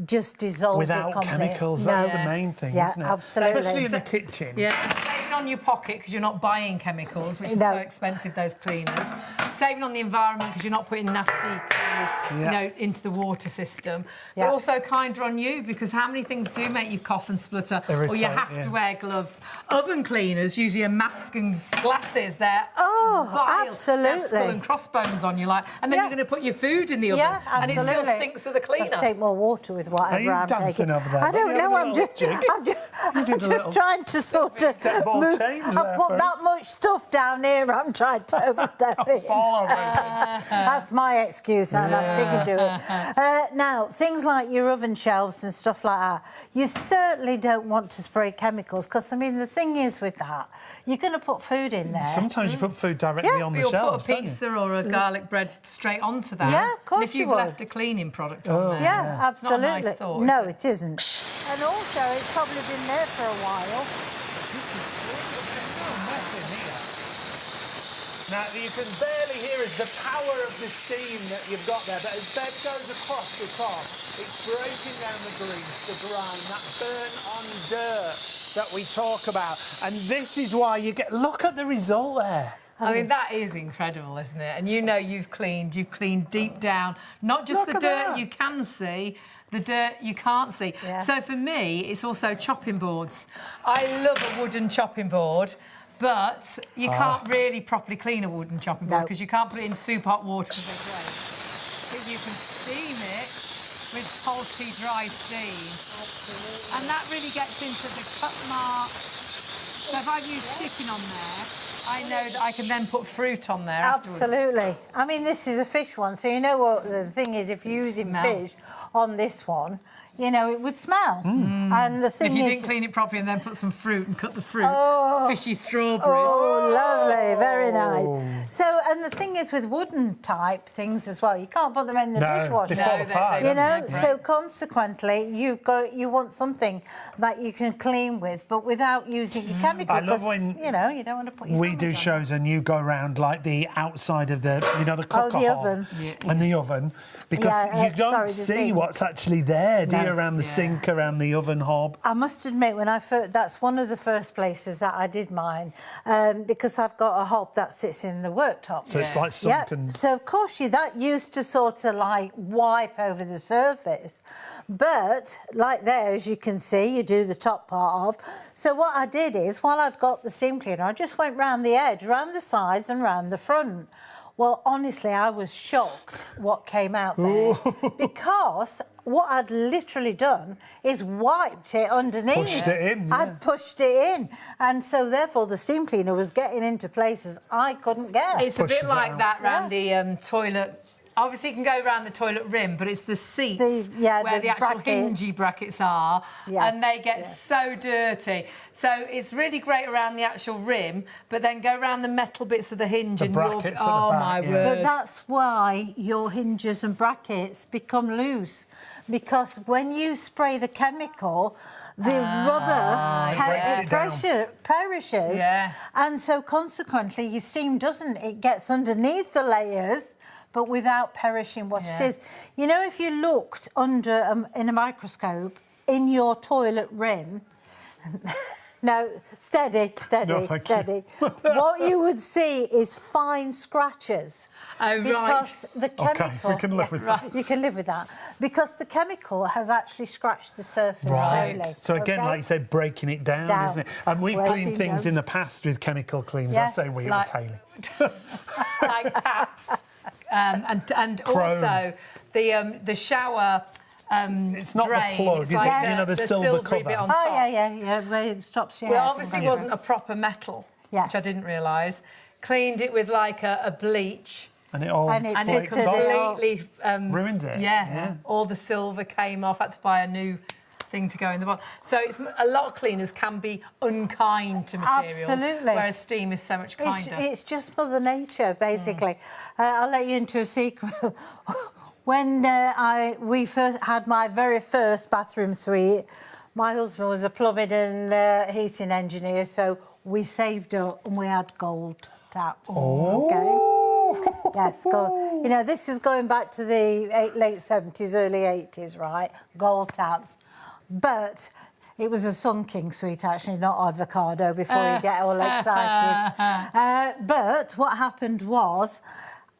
just dissolves Without it completely. chemicals, that's the main thing, Yeah, isn't it? absolutely. Especially in the kitchen. Yeah, saving on your pocket because you're not buying chemicals, which is No. so expensive, those cleaners. Saving on the environment because you're not putting nasty chemicals, into the water system. Yeah. But also kinder on you because how many things do make you cough and splutter, or you Irritate, have to yeah. wear gloves. Oven cleaners, usually a mask and glasses, they're Oh, vile. absolutely. They have skull and crossbones on you, like, and then Yeah. you're going to put your food in the oven, Yeah, and it still absolutely. stinks of the Have cleaner. to take more water with whatever Are you I'm dancing taking. over there? I don't Are you know. having I'm a just, little jig? I'm did a just little trying to sort of step ball move. change I there put for that us. much stuff down here. I'm trying to overstep it. Fall over everything. That's my excuse, and I'm sticking to it. Now, things like your oven shelves and stuff like that, you certainly don't want to spray chemicals because, I mean, the thing is with that, you're going to put food in there. Sometimes you put food directly Yeah. on the You'll shelves, put a don't you? pizza or a garlic bread straight onto that. Yeah, of course And if you you've would. left a cleaning product on there. Yeah, It's not a absolutely. nice thought, is No, it? it isn't. And also, it's probably been there for a while. Now, you can barely hear is the power of the steam that you've got there, but as that goes across the top, it's breaking down the grease, the grime, that burn-on dirt that we talk about. And this is why you get... Look at the result there. I mean, that is incredible, isn't it? And you know you've cleaned deep down, not just Look the at dirt that. you can see, the dirt you can't see. Yeah. So for me, it's also chopping boards. I love a wooden chopping board, but you can't really properly clean a wooden chopping board No. because you can't put it in super hot water because they break. But you can steam it with Polti dry steam. Absolutely. And that really gets into the cut marks. So if I've used chicken on there, I know that I can then put fruit on there afterwards. Absolutely. I mean, this is a fish one, so you know what the thing is, if you're using Smell. fish on this one, you know, it would smell. And the If thing you is... didn't clean it properly and then put some fruit and cut the fruit, fishy strawberries. Oh, lovely, very nice. So, and the thing is with wooden type things as well, you can't put them in the No, dishwasher. they fall No, they- apart. they You know, Right. so consequently, you want something that you can clean with, but without using your chemical. I love 'cause, when you know, you don't want to put your We sandwich do on. shows and you go around like the outside of the, you know, the cooker the hob oven. and the oven, because Yeah, you don't sorry, the see sink. what's actually there, do you, No. around the sink, around the oven hob. I must admit, when I first, that's one of the first places that I did mine, because I've got a hob that sits in the worktop. So it's Yeah. like sunken. So of course that used to sort of like wipe over the surface, but like there, as you can see, you do the top part of. So what I did is, while I'd got the steam cleaner, I just went round the edge, round the sides, and round the front. Well, honestly, I was shocked what came out there because what I'd literally done is wiped it underneath. Pushed it in, yeah. I'd pushed it in, and so therefore the steam cleaner was getting into places I couldn't get. It's a bit pushes it like out. that around the toilet. Obviously, you can go around the toilet rim, but it's the seats where the the actual brackets. hingy brackets are, Yeah, and they get yeah. so dirty. So it's really great around the actual rim, but then go around the metal bits of the hinge The and brackets at the oh back, my yeah. word! But that's why your hinges and brackets become loose, because when you spray the chemical, the rubber breaks it down. perishes, Yeah. and so consequently your steam doesn't. It gets underneath the layers, but without perishing what it Yeah. is. You know, if you looked under in a microscope in your toilet rim. No, steady, No, thank you. steady. What you would see is fine scratches. Oh, right. Because the chemical... Okay, we can live with that. You can live with that. Because the chemical has actually scratched the surface Right. slowly. So again, okay? like you say, breaking it down, Down. isn't it? And we've Well, cleaned you things know. in the past with chemical cleaners. Yes, I say we, like- it was Hayley. Like taps, and Chrome. also the shower. It's not the drain. plug, It's is like it? You know, the silver silvery cover. bit on Oh, top. yeah, where it stops your Well, hair from obviously going wasn't down. a proper metal, Yes. which I didn't realise. Cleaned it with like a bleach, And it all And it flaked fitted off. it. completely Ruined it. Yeah, all the silver came off. Had to buy a new thing to go in the bottom. So it's a lot of cleaners can be unkind to materials, Absolutely. whereas steam is so much kinder. It's just Mother Nature, basically. I'll let you into a secret. When we first had my very first bathroom suite, my husband was a plumbing and heating engineer, so we saved up and we had gold taps. Oh. Okay. Yes, gold. You know, this is going back to the late 70s, early 80s, right? Gold taps. But it was a Sun King suite, actually, not avocado, before you get all excited. But what happened was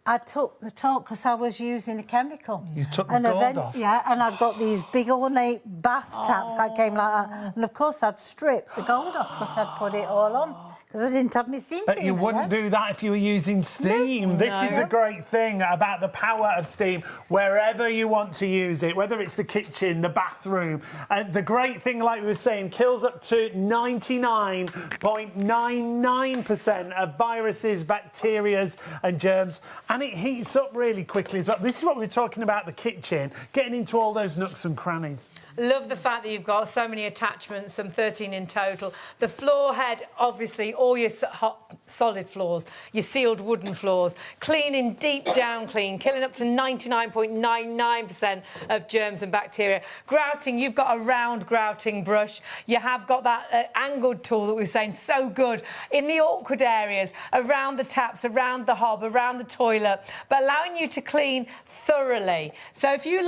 I took the top because I was using a chemical. You took the gold off? Yeah, and I've got these big ornate bath taps that came like that. And, of course, I'd strip the gold off because I'd put it all on. Because I didn't have my steam But you cleaner, wouldn't do that if you were using steam. This is the great thing about the power of steam, wherever you want to use it, whether it's the kitchen, the bathroom. And the great thing, like we were saying, kills up to 99.99% of viruses, bacteria and germs. And it heats up really quickly as well. This is what we were talking about, the kitchen, getting into all those nooks and crannies. Love the fact that you've got so many attachments, some 13 in total. The floor head, obviously, all your solid floors, your sealed wooden floors, cleaning, deep down clean, killing up to 99.99% of germs and bacteria. Grouting, you've got a round grouting brush. You have got that angled tool that we were saying, so good in the awkward areas, around the taps, around the hob, around the toilet, but allowing you to clean thoroughly. So if you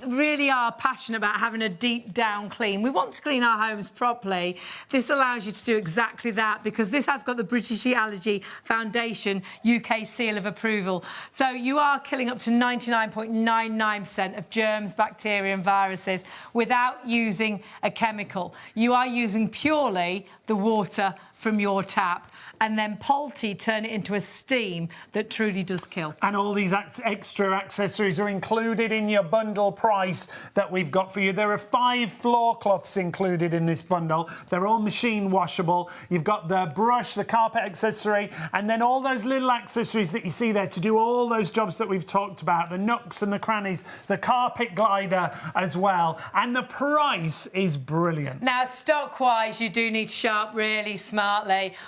really are passionate about having a deep down clean, we want to clean our homes properly, this allows you to do exactly that, because this has got the British Allergy Foundation UK seal of approval. So you are killing up to 99.99% of germs, bacteria and viruses without using a chemical. You are using purely the water from your tap, and then Polti turn it into a steam that truly does kill. And all these extra accessories are included in your bundle price that we've got for you. There are 5 floor cloths included in this bundle. They're all machine washable. You've got the brush, the carpet accessory, and then all those little accessories that you see there to do all those jobs that we've talked about, the nooks and the crannies, the carpet glider as well. And the price is brilliant. Now, stock-wise, you do need to shop really smartly.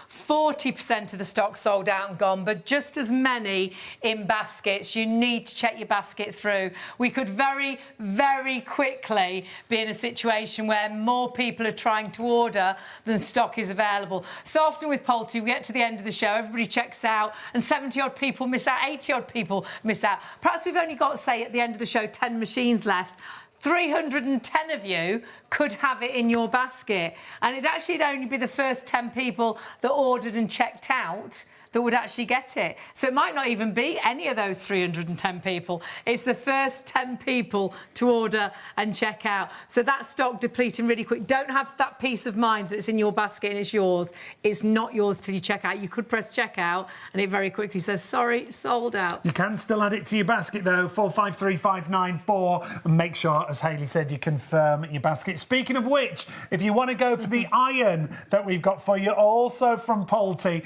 40% of the stock sold out and gone, but just as many in baskets. You need to check your basket through. We could very, very quickly be in a situation where more people are trying to order than stock is available. So often with Polti, we get to the end of the show, everybody checks out, and 70-odd people miss out, 80-odd people miss out. Perhaps we've only got, say, at the end of the show, 10 machines left. 310 of you could have it in your basket, and it'd only be the first 10 people that ordered and checked out that would actually get it. So it might not even be any of those 310 people. It's the first 10 people to order and check out. So that stock depleting really quick. Don't have that peace of mind that it's in your basket and it's yours. It's not yours till you check out. You could press checkout and it very quickly says, sorry, sold out. You can still add it to your basket though, 453594, and make sure, as Hayley said, you confirm your basket. Speaking of which, if you want to go for the iron that we've got for you, also from Polti,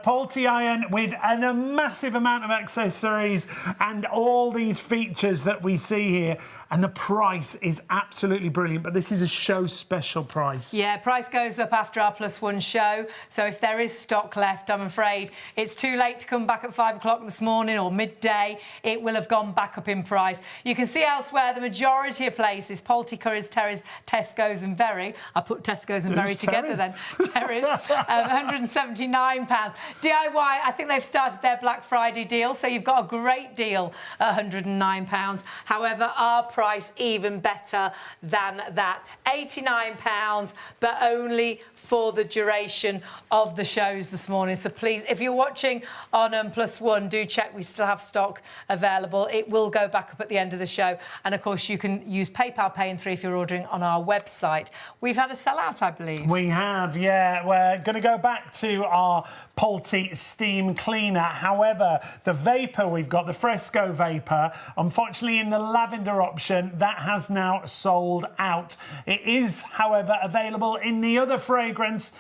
Polti iron with a massive amount of accessories and all these features that we see here, and the price is absolutely brilliant, but this is a show special price. Yeah, price goes up after our +1 show, so if there is stock left, I'm afraid it's too late to come back at 5 o'clock this morning or midday. It will have gone back up in price. You can see elsewhere the majority of places, Polti, Currys, Terry's, Tesco's and Very. I put Tesco's and Very together then. Terry's, £179. DIY, I think they've started their Black Friday deal, so you've got a great deal at £109. However, our price even better than that. £89, but only for the duration of the shows this morning. So please, if you're watching on +1, do check we still have stock available. It will go back up at the end of the show. And of course, you can use PayPal Pay in 3 if you're ordering on our website. We've had a sellout, I believe. We have, yeah. We're going to go back to our Polti steam cleaner. However, the vapour, we've got the Fresco vapour. Unfortunately, in the lavender option, that has now sold out. It is, however, available in the other fragrance,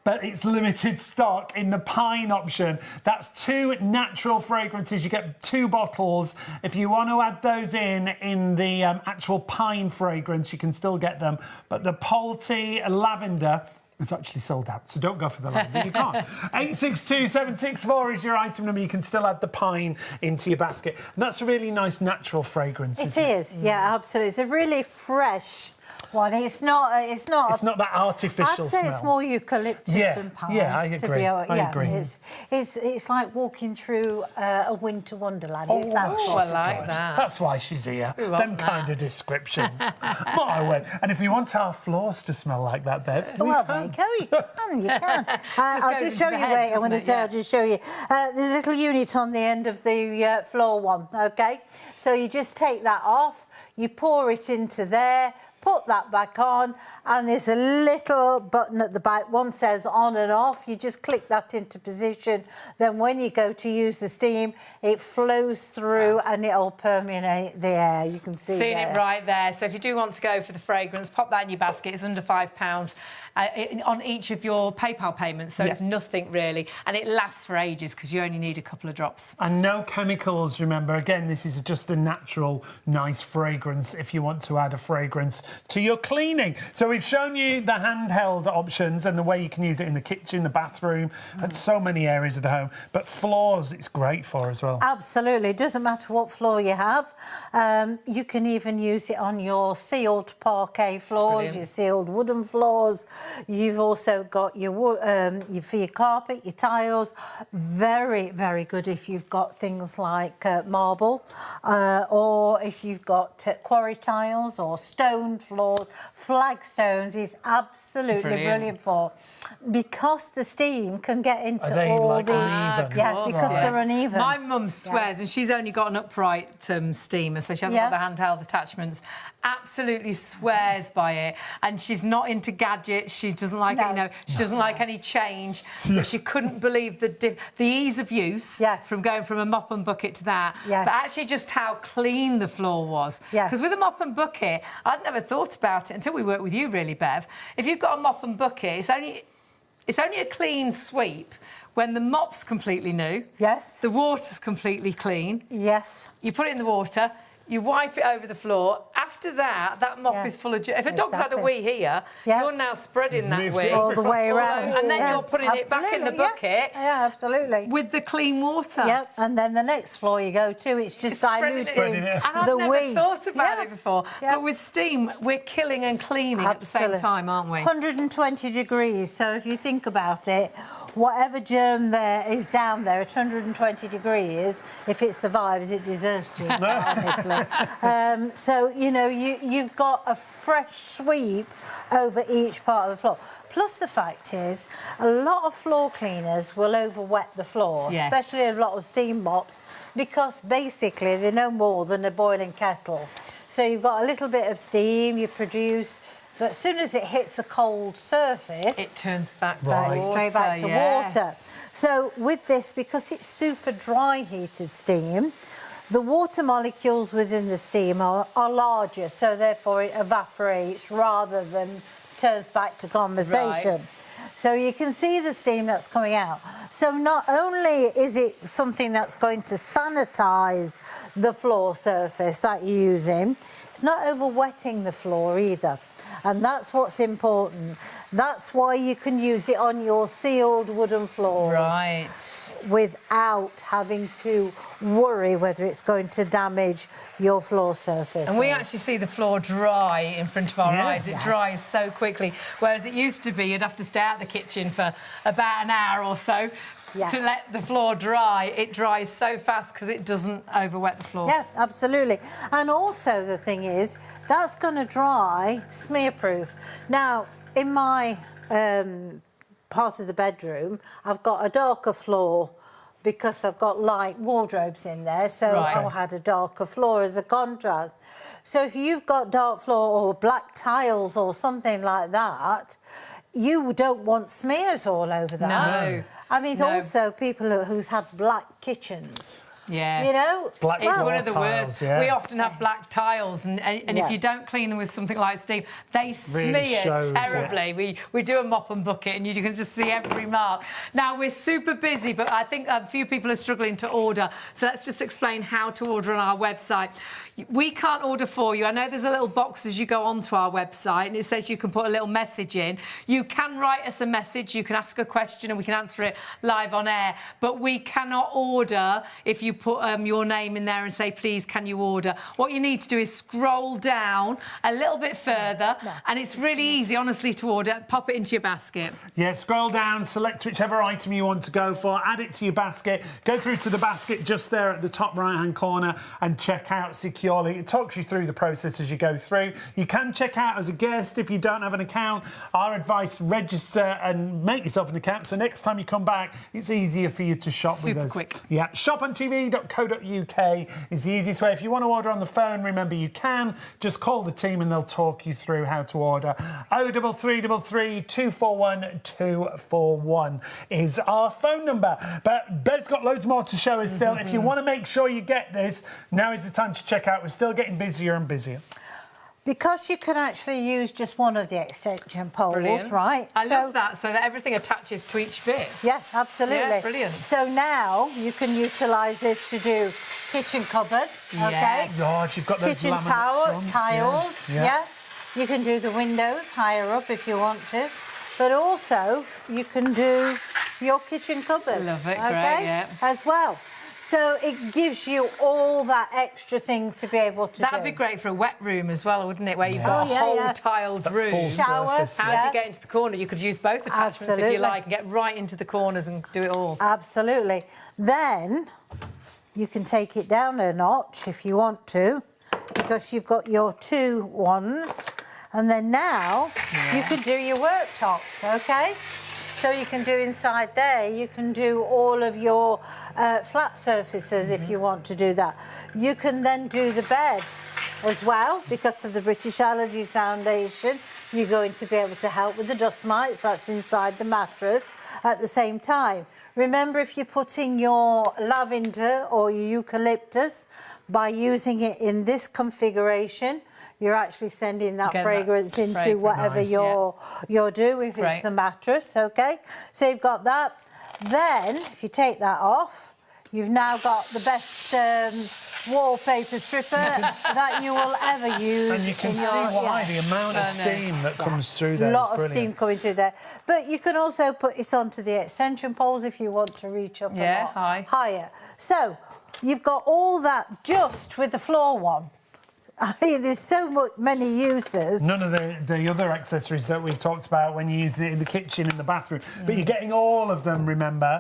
but it's limited stock in the pine option. That's 2 natural fragrances. You get 2 bottles. If you want to add those in the actual pine fragrance, you can still get them. But the Polti lavender is actually sold out, so don't go for the lavender. You can't. 862764 is your item number. You can still add the pine into your basket. And that's a really nice natural fragrance. It is, yeah, absolutely. It's a really fresh one. It's not that artificial I'd say smell. It's more eucalyptus than pine. Yeah, I agree. I agree. It's like walking through a winter wonderland. Oh, it's that I like that. That's why she's here. Them kind of descriptions. My word. And if you want our floors to smell like that, Bev, well, there you go. You can. I'll just show you. Wait, I'm going to say. I'll just show you. There's a little unit on the end of the floor one. Okay. So you just take that off. You pour it into there. Put that back on, and there's a little button at the back. One says on and off. You just click that into position. Then when you go to use the steam, it flows through and it'll permeate the air. You can see Seeing it right there. So if you do want to go for the fragrance, pop that in your basket. It's under £5 on each of your PayPal payments, so it's nothing really. And it lasts for ages because you only need a couple of drops. And no chemicals, remember. Again, this is just a natural, nice fragrance if you want to add a fragrance to your cleaning. So we've shown you the handheld options and the way you can use it in the kitchen, the bathroom, and so many areas of the home. But floors, it's great for as well. Absolutely. It doesn't matter what floor you have. You can even use it on your sealed parquet floors, your sealed wooden floors. You've also got your for your carpet, your tiles. Very, very good if you've got things like marble or if you've got quarry tiles or stone floors. Flagstones is absolutely brilliant for, because the steam can get into all the uneven? Yeah, because they're uneven. My mum swears, and she's only got an upright steamer, so she hasn't got the handheld attachments. Absolutely swears by it, and she's not into gadgets. She doesn't like she doesn't like any change. But she couldn't believe the ease of use from going from a mop and bucket to that. But actually, just how clean the floor was. Because with a mop and bucket, I'd never thought about it until we worked with you, really, Bev. If you've got a mop and bucket, it's only a clean sweep when the mop's completely new. Yes. The water's completely clean. Yes. You put it in the water. You wipe it over the floor. After that, that mop is full of... If a dog's had a wee here, you're now spreading that wee all the way around. And then you're putting it back in the bucket. Yeah, absolutely. With the clean water. Yep, and then the next floor you go to, it's just diluting And I've never thought about it before. Yep. But with steam, we're killing and cleaning at the same time, aren't we? 120 degrees, so if you think about it, whatever germ there is down there at 120 degrees, if it survives, it deserves to, honestly. So, you know, you've got a fresh sweep over each part of the floor. Plus the fact is, a lot of floor cleaners will over-wet the floor, especially a lot of steam mops, because basically they're no more than a boiling kettle. So you've got a little bit of steam, you produce... But as soon as it hits a cold surface... It turns back to water. Straight back to water. So with this, because it's super dry heated steam, the water molecules within the steam are larger, so therefore it evaporates rather than turns back to condensation. Right. So you can see the steam that's coming out. So not only is it something that's going to sanitise the floor surface that you're using, it's not over-wetting the floor either. And that's what's important. That's why you can use it on your sealed wooden floors. Right. Without having to worry whether it's going to damage your floor surface. And we actually see the floor dry in front of our eyes. It dries so quickly. Whereas it used to be you'd have to stay out the kitchen for about an hour or so to let the floor dry. It dries so fast because it doesn't over-wet the floor. Yeah, absolutely. And also the thing is, that's going to dry smear-proof. Now, in my part of the bedroom, I've got a darker floor because I've got light wardrobes in there, so I had a darker floor as a contrast. So if you've got dark floor or black tiles or something like that, you don't want smears all over that. No. I mean, also people who's had black kitchens. Yeah. You know? Black It's floor one of the tiles, worst. yeah. We often have black tiles, and if you don't clean them with something like steam, they smear shows, terribly. We do a mop and bucket, and you can just see every mark. Now, we're super busy, but I think a few people are struggling to order, so let's just explain how to order on our website. We can't order for you. I know there's a little box as you go onto our website, and it says you can put a little message in. You can write us a message, you can ask a question, and we can answer it live on air, but we cannot order if you put your name in there and say, please, can you order? What you need to do is scroll down a little bit further, and it's really easy, honestly, to order. Pop it into your basket. Yeah, scroll down, select whichever item you want to go for, add it to your basket, go through to the basket just there at the top right-hand corner and check out securely. It talks you through the process as you go through. You can check out as a guest if you don't have an account. Our advice, register and make yourself an account, so next time you come back, it's easier for you to shop with us. Super quick. Yeah, shop.TV.co.uk is the easiest way. If you want to order on the phone, remember you can. Just call the team and they'll talk you through how to order. 03333 241 241 is our phone number. But Bev's got loads more to show us still. If you want to make sure you get this, now is the time to check out. We're still getting busier and busier. Because you can actually use just one of the extension poles, Brilliant. right? I love that, so that everything attaches to each bit. Yeah, absolutely. Yeah, brilliant. So now you can utilise this to do kitchen cupboards, okay? Yes. God, you've got those Kitchen laminate fronts, tiles, yeah. You can do the windows higher up if you want to. But also, you can do your kitchen cupboards. Love it, okay? great, yeah. As well. So it gives you all that extra thing to be able to do. That'd be great for a wet room as well, wouldn't it? Where you've got a whole tiled room. full Shower, surface, How do you get into the corner? You could use both attachments if Absolutely. you like and get right into the corners and do it all. Absolutely. Then you can take it down a notch if you want to, because you've got your two ones. And then now you can do your worktops, OK? So you can do inside there, you can do all of your flat surfaces if you want to do that. You can then do the bed as well, because of the British Allergy Foundation. You're going to be able to help with the dust mites that's inside the mattress at the same time. Remember, if you're putting your lavender or your eucalyptus, by using it in this configuration, you're actually sending that fragrance into whatever you're doing, if it's the mattress, OK? So you've got that. Then, if you take that off, you've now got the best wallpaper stripper that you will ever use. And you can see why, the amount of steam that comes through there. A lot of steam coming through there. But you can also put it onto the extension poles if you want to reach up a lot higher. So you've got all that just with the floor one. I mean, there's so many uses. None of the other accessories that we've talked about when you're using it in the kitchen, in the bathroom. But you're getting all of them, remember.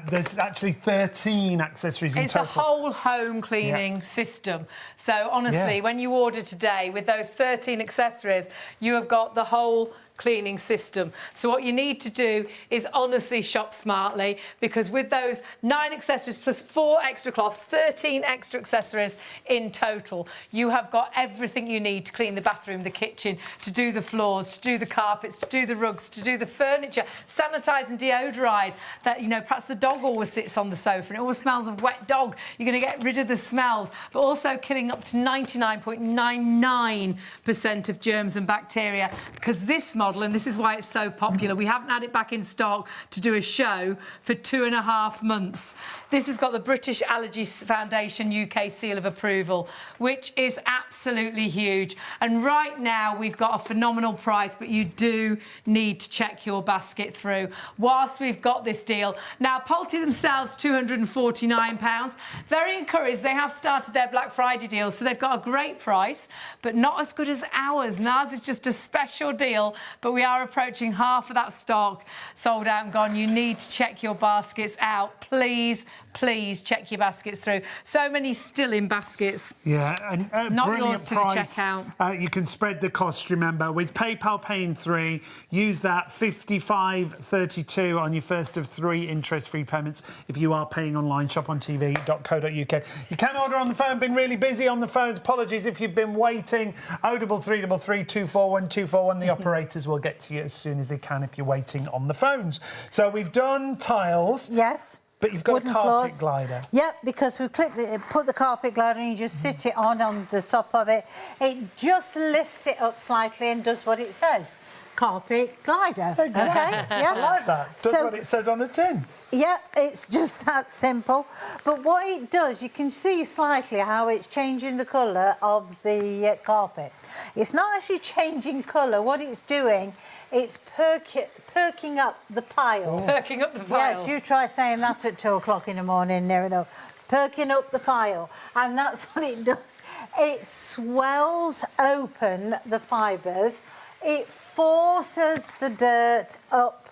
There's actually 13 accessories in total. It's a whole home cleaning system. So, honestly, when you order today, with those 13 accessories, you have got the whole cleaning system. So what you need to do is honestly shop smartly, because with those 9 accessories plus 4 extra cloths, 13 extra accessories in total, you have got everything you need to clean the bathroom, the kitchen, to do the floors, to do the carpets, to do the rugs, to do the furniture, sanitise and deodorise. That, you know, perhaps the dog always sits on the sofa and it always smells of wet dog. You're going to get rid of the smells, but also killing up to 99.99% of germs and bacteria, because this model, and this is why it's so popular, we haven't had it back in stock to do a show for 2.5 months. This has got the British Allergy Foundation UK seal of approval, which is absolutely huge. And right now we've got a phenomenal price, but you do need to check your basket through whilst we've got this deal. Now, Polti themselves, £249. Very encouraged. They have started their Black Friday deal, so they've got a great price, but not as good as ours. And ours is just a special deal, but we are approaching half of that stock sold out and gone. You need to check your baskets out. Please, please check your baskets through. So many still in baskets. Yeah, and not yours to price. The checkout. You can spread the cost, remember. With PayPal paying 3, use that 55.32 on your first of 3 interest-free payments if you are paying online, shop.TV.co.uk. You can order on the phone. Been really busy on the phones. Apologies if you've been waiting. 03333 241 241. The operators will get to you as soon as they can if you're waiting on the phones. So we've done tiles. Yes. But you've got wooden a carpet floors. glider. Yep, because we put the carpet glider and you just sit it on the top of it. It just lifts it up slightly and does what it says. Carpet glider. Exactly. Okay? Yeah. I like that. Does what it says on the tin. Yeah, it's just that simple. But what it does, you can see slightly how it's changing the colour of the carpet. It's not actually changing colour. What it's doing, it's perking up the pile. Perking up the pile. Yes, you try saying that at 2 o'clock in the morning, near enough. Perking up the pile. And that's what it does. It swells open the fibres. It forces the dirt up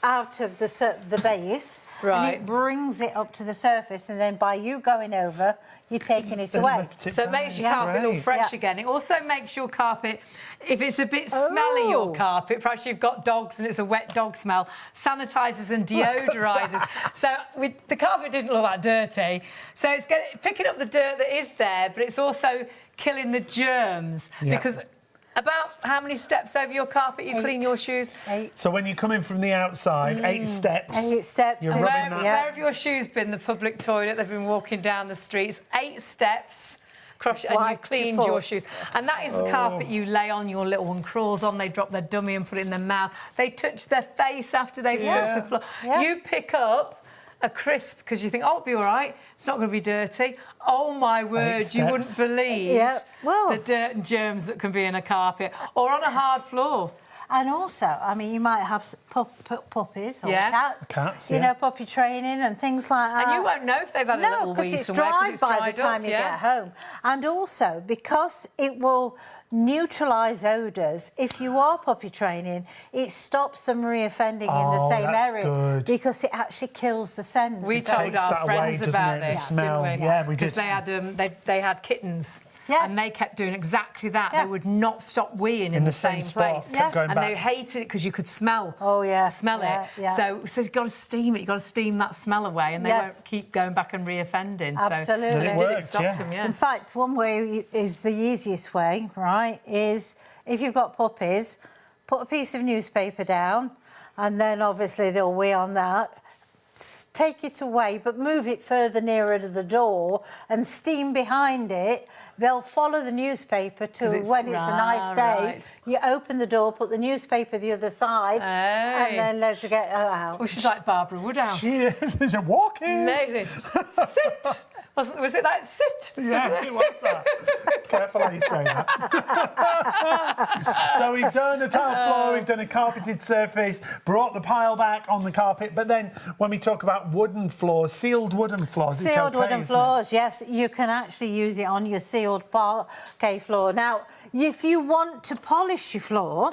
out of the base, right, and it brings it up to the surface, and then by you going over, you're taking it away. So it makes your carpet all fresh again. It also makes your carpet, if it's a bit smelly, your carpet, perhaps you've got dogs and it's a wet dog smell, sanitises and deodorizes. So the carpet didn't look that dirty. So it's picking up the dirt that is there, but it's also killing the germs, because about how many steps over your carpet you clean your shoes? 8. So when you come in from the outside, 8 steps. 8 steps. You're where rubbing have your shoes been? The public toilet, they've been walking down the streets. 8 steps, and you've cleaned your shoes. And that is the carpet you lay on, your little one crawls on, they drop their dummy and put it in their mouth. They touch their face after they've touched the floor. Yeah. You pick up a crisp because you think, oh, it'll be all right, it's not going to be dirty. Oh, my word, you wouldn't believe the dirt and germs that can be in a carpet or on a hard floor. And also, I mean, you might have puppies or cats, you know, puppy training and things like that. And you won't know if they've had a little wee somewhere because it's dried by the time up, you get home. And also, because it will neutralise odours, if you are puppy training, it stops them reoffending in the same area because it actually kills the scent. We told our friends about this, didn't we? Yeah, we did. Because they had kittens. Yes. And they kept doing exactly that. They would not stop weeing in the same spot. place. Kept going and back. they hated it because you could smell. Smell it. Yeah. So you've got to steam it. You've got to steam that smell away, and they won't keep going back and reoffending. Absolutely. So it stopped them. Yeah. In fact, one way is the easiest way, right? Is if you've got puppies, put a piece of newspaper down, and then obviously they'll wee on that. Take it away, but move it further nearer to the door and steam behind it. They'll follow the newspaper to when it's a nice day. Right. You open the door, put the newspaper the other side, and then let it get out. Well, she's like Barbara Woodhouse. She is. She's walking. Amazing. Sit. Was it that sit? Yes, it was that. Careful how you say that. So we've done a tile floor, we've done a carpeted surface, brought the pile back on the carpet, but then when we talk about wooden floors, sealed wooden floors, it's okay, sealed wooden floors, yes, you can actually use it on your sealed parquet floor. Now, if you want to polish your floor,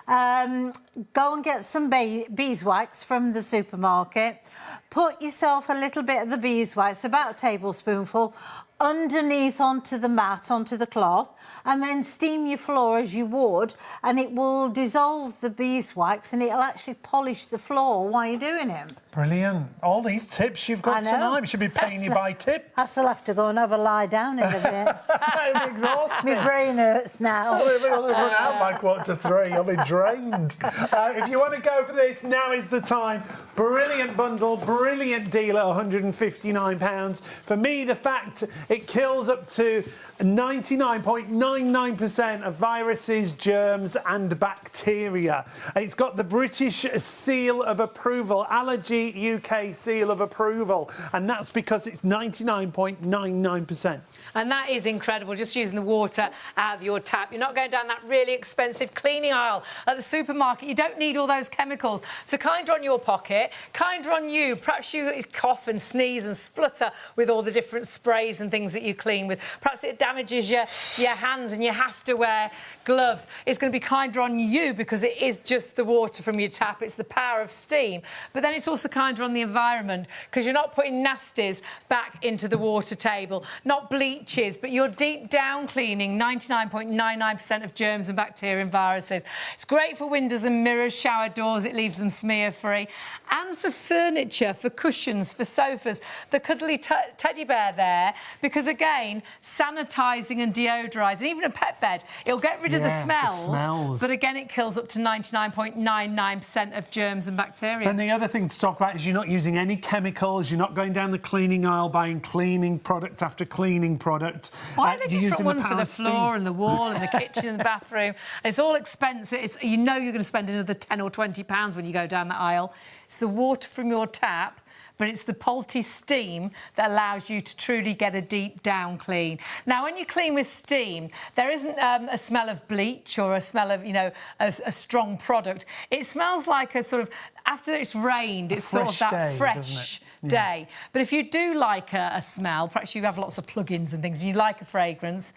go and get some beeswax from the supermarket. Put yourself a little bit of the beeswax, about a tablespoonful, underneath onto the mat, onto the cloth, and then steam your floor as you would, and it will dissolve the beeswax and it'll actually polish the floor while you're doing it. Brilliant. All these tips you've got tonight. We should be paying you by tips. I still have to go and have a lie down in a bit. I'm exhausted. My brain hurts now. We'll run out by 2:45. I'll be drained. If you want to go for this, now is the time. Brilliant bundle, brilliant deal at £159. For me, the fact it kills up to 99.99% of viruses, germs and bacteria. It's got the British seal of approval, Allergy UK seal of approval, and that's because it's 99.99%. And that is incredible, just using the water out of your tap. You're not going down that really expensive cleaning aisle at the supermarket. You don't need all those chemicals. So kinder on your pocket, kinder on you. Perhaps you cough and sneeze and splutter with all the different sprays and things that you clean with. Perhaps it damages your hands and you have to wear gloves. It's going to be kinder on you because it is just the water from your tap. It's the power of steam. But then it's also kinder on the environment because you're not putting nasties back into the water table, not bleaches, but you're deep down cleaning 99.99% of germs and bacteria and viruses. It's great for windows and mirrors, shower doors, it leaves them smear-free. And for furniture, for cushions, for sofas, the cuddly teddy bear there, because again, sanitising and deodorising, even a pet bed, it'll get rid of the smells, but again, it kills up to 99.99% of germs and bacteria. And the other thing to talk about is you're not using any chemicals, you're not going down the cleaning aisle buying cleaning product after cleaning product. Why are there different ones for the floor and the wall and the kitchen and the bathroom? It's all expensive. You know you're going to spend another £10 or £20 when you go down the aisle. It's the water from your tap, but it's the Polti steam that allows you to truly get a deep down clean. Now, when you clean with steam, there isn't a smell of bleach or a smell of, you know, a strong product. It smells like a sort of, after it's rained, it's sort of that fresh day. But if you do like a smell, perhaps you have lots of plugins and things, and you like a fragrance,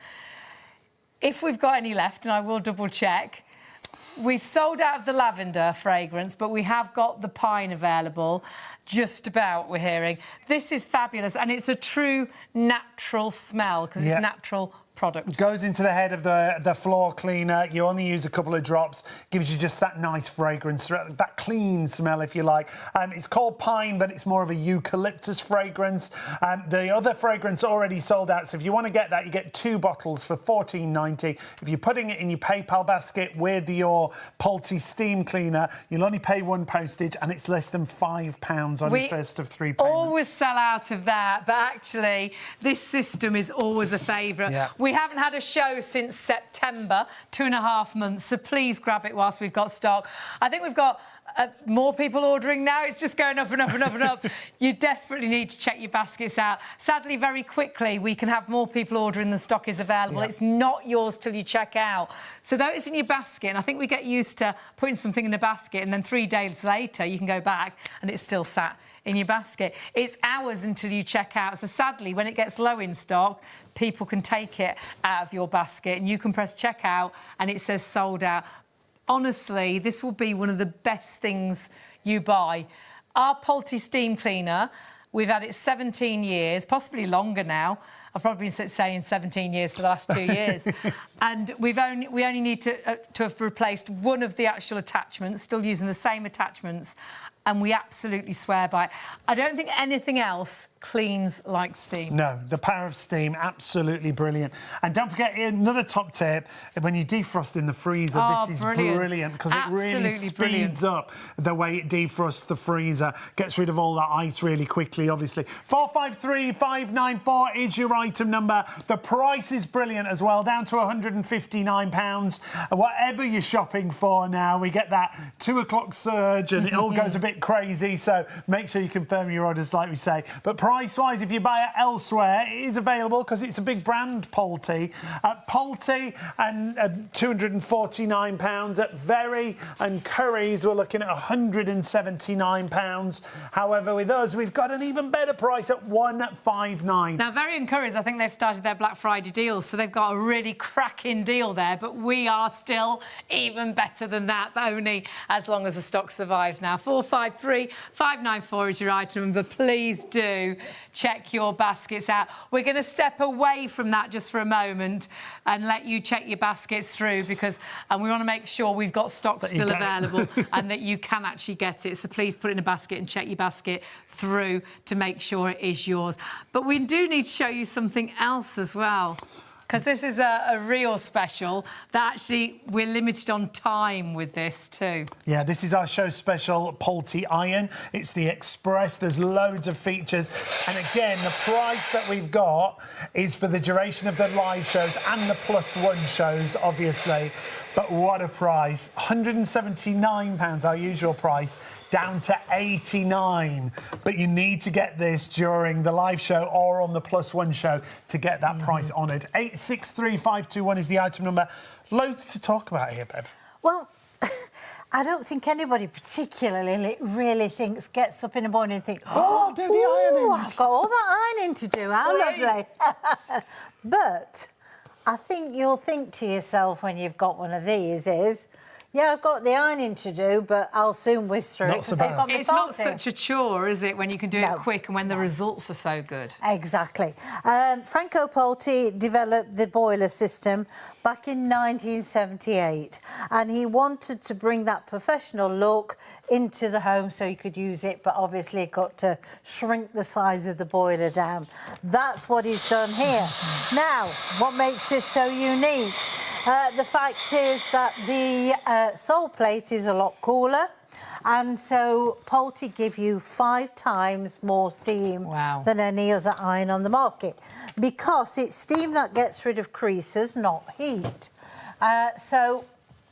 if we've got any left, and I will double check, we've sold out of the lavender fragrance, but we have got the pine available. Just about, we're hearing. This is fabulous, and it's a true natural smell because it's natural product. Goes into the head of the floor cleaner. You only use a couple of drops. Gives you just that nice fragrance, that clean smell, if you like. It's called pine, but it's more of a eucalyptus fragrance. The other fragrance already sold out, so if you want to get that, you get 2 bottles for £14.90. If you're putting it in your PayPal basket with your Polti steam cleaner, you'll only pay 1 postage, and it's less than £5 on your first of 3 payments. We always sell out of that, but actually, this system is always a favourite. Yeah. We haven't had a show since September, 2.5 months, so please grab it whilst we've got stock. I think we've got more people ordering now. It's just going up and up and up and up. You desperately need to check your baskets out. Sadly, very quickly, we can have more people ordering than stock is available. It's not yours till you check out. So though it's in your basket, and I think we get used to putting something in a basket and then 3 days later you can go back and it's still sat in your basket. It's hours until you check out. So sadly, when it gets low in stock, people can take it out of your basket and you can press checkout and it says sold out. Honestly, this will be one of the best things you buy. Our Polti steam cleaner, we've had it 17 years, possibly longer now. I've probably been saying 17 years for the last 2 years. And we only need to have replaced one of the actual attachments, still using the same attachments, and we absolutely swear by it. I don't think anything else cleans like steam. No, the power of steam, absolutely brilliant. And don't forget, another top tip, when you defrost in the freezer, this is brilliant because it really speeds up the way it defrosts the freezer, gets rid of all that ice really quickly, obviously. 453594 is your item number. The price is brilliant as well, down to £159. Whatever you're shopping for now, we get that 2 o'clock surge and it all goes a bit crazy, so make sure you confirm your orders, like we say. But price-wise, if you buy it elsewhere, it is available because it's a big brand, Polti. Polti and £249. At Very and Curry's, we're looking at £179. However, with us, we've got an even better price at £159. Now, Very and Curry's, I think they've started their Black Friday deals, so they've got a really cracking deal there, but we are still even better than that, only as long as the stock survives now. 453594 is your item number. Please do check your baskets out. We're going to step away from that just for a moment and let you check your baskets through because we want to make sure we've got stock still available and that you can actually get it. So please put it in a basket and check your basket through to make sure it is yours. But we do need to show you something else as well, because this is a real special that actually we're limited on time with this too. Yeah, this is our show special Polti Iron. It's the Express. There's loads of features. And again, the price that we've got is for the duration of the live shows and the +1 shows, obviously. But what a price. £179, our usual price, down to £89. But you need to get this during the live show or on the +1 show to get that price honoured. 863521 is the item number. Loads to talk about here, Bev. Well, I don't think anybody particularly really gets up in the morning and thinks, oh, do the ironing. I've got all that ironing to do. How lovely. But I think you'll think to yourself when you've got one of these is, Yeah, I've got the ironing to do, but I'll soon whiz through Not it so because I've bad. got my It's not Polti. such a chore, is it, when you can do it No. quick and when the results are so good? Exactly. Franco Polti developed the boiler system back in 1978, and he wanted to bring that professional look into the home so you could use it, but obviously it got to shrink the size of the boiler down. That's what he's done here. Now, what makes this so unique? The fact is that the sole plate is a lot cooler, and so Polti give you 5 times more steam than any other iron on the market, because it's steam that gets rid of creases, not heat. So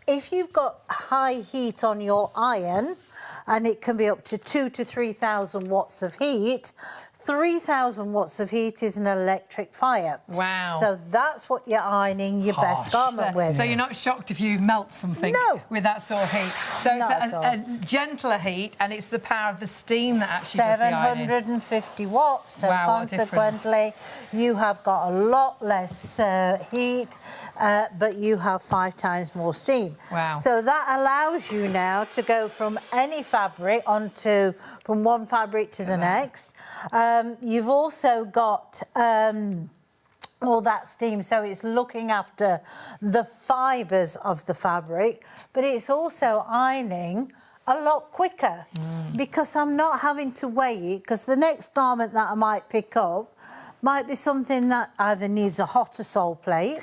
if you've got high heat on your iron, and it can be up to 2,000 to 3,000 watts of heat, 3,000 watts of heat is an electric fire. Wow. So that's what you're ironing your best garment with. So you're not shocked if you melt something with that sort of heat. So it's a gentler heat, and it's the power of the steam that actually does the ironing. 750 watts. So consequently, you have got a lot less heat, but you have 5 times more steam. Wow. So that allows you now to go from any fabric from one fabric to the next. You've also got all that steam, so it's looking after the fibres of the fabric, but it's also ironing a lot quicker because I'm not having to wait, because the next garment that I might pick up might be something that either needs a hotter sole plate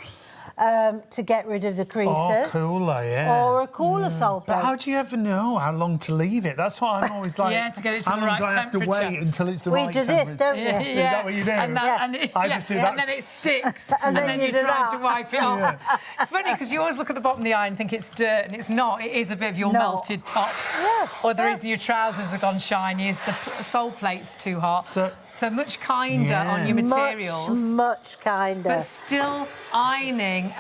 to get rid of the creases. Or cooler, yeah. Or a cooler sole plate. But how do you ever know how long to leave it? That's what I'm always like. Yeah, to get it to how the long right do I have to temperature? wait until it's the We right do temperature? this, don't we? Yeah. Is that what you do? I just do that. And then it sticks, And then you you're do trying that. to wipe it off. It's funny because you always look at the bottom of the iron and think it's dirt, and it's not. It is a bit of your melted top. Yeah. Or the reason your trousers have gone shiny is the sole plate's too hot. So much kinder on your materials. Much kinder. But still ironing,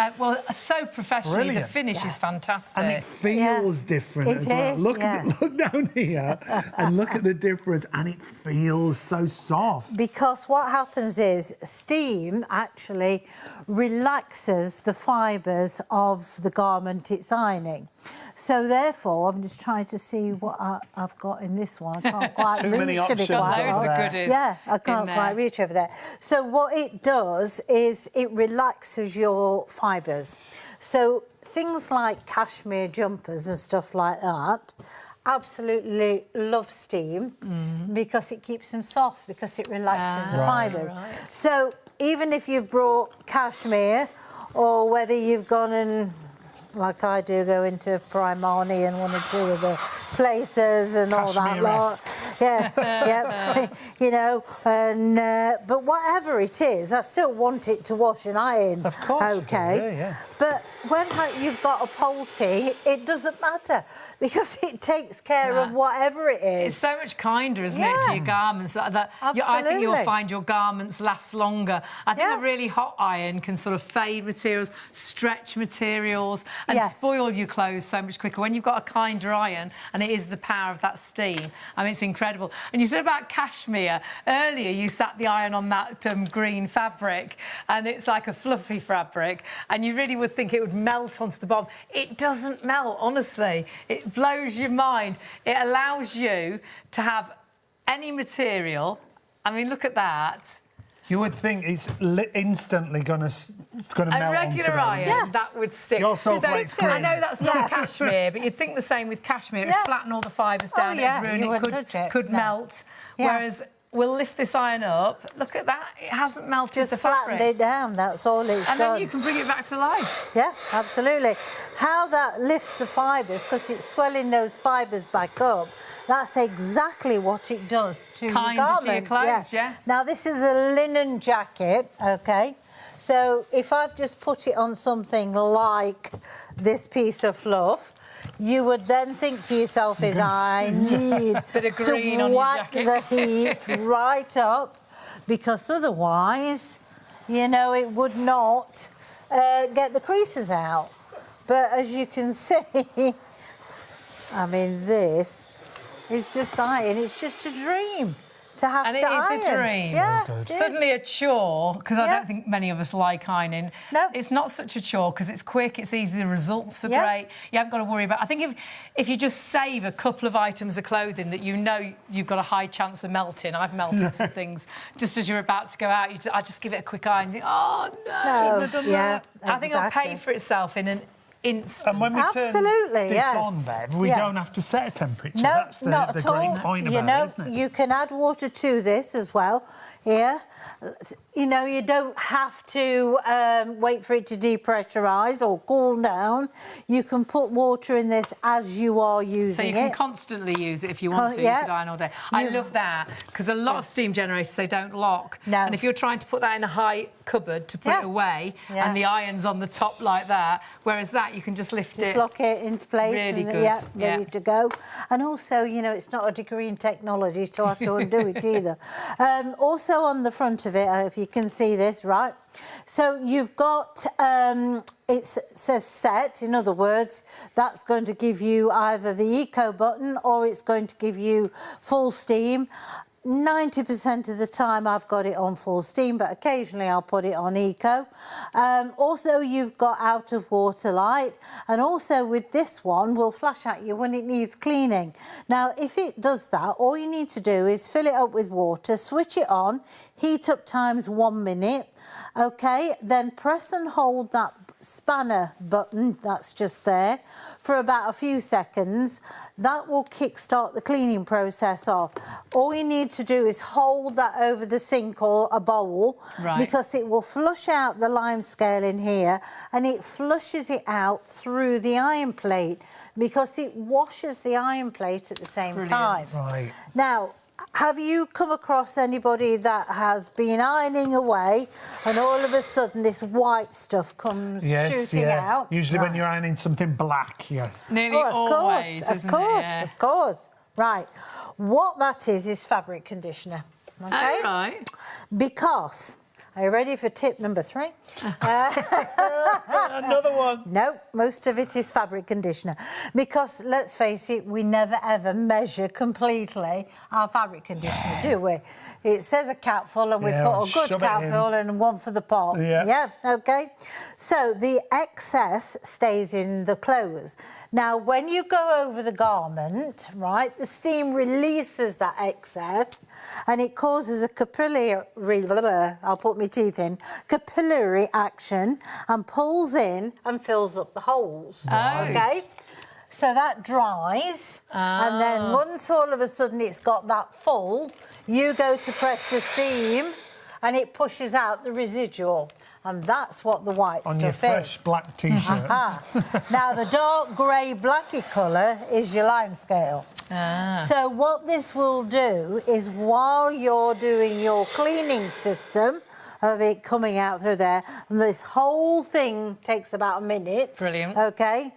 so professionally. Brilliant. The finish is fantastic. And it feels different It as well. is, Look down here and look at the difference, and it feels so soft. Because what happens is steam actually relaxes the fibres of the garment it's ironing. So therefore, I'm just trying to see what I've got in this one. I can't quite Too reach many to be options quite over honest. there. Loads of goodies. Yeah, I can't quite reach over there. So what it does is it relaxes your fibres. So things like cashmere jumpers and stuff like that absolutely love steam because it keeps them soft, because it relaxes the fibres. So even if you've brought cashmere, or whether you've gone and, like I do, go into Primani and one or two of the places and all that lot. Yeah, you know, and but whatever it is, I still want it to wash and iron. Of course. Okay. Yeah. But when you've got a Polti, it doesn't matter because it takes care of whatever it is. It's so much kinder, isn't it, to your garments? I think you'll find your garments last longer. I think a really hot iron can sort of fade materials, stretch materials, and spoil your clothes so much quicker. When you've got a kinder iron, and it is the power of that steam, I mean, it's incredible. And you said about cashmere. Earlier, you sat the iron on that green fabric, and it's like a fluffy fabric, and you really would think it would melt onto the bottom. It doesn't melt, honestly. It blows your mind. It allows you to have any material. I mean, look at that. You would think it's instantly going to melt A regular onto iron, that would stick. Your sole plate's green. I know that's not cashmere, but you'd think the same with cashmere. It would flatten all the fibres down, it would ruin it, could melt. Whereas we'll lift this iron up. Look at that. It hasn't melted the fabric. Just flattened it down, that's all it's done. And then you can bring it back to life. Yeah, absolutely. How that lifts the fibres, because it's swelling those fibres back up, that's exactly what it does to your garment. To your clothes, yeah. Now, this is a linen jacket, OK? So if I've just put it on something like this piece of fluff, you would then think to yourself, I need bit of green on to your whack jacket. the heat right up, because otherwise, you know, it would not get the creases out. But as you can see, I mean, this is just iron. It's just a dream. to have And to it is iron. a dream. Yeah, So good. it is. Suddenly a chore, because I Yeah. don't think many of us like ironing. No. It's not such a chore because it's quick, it's easy, the results are Yeah. great. You haven't got to worry about... I think if you just save a couple of items of clothing that you know you've got a high chance of melting, I've melted some things, just as you're about to go out, I just give it a quick eye and think, oh, no. Yeah, I think it'll pay exactly. for itself in an instant. And when we Absolutely, turn this yes. on, Bev, we Yes. don't have to set a temperature. No, That's the not great at all. point You about know, it, isn't it? you can add water to this as well. Here, you know, you don't have to wait for it to depressurise or cool down. You can put water in this as you are using So you can constantly use it if you want to. yeah. You could iron all day. I love that because a lot of steam generators, they don't lock. No. And if you're trying to put that in a high cupboard to put Yeah. it away Yeah. and the iron's on the top like that, whereas that you can just lift Just it. lock it into place. Really and, good, Yeah, yeah. ready to go. And also, you know, it's not a degree in technology to have to undo it either. Also on the front of it, if you can see this, right? So you've got, it says set, in other words, that's going to give you either the eco button or it's going to give you full steam. 90% of the time I've got it on full steam, but occasionally I'll put it on eco. Also, you've got out of water light, and also with this one will flash at you when it needs cleaning. Now, if it does that, all you need to do is fill it up with water, switch it on, heat up times 1 minute, okay, then press and hold that spanner button that's just there for about a few seconds. That will kickstart the cleaning process off. All you need to do is hold that over the sink or a bowl, Right. because it will flush out the lime scale in here, and it flushes it out through the iron plate because it washes the iron plate at the same Brilliant. time. Right. Now, have you come across anybody that has been ironing away and all of a sudden this white stuff comes shooting out? Usually when Right. you're ironing something black, yes. Nearly always, isn't it? Of course. Right. What that is fabric conditioner. Okay? Oh, right. Because, are you ready for tip number 3? Another one. No, most of it is fabric conditioner. Because, let's face it, we never ever measure completely our fabric conditioner, do we? It says a capful and we Yeah, put a good shove it in. capful and one for the pot. Yeah. Okay. So the excess stays in the clothes. Now, when you go over the garment, right, the steam releases that excess and it causes a capillary, I'll put my teeth in, capillary action and pulls in and fills up the holes. Right. Okay? So that dries, and then once all of a sudden it's got that full, you go to press the steam and it pushes out the residual. And that's what the white On stuff your is. fresh black T-shirt. Now, the dark grey blacky colour is your lime scale. So what this will do is while you're doing your cleaning system of it coming out through there, and this whole thing takes about a minute. Brilliant. Okay.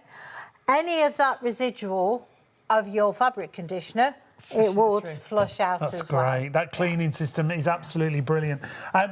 Any of that residual of your fabric conditioner, it will flush out That's as well. great. That cleaning system is absolutely brilliant.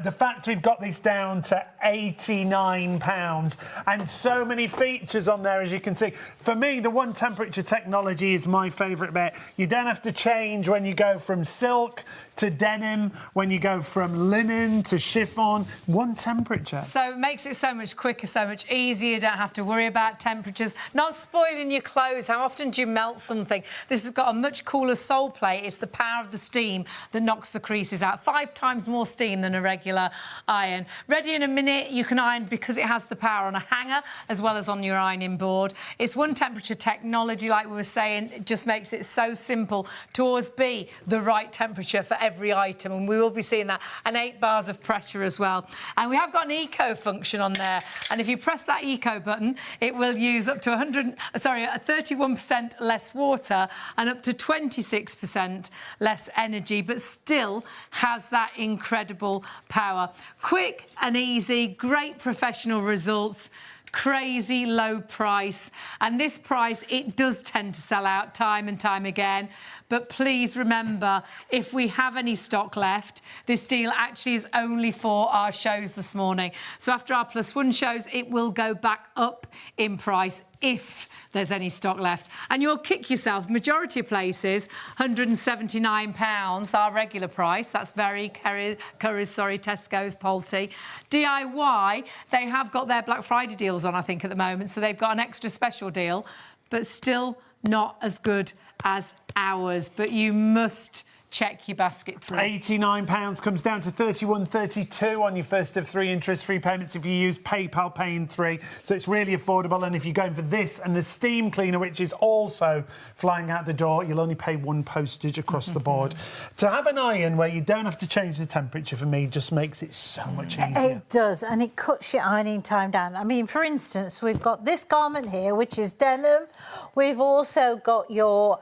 The fact we've got this down to £89 and so many features on there, as you can see. For me, the one temperature technology is my favourite bit. You don't have to change when you go from silk to denim, when you go from linen to chiffon. One temperature. So it makes it so much quicker, so much easier. You don't have to worry about temperatures. Not spoiling your clothes. How often do you melt something? This has got a much cooler sole plate. It's the power of the steam that knocks the creases out. 5 times more steam than a regular iron. Ready in a minute. You can iron because it has the power on a hanger as well as on your ironing board. It's one temperature technology, like we were saying. It just makes it so simple to always be the right temperature for every item, and we will be seeing that, and 8 bars of pressure as well. And we have got an eco function on there, and if you press that eco button, it will use up to 31% less water and up to 26% less energy, but still has that incredible power. Quick and easy, great professional results, crazy low price, and this price, it does tend to sell out time and time again, But please remember, if we have any stock left, this deal actually is only for our shows this morning. So after our +1 shows, it will go back up in price if there's any stock left. And you'll kick yourself. Majority of places, £179, our regular price. That's very Curry's, Tesco's, Polti. DIY, they have got their Black Friday deals on, I think, at the moment. So they've got an extra special deal, but still not as good as ours. But you must check your basket through. £89 comes down to £31.32 on your first of 3 interest-free payments if you use PayPal Pay in 3. So it's really affordable. And if you're going for this and the steam cleaner, which is also flying out the door, you'll only pay 1 postage across the board. To have an iron where you don't have to change the temperature, for me, just makes it so much easier. It does, and it cuts your ironing time down. I mean, for instance, we've got this garment here, which is denim. We've also got your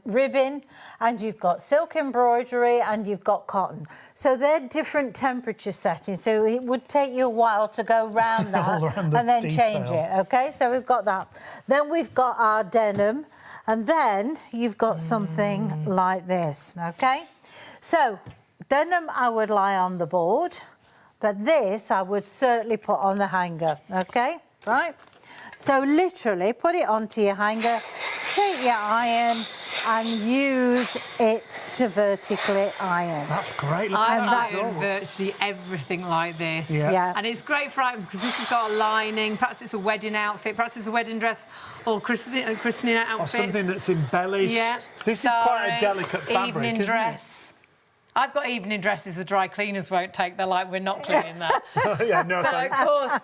ribbon, and you've got silk embroidery, and you've got cotton. So they're different temperature settings. So it would take you a while to go round that and then change it. OK, so we've got that. Then we've got our denim, and then you've got something like this. OK, so denim I would lie on the board, but this I would certainly put on the hanger. OK, right? So literally put it onto your hanger, take your iron and use it to vertically iron. That's great. Look I at that. use virtually everything like this. Yeah. And it's great for items because this has got a lining, perhaps it's a wedding outfit, perhaps it's a wedding dress or christening outfit. Or something that's embellished. Yeah. This is quite a delicate fabric, evening isn't dress. I've got evening dresses the dry cleaners won't take. They're like, we're not cleaning that. it? Yeah, no But thanks. of course,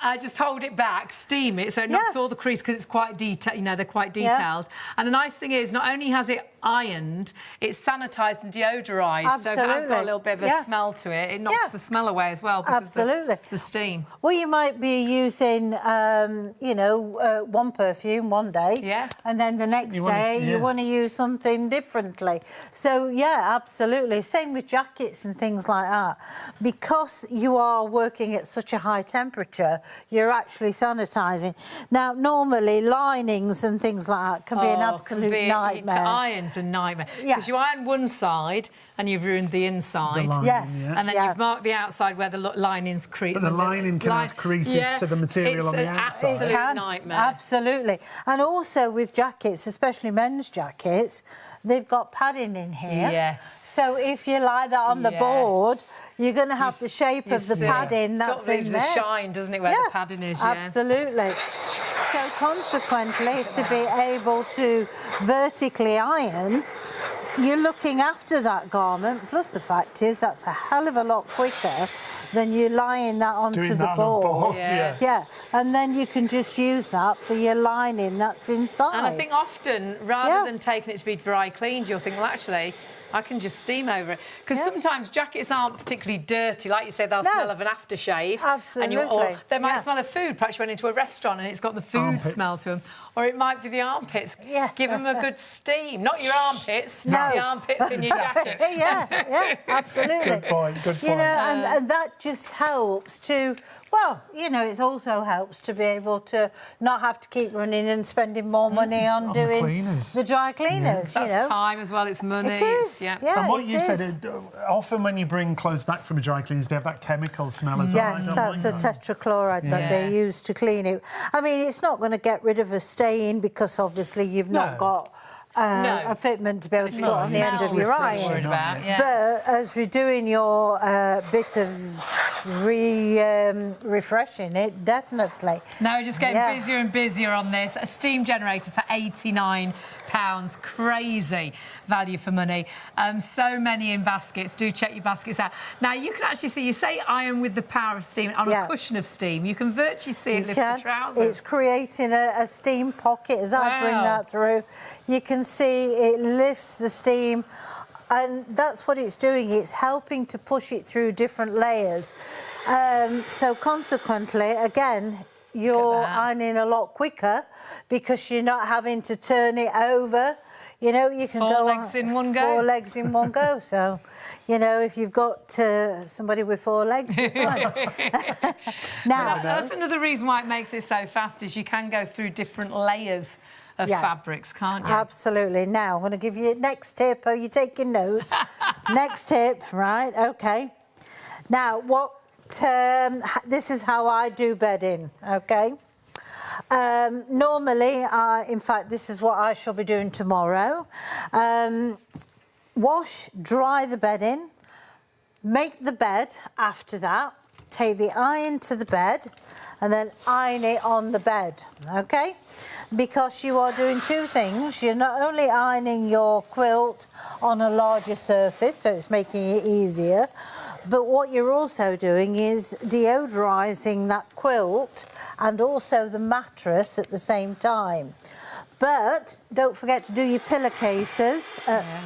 I just hold it back, steam it, so it knocks all the crease because it's quite detailed. You know, they're quite detailed. And the nice thing is, not only has it ironed, it's sanitised and deodorised. Absolutely. So if it has got a little bit of a smell to it, it knocks the smell away as well because of the steam. Well, you might be using, one perfume one day, and then the next day you want to use something differently. So, yeah, absolutely. Same with jackets and things like that. Because you are working at such a high temperature, you're actually sanitising. Now, normally, linings and things like that can be an absolute nightmare. To iron's a nightmare. Because you iron one side and you've ruined the inside. The lining, And then you've marked the outside where the lining's creased. But the lining can add creases to the material on the outside. It's an absolute nightmare. Absolutely. And also with jackets, especially men's jackets, they've got padding in here. Yes. So if you lie that on the board, you're going to have the shape of the padding that's sort of leaves in there. a shine, doesn't it, where the padding is? Absolutely. So consequently, to be able to vertically iron, you're looking after that garment. Plus the fact is that's a hell of a lot quicker than you lying that onto the board. Yeah. And then you can just use that for your lining that's inside. And I think often, rather than taking it to be dry cleaned, you'll think, well, actually, I can just steam over it. Because sometimes jackets aren't particularly dirty. Like you said, they'll smell of an aftershave. Absolutely. Or they might smell of food. Perhaps you went into a restaurant and it's got the food smell to them. Or it might be the armpits. Give them a good steam. Not your armpits, the armpits in your jacket. Absolutely. Good point, good point. You know, and that just helps to... Well, you know, it also helps to be able to not have to keep running and spending more money on doing the dry cleaners. That's time as well, it's money. It is. And what you said, often when you bring clothes back from a dry cleaners, they have that chemical smell as well. Yes, that's the tetrachloride that they use to clean it. I mean, it's not going to get rid of a stain because obviously you've not got a fitment to be able to put on the end of your iron. But as you're doing your bit of refreshing it, definitely. Now we're just getting busier and busier on this. A steam generator for £89. Crazy value for money. So many in baskets. Do check your baskets out. Now you can actually see, you say iron with the power of steam on a cushion of steam. You can virtually see it lift the trousers. It's creating a steam pocket as I bring that through. You can see it lifts the steam, and that's what it's doing. It's helping to push it through different layers. So consequently, again, you're ironing a lot quicker because you're not having to turn it over. You know, you can go 4 legs in one go. 4 legs in one go. So, you know, if you've got somebody with 4 legs, you're fine. Now, that's another reason why it makes it so fast is you can go through different layers of Yes. fabrics, can't you? Absolutely. Now, I'm going to give you next tip. Are you taking notes? Next tip, right? Okay. Now, this is how I do bedding, okay? Normally, in fact, this is what I shall be doing tomorrow. Wash, dry the bedding, make the bed after that, take the iron to the bed, and then iron it on the bed, okay? Because you are doing two things. You're not only ironing your quilt on a larger surface, so it's making it easier, but what you're also doing is deodorising that quilt and also the mattress at the same time. But don't forget to do your pillowcases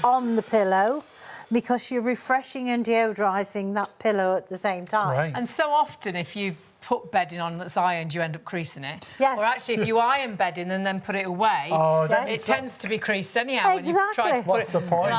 on the pillow, because you're refreshing and deodorising that pillow at the same time. Right. And so often, if you put bedding on that's ironed, you end up creasing it. Yes. Or actually, if you iron bedding and then put it away, it tends to be creased anyhow. When you try to put What's the point?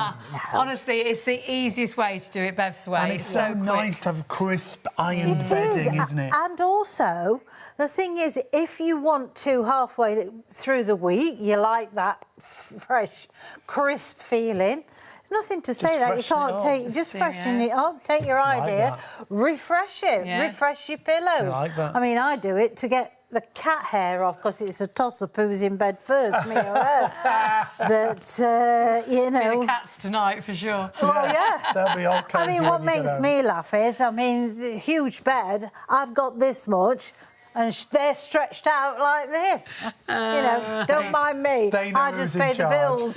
Honestly, it's the easiest way to do it Bev's way. And it's so nice to have crisp ironed bedding, isn't it? And also, the thing is, if you want to halfway through the week, you like that fresh, crisp feeling. Nothing to say that you can't take. Just freshen it up. Take your idea, refresh it, refresh your pillows. I like that. I mean, I do it to get the cat hair off, because it's a toss-up who's in bed first, me or her. But you know, the cats tonight for sure. well, yeah. They'll be all I mean, what makes me laugh is, I mean, the huge bed. I've got this much. And they're stretched out like this. You know, don't mind me. They know I just who's pay in the bills.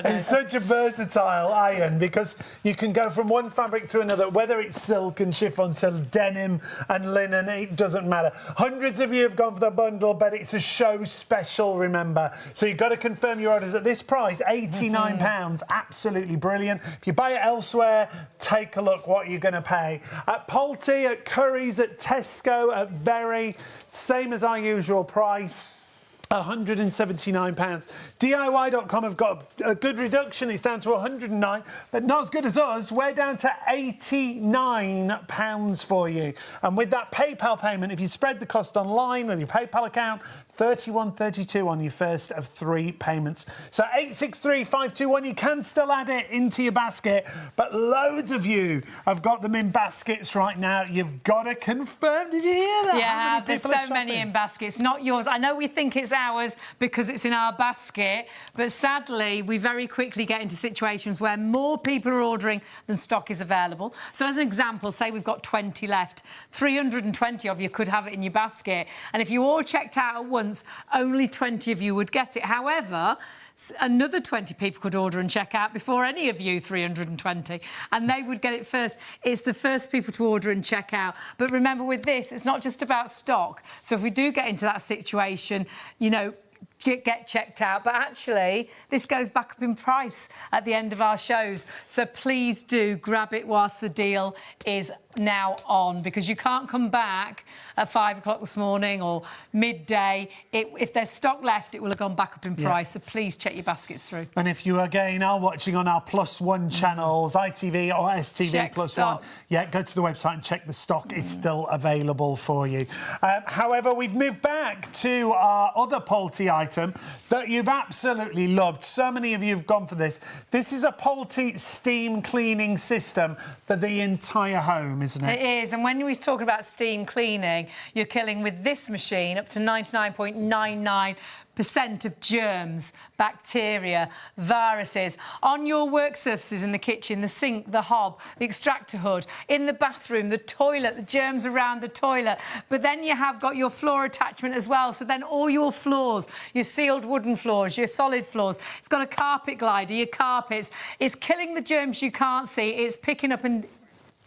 It's such a versatile iron, because you can go from one fabric to another, whether it's silk and chiffon to denim and linen, it doesn't matter. Hundreds of you have gone for the bundle, but it's a show special, remember. So you've got to confirm your orders at this price, £89. Absolutely brilliant. If you buy it elsewhere, take a look what you're going to pay. At Polti, at Curry's, at Tesco, at Berry, same as our usual price. £179. DIY.com have got a good reduction. It's down to 109, but not as good as us. We're down to £89 for you. And with that PayPal payment, if you spread the cost online with your PayPal account, £31.32 on your first of 3 payments. So 863-521, you can still add it into your basket, but loads of you have got them in baskets right now. You've got to confirm. Did you hear that? Yeah, there's so many in baskets. Not yours. I know we think it's ours because it's in our basket, but sadly, we very quickly get into situations where more people are ordering than stock is available. So as an example, say we've got 20 left. 320 of you could have it in your basket. And if you all checked out at once, only 20 of you would get it. However, another 20 people could order and check out before any of you 320, and they would get it first. It's the first people to order and check out. But remember, with this, it's not just about stock. So if we do get into that situation, you know, get checked out, but actually this goes back up in price at the end of our shows, so please do grab it whilst the deal is now on, because you can't come back at 5 o'clock this morning or midday. If there's stock left, it will have gone back up in price, so please check your baskets through. And if you again are watching on our +1 channels, ITV or STV check +1, stock. go to the website and check the stock is still available for you. However, we've moved back to our other Polti item that you've absolutely loved. So many of you have gone for this. This is a Polti steam cleaning system for the entire home, isn't it? It is, and when we're talking about steam cleaning, you're killing with this machine up to 99.99% of germs, bacteria, viruses on your work surfaces in the kitchen, the sink, the hob, the extractor hood, in the bathroom, the toilet, the germs around the toilet. But then you have got your floor attachment as well. So then all your floors, your sealed wooden floors, your solid floors, it's got a carpet glider, your carpets. It's killing the germs you can't see. It's picking up and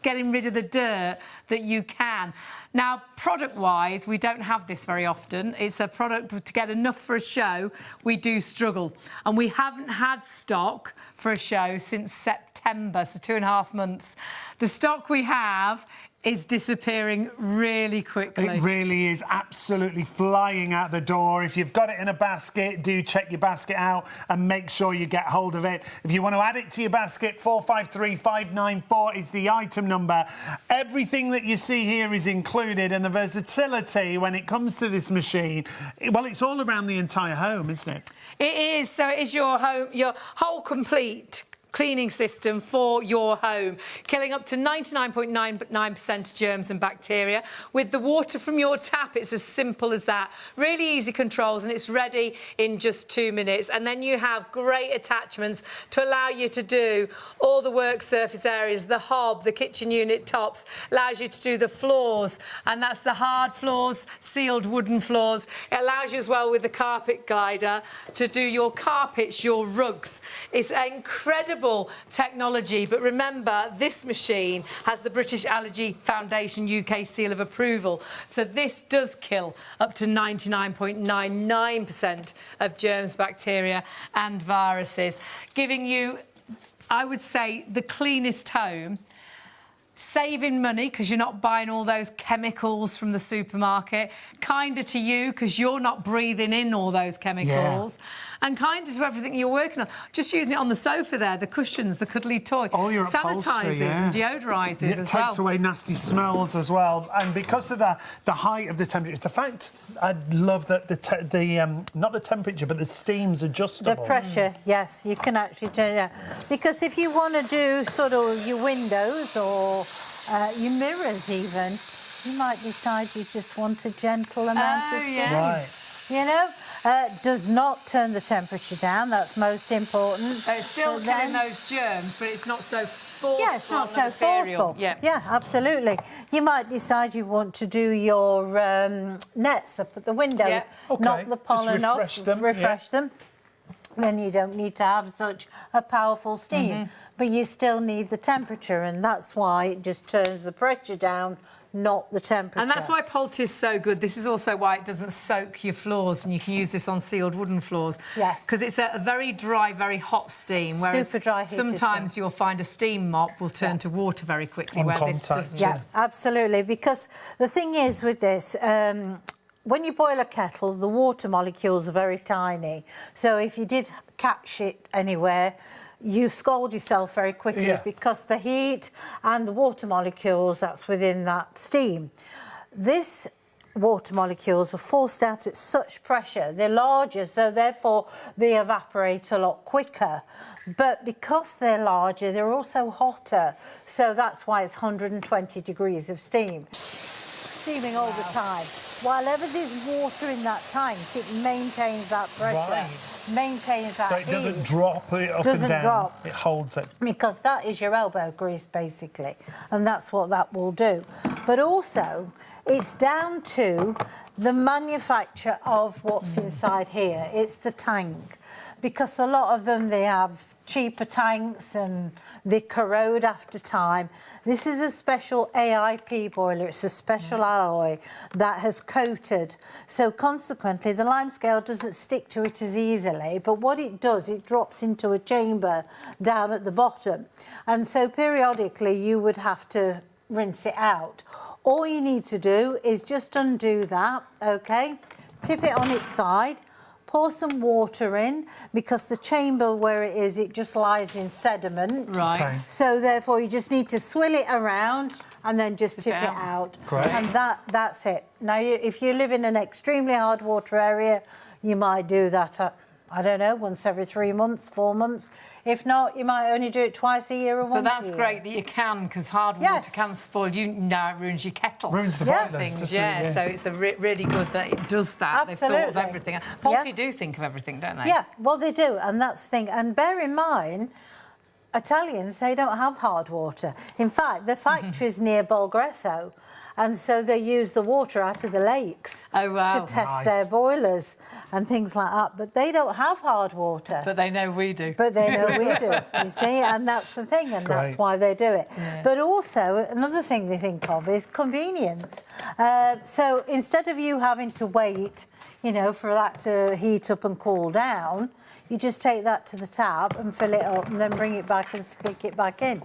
getting rid of the dirt that you can. Now, product-wise, we don't have this very often. It's a product to get enough for a show. We do struggle. And we haven't had stock for a show since September, so 2.5 months. The stock we have is disappearing really quickly. It really is absolutely flying out the door. If you've got it in a basket, do check your basket out and make sure you get hold of it. If you want to add it to your basket, 453594 is the item number. Everything that you see here is included, and the versatility when it comes to this machine, well, it's all around the entire home, isn't it? It is. So it is your home, your whole complete cleaning system for your home, killing up to 99.99% germs and bacteria. With the water from your tap, it's as simple as that. Really easy controls, and it's ready in just 2 minutes. And then you have great attachments to allow you to do all the work surface areas, the hob, the kitchen unit tops, allows you to do the floors, and that's the hard floors, sealed wooden floors. It allows you as well with the carpet glider to do your carpets, your rugs. It's incredible technology, but remember, this machine has the British Allergy Foundation UK seal of approval, so this does kill up to 99.99% of germs, bacteria and viruses, giving you, I would say, the cleanest home, saving money because you're not buying all those chemicals from the supermarket, kinder to you because you're not breathing in all those chemicals, and kinder to everything you're working on. Just using it on the sofa there, the cushions, the cuddly toy, all your sanitisers and deodorisers as well. It takes away nasty smells as well, and because of the height of the temperature, the fact I love that not the temperature but the steam's adjustable. The pressure, yes, you can actually turn it out. Because if you want to do sort of your windows or your mirrors even, you might decide you just want a gentle amount of steam. Right. You know, does not turn the temperature down. That's most important. It's still killing those germs, but it's not so forceful. Yeah, it's not so forceful. Yeah, absolutely. You might decide you want to do your nets up at the window, knock the pollen off, refresh them. Then you don't need to have such a powerful steam, but you still need the temperature, and that's why it just turns the pressure down, not the temperature. And that's why Polti is so good. This is also why it doesn't soak your floors, and you can use this on sealed wooden floors. Yes. Because it's a very dry, very hot steam, whereas super dry heated sometimes steam. you'll find a steam mop will turn to water very quickly, On where contact, this doesn't. Yeah, absolutely. Because the thing is with this, when you boil a kettle, the water molecules are very tiny. So if you did catch it anywhere, you scald yourself very quickly because the heat and the water molecules that's within that steam. This water molecules are forced out at such pressure. They're larger, so therefore they evaporate a lot quicker. But because they're larger, they're also hotter. So that's why it's 120 degrees of steam. Steaming all the time. While ever there's water in that tank, it maintains that pressure, maintains that heat. So it doesn't drop it up Doesn't and down. drop. It holds it. Because that is your elbow grease, basically, and that's what that will do. But also, it's down to the manufacture of what's inside here. It's the tank, because a lot of them, they have cheaper tanks and they corrode after time. This is a special AIP boiler. It's a special alloy that has coated. So consequently, the limescale doesn't stick to it as easily. But what it does, it drops into a chamber down at the bottom. And so periodically, you would have to rinse it out. All you need to do is just undo that, OK? Tip it on its side. Pour some water in, because the chamber where it is, it just lies in sediment. Right. Okay. So therefore, you just need to swill it around and then just tip it out. Great. And that's it. Now, if you live in an extremely hard water area, you might do that, I don't know, once every 3 months, 4 months. If not, you might only do it twice a year or once a year. But that's great that you can, because hard water can spoil you. Now it ruins your kettle. Ruins the boilers, doesn't it? So it's really good that it does that. Absolutely. They've thought of everything. Polti do think of everything, don't they? Yeah, well, they do, and that's the thing. And bear in mind, Italians, they don't have hard water. In fact, the factory's near Bolgresso, and so they use the water out of the lakes to test their boilers and things like that. But they don't have hard water. But they know we do. But they know we do, you see, and that's the thing, and that's why they do it. Yeah. But also, another thing they think of is convenience. So instead of you having to wait, you know, for that to heat up and cool down, you just take that to the tap and fill it up and then bring it back and stick it back in.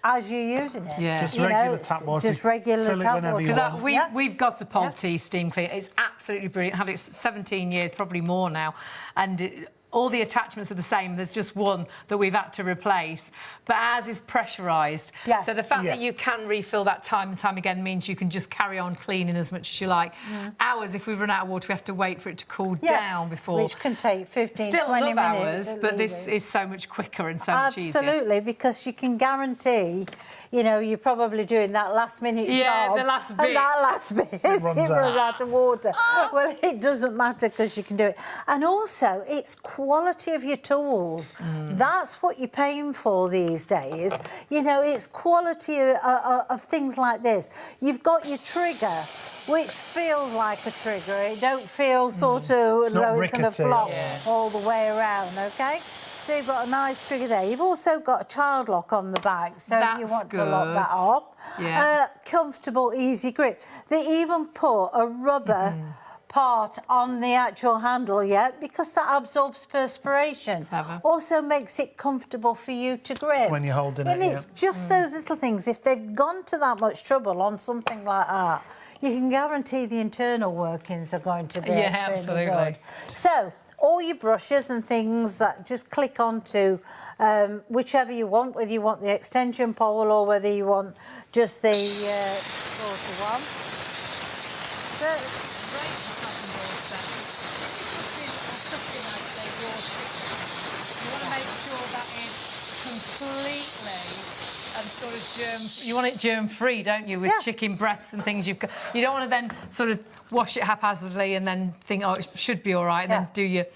as you're using it. Yeah. Just You know, regular it's tap water. Just regular Fill it tap whenever water. you Because want. we've got a Polti steam cleaner. It's absolutely brilliant. Had it 17 years, probably more now, and all the attachments are the same. There's just one that we've had to replace, but ours is pressurised. Yes. So the fact that Yeah. you can refill that time and time again means you can just carry on cleaning as much as you like. Ours, if we run out of water, we have to wait for it to cool down before. Which can take 15, Still 20 love minutes. ours, at but this least. is so much quicker and so much easier. Absolutely, because you can guarantee, you know, you're probably doing that last minute Yeah, job. the last and bit. that last bit, it runs out of water. Well, it doesn't matter because you can do it. And also, it's quality of your tools. That's what you're paying for these days. You know, it's quality of things like this. You've got your trigger, which feels like a trigger. It don't feel sort of It's not going to rickety. flop Yeah. all the way around, OK? So you've got a nice trigger there. You've also got a child lock on the back, so if you That's want to lock that good. off. Yeah. Comfortable, easy grip. They even put a rubber part on the actual handle, because that absorbs perspiration. Clever. Also makes it comfortable for you to grip. When you're holding and it, it's just those little things. If they've gone to that much trouble on something like that, you can guarantee the internal workings are going to be Yeah, extremely absolutely. good. So, all your brushes and things that just click onto whichever you want, whether you want the extension pole or whether you want just the shorter one. But Great for cotton balls then. Something like they water. You want to make sure that is completely and sort of germ. You want it germ free, don't you? With Yeah. chicken breasts and things you've got. You don't want to then sort of wash it haphazardly and then think, oh, it should be all right, and then do your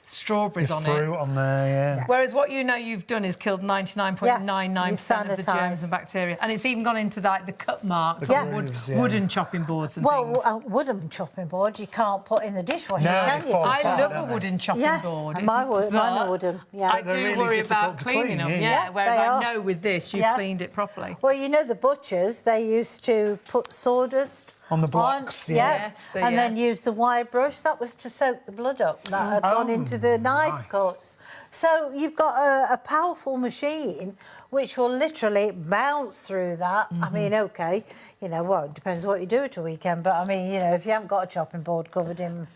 strawberries Your on fruit it. on there, yeah. Whereas what you know you've done is killed 99.99% of the You've germs and bacteria, and it's even gone into like the cut marks The on grooves, yeah. wooden chopping boards and well, things. a wooden chopping board you can't put in the dishwasher, No, can it you? falls I down, love don't a they? wooden chopping Yes, board. and mine are but wooden. Yeah. I They're do really worry difficult about to cleaning clean, them. yeah. Yeah, Whereas they I are. know with this you've Yeah. cleaned it properly. Well, you know the butchers, they used to put sawdust On the blocks, yeah. Yes, and then use the wire brush. That was to soak the blood up that had gone into the knife nice. cuts. So you've got a powerful machine which will literally bounce through that. I mean, OK, you know, well, it depends what you do at a weekend, but I mean, you know, if you haven't got a chopping board covered in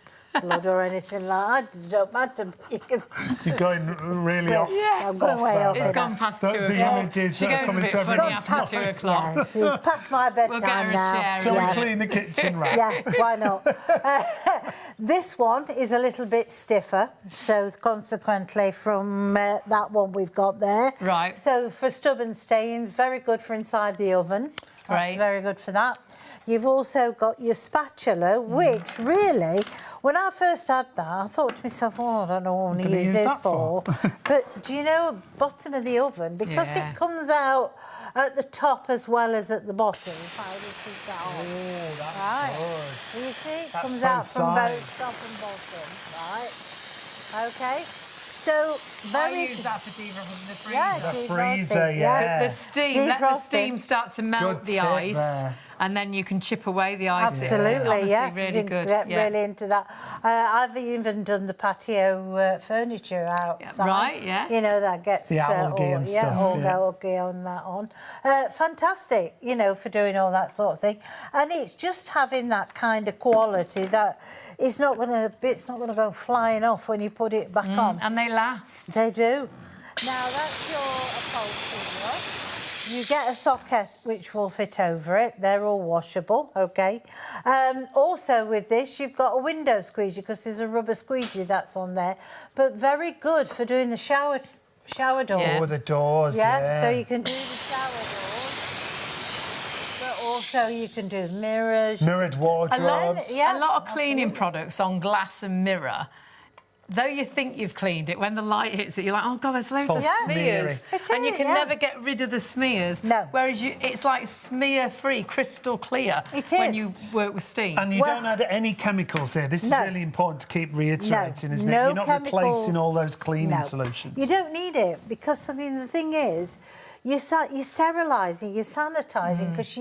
blood or anything like that, it don't matter. You can... You're going really off. Yeah. I'm going way there. off. It's in gone that. past The 2 the o'clock. images She that are goes a coming bit to funny everyone. after 2 o'clock. Yes, it's past my bedtime We'll get her a now. chair Shall Yeah. we clean the kitchen rack? Yeah, why not? This one is a little bit stiffer, so consequently from that one we've got there. Right. So for stubborn stains, very good for inside the oven. That's Great. very good for that. You've also got your spatula, which really, when I first had that, I thought to myself, oh, I don't know what I'm going to use this that for? But do you know, bottom of the oven, because Yeah. it comes out at the top as well as at the bottom. If I just keep that on. Oh, that's Right. good. You see, it That's comes both out from both sides. top and bottom, right? Okay, so I very... use that for defrosting the freezer. Yeah, The defrosting, freezer, yeah. The steam, let the Defrosting. steam start to melt Good the tip ice, there. and then you can chip away the ice. Absolutely, Honestly, yeah. really You can good. get yeah. really into that. I've even done the patio furniture outside. Right, yeah. You know, that gets... The algae and stuff, all yeah. algae on that on. Fantastic, you know, for doing all that sort of thing. And it's just having that kind of quality that it's not going to go flying off when you put it back on. And they last. They do. Now, that's your upholstery brush. You get a socket which will fit over it. They're all washable, OK? Also, with this, you've got a window squeegee because there's a rubber squeegee that's on there. But very good for doing the shower doors. Yeah. Oh, the doors, yeah. So you can do the shower doors. But also you can do mirrors. Mirrored wardrobes. Yeah, a lot of cleaning absolutely. products on glass and mirror. Though you think you've cleaned it, when the light hits it, you're like, oh God, there's loads all of smears. smeary. It And you is, can yeah. never get rid of the smears. No. Whereas it's like smear-free, crystal clear It when is. you work with steam. And you Well- don't add any chemicals here. This is No. really important to keep reiterating, isn't No it? You're not chemicals. replacing all those cleaning No. solutions. You don't need it because, I mean, the thing is, you're sterilising, you're sanitising because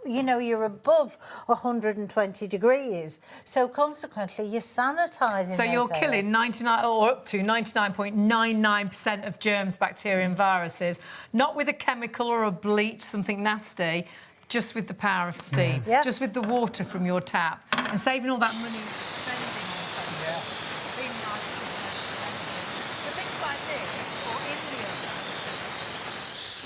you're above 120 degrees. So consequently, you're sanitising. So you're killing 99 or up to 99.99% of germs, bacteria and viruses, not with a chemical or a bleach, something nasty, just with the power of steam, just with the water from your tap, and saving all that money spending on things. Being nice and expensive. For things like this, or in the oven,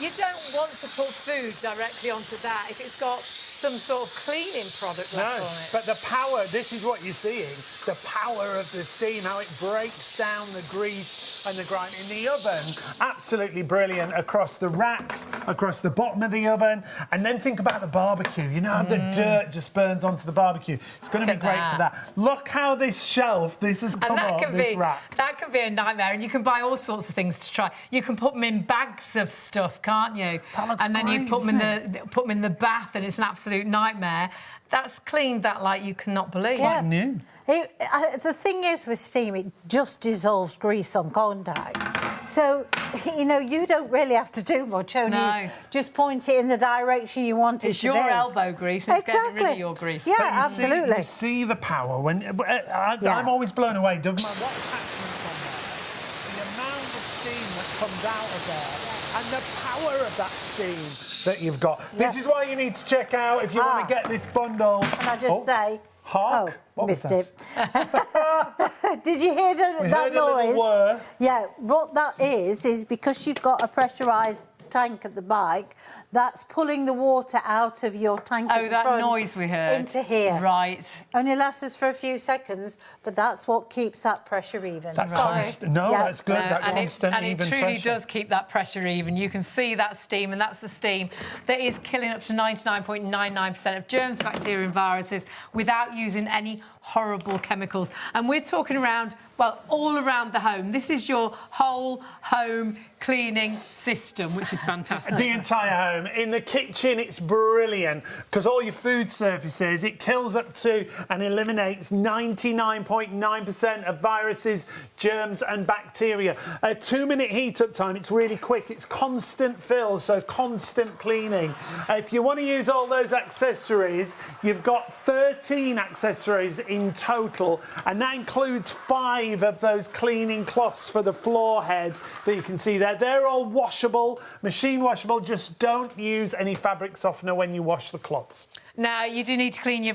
you don't want to put food directly onto that if it's got some sort of cleaning product left on it. But the power, this is what you're seeing, the power of the steam, how it breaks down the grease and the grime in the oven. Absolutely brilliant across the racks, across the bottom of the oven. And then think about the barbecue. You know how the dirt just burns onto the barbecue. It's going to be great for that. Look how this shelf, this has come up, this rack. That could be a nightmare, and you can buy all sorts of things to try. You can put them in bags of stuff, can't you? That looks and then great, you put them in the bath, and it's an absolute nightmare. That's cleaned that like you cannot believe. It's like new. The thing is with steam, it just dissolves grease on contact. So, you don't really have to do much, only just point it in the direction you want it to be. It's your elbow grease, and it's getting rid of your grease. Yeah, absolutely. You see the power. I'm always blown away, doesn't matter what attachment's on there, the amount of steam that comes out of there, and the power of that steam that you've got. This is why you need to check out if you want to get this bundle. Can I just say... Hark! What missed was that? it. Did you hear that heard noise? A little whir. Yeah, what that is because you've got a pressurised tank at the bike, that's pulling the water out of your tank at the front. Oh, that noise we heard. Into here. Right. Only lasts us for a few seconds, but that's what keeps that pressure even. That constant, that's good, that constant and even it truly pressure. does keep that pressure even. You can see that steam, and that's the steam that is killing up to 99.99% of germs, bacteria and viruses without using any horrible chemicals. And we're talking around, well, all around the home. This is your whole home cleaning system, which is fantastic. The entire home. In the kitchen, it's brilliant because all your food surfaces, it kills up to and eliminates 99.9% of viruses, germs and bacteria. A 2-minute heat-up time, it's really quick. It's constant fill, so constant cleaning. If you want to use all those accessories, you've got 13 accessories in total, and that includes 5 of those cleaning cloths for the floor head that you can see there. They're all washable, machine washable. Just don't use any fabric softener when you wash the cloths. Now, you do need to clean your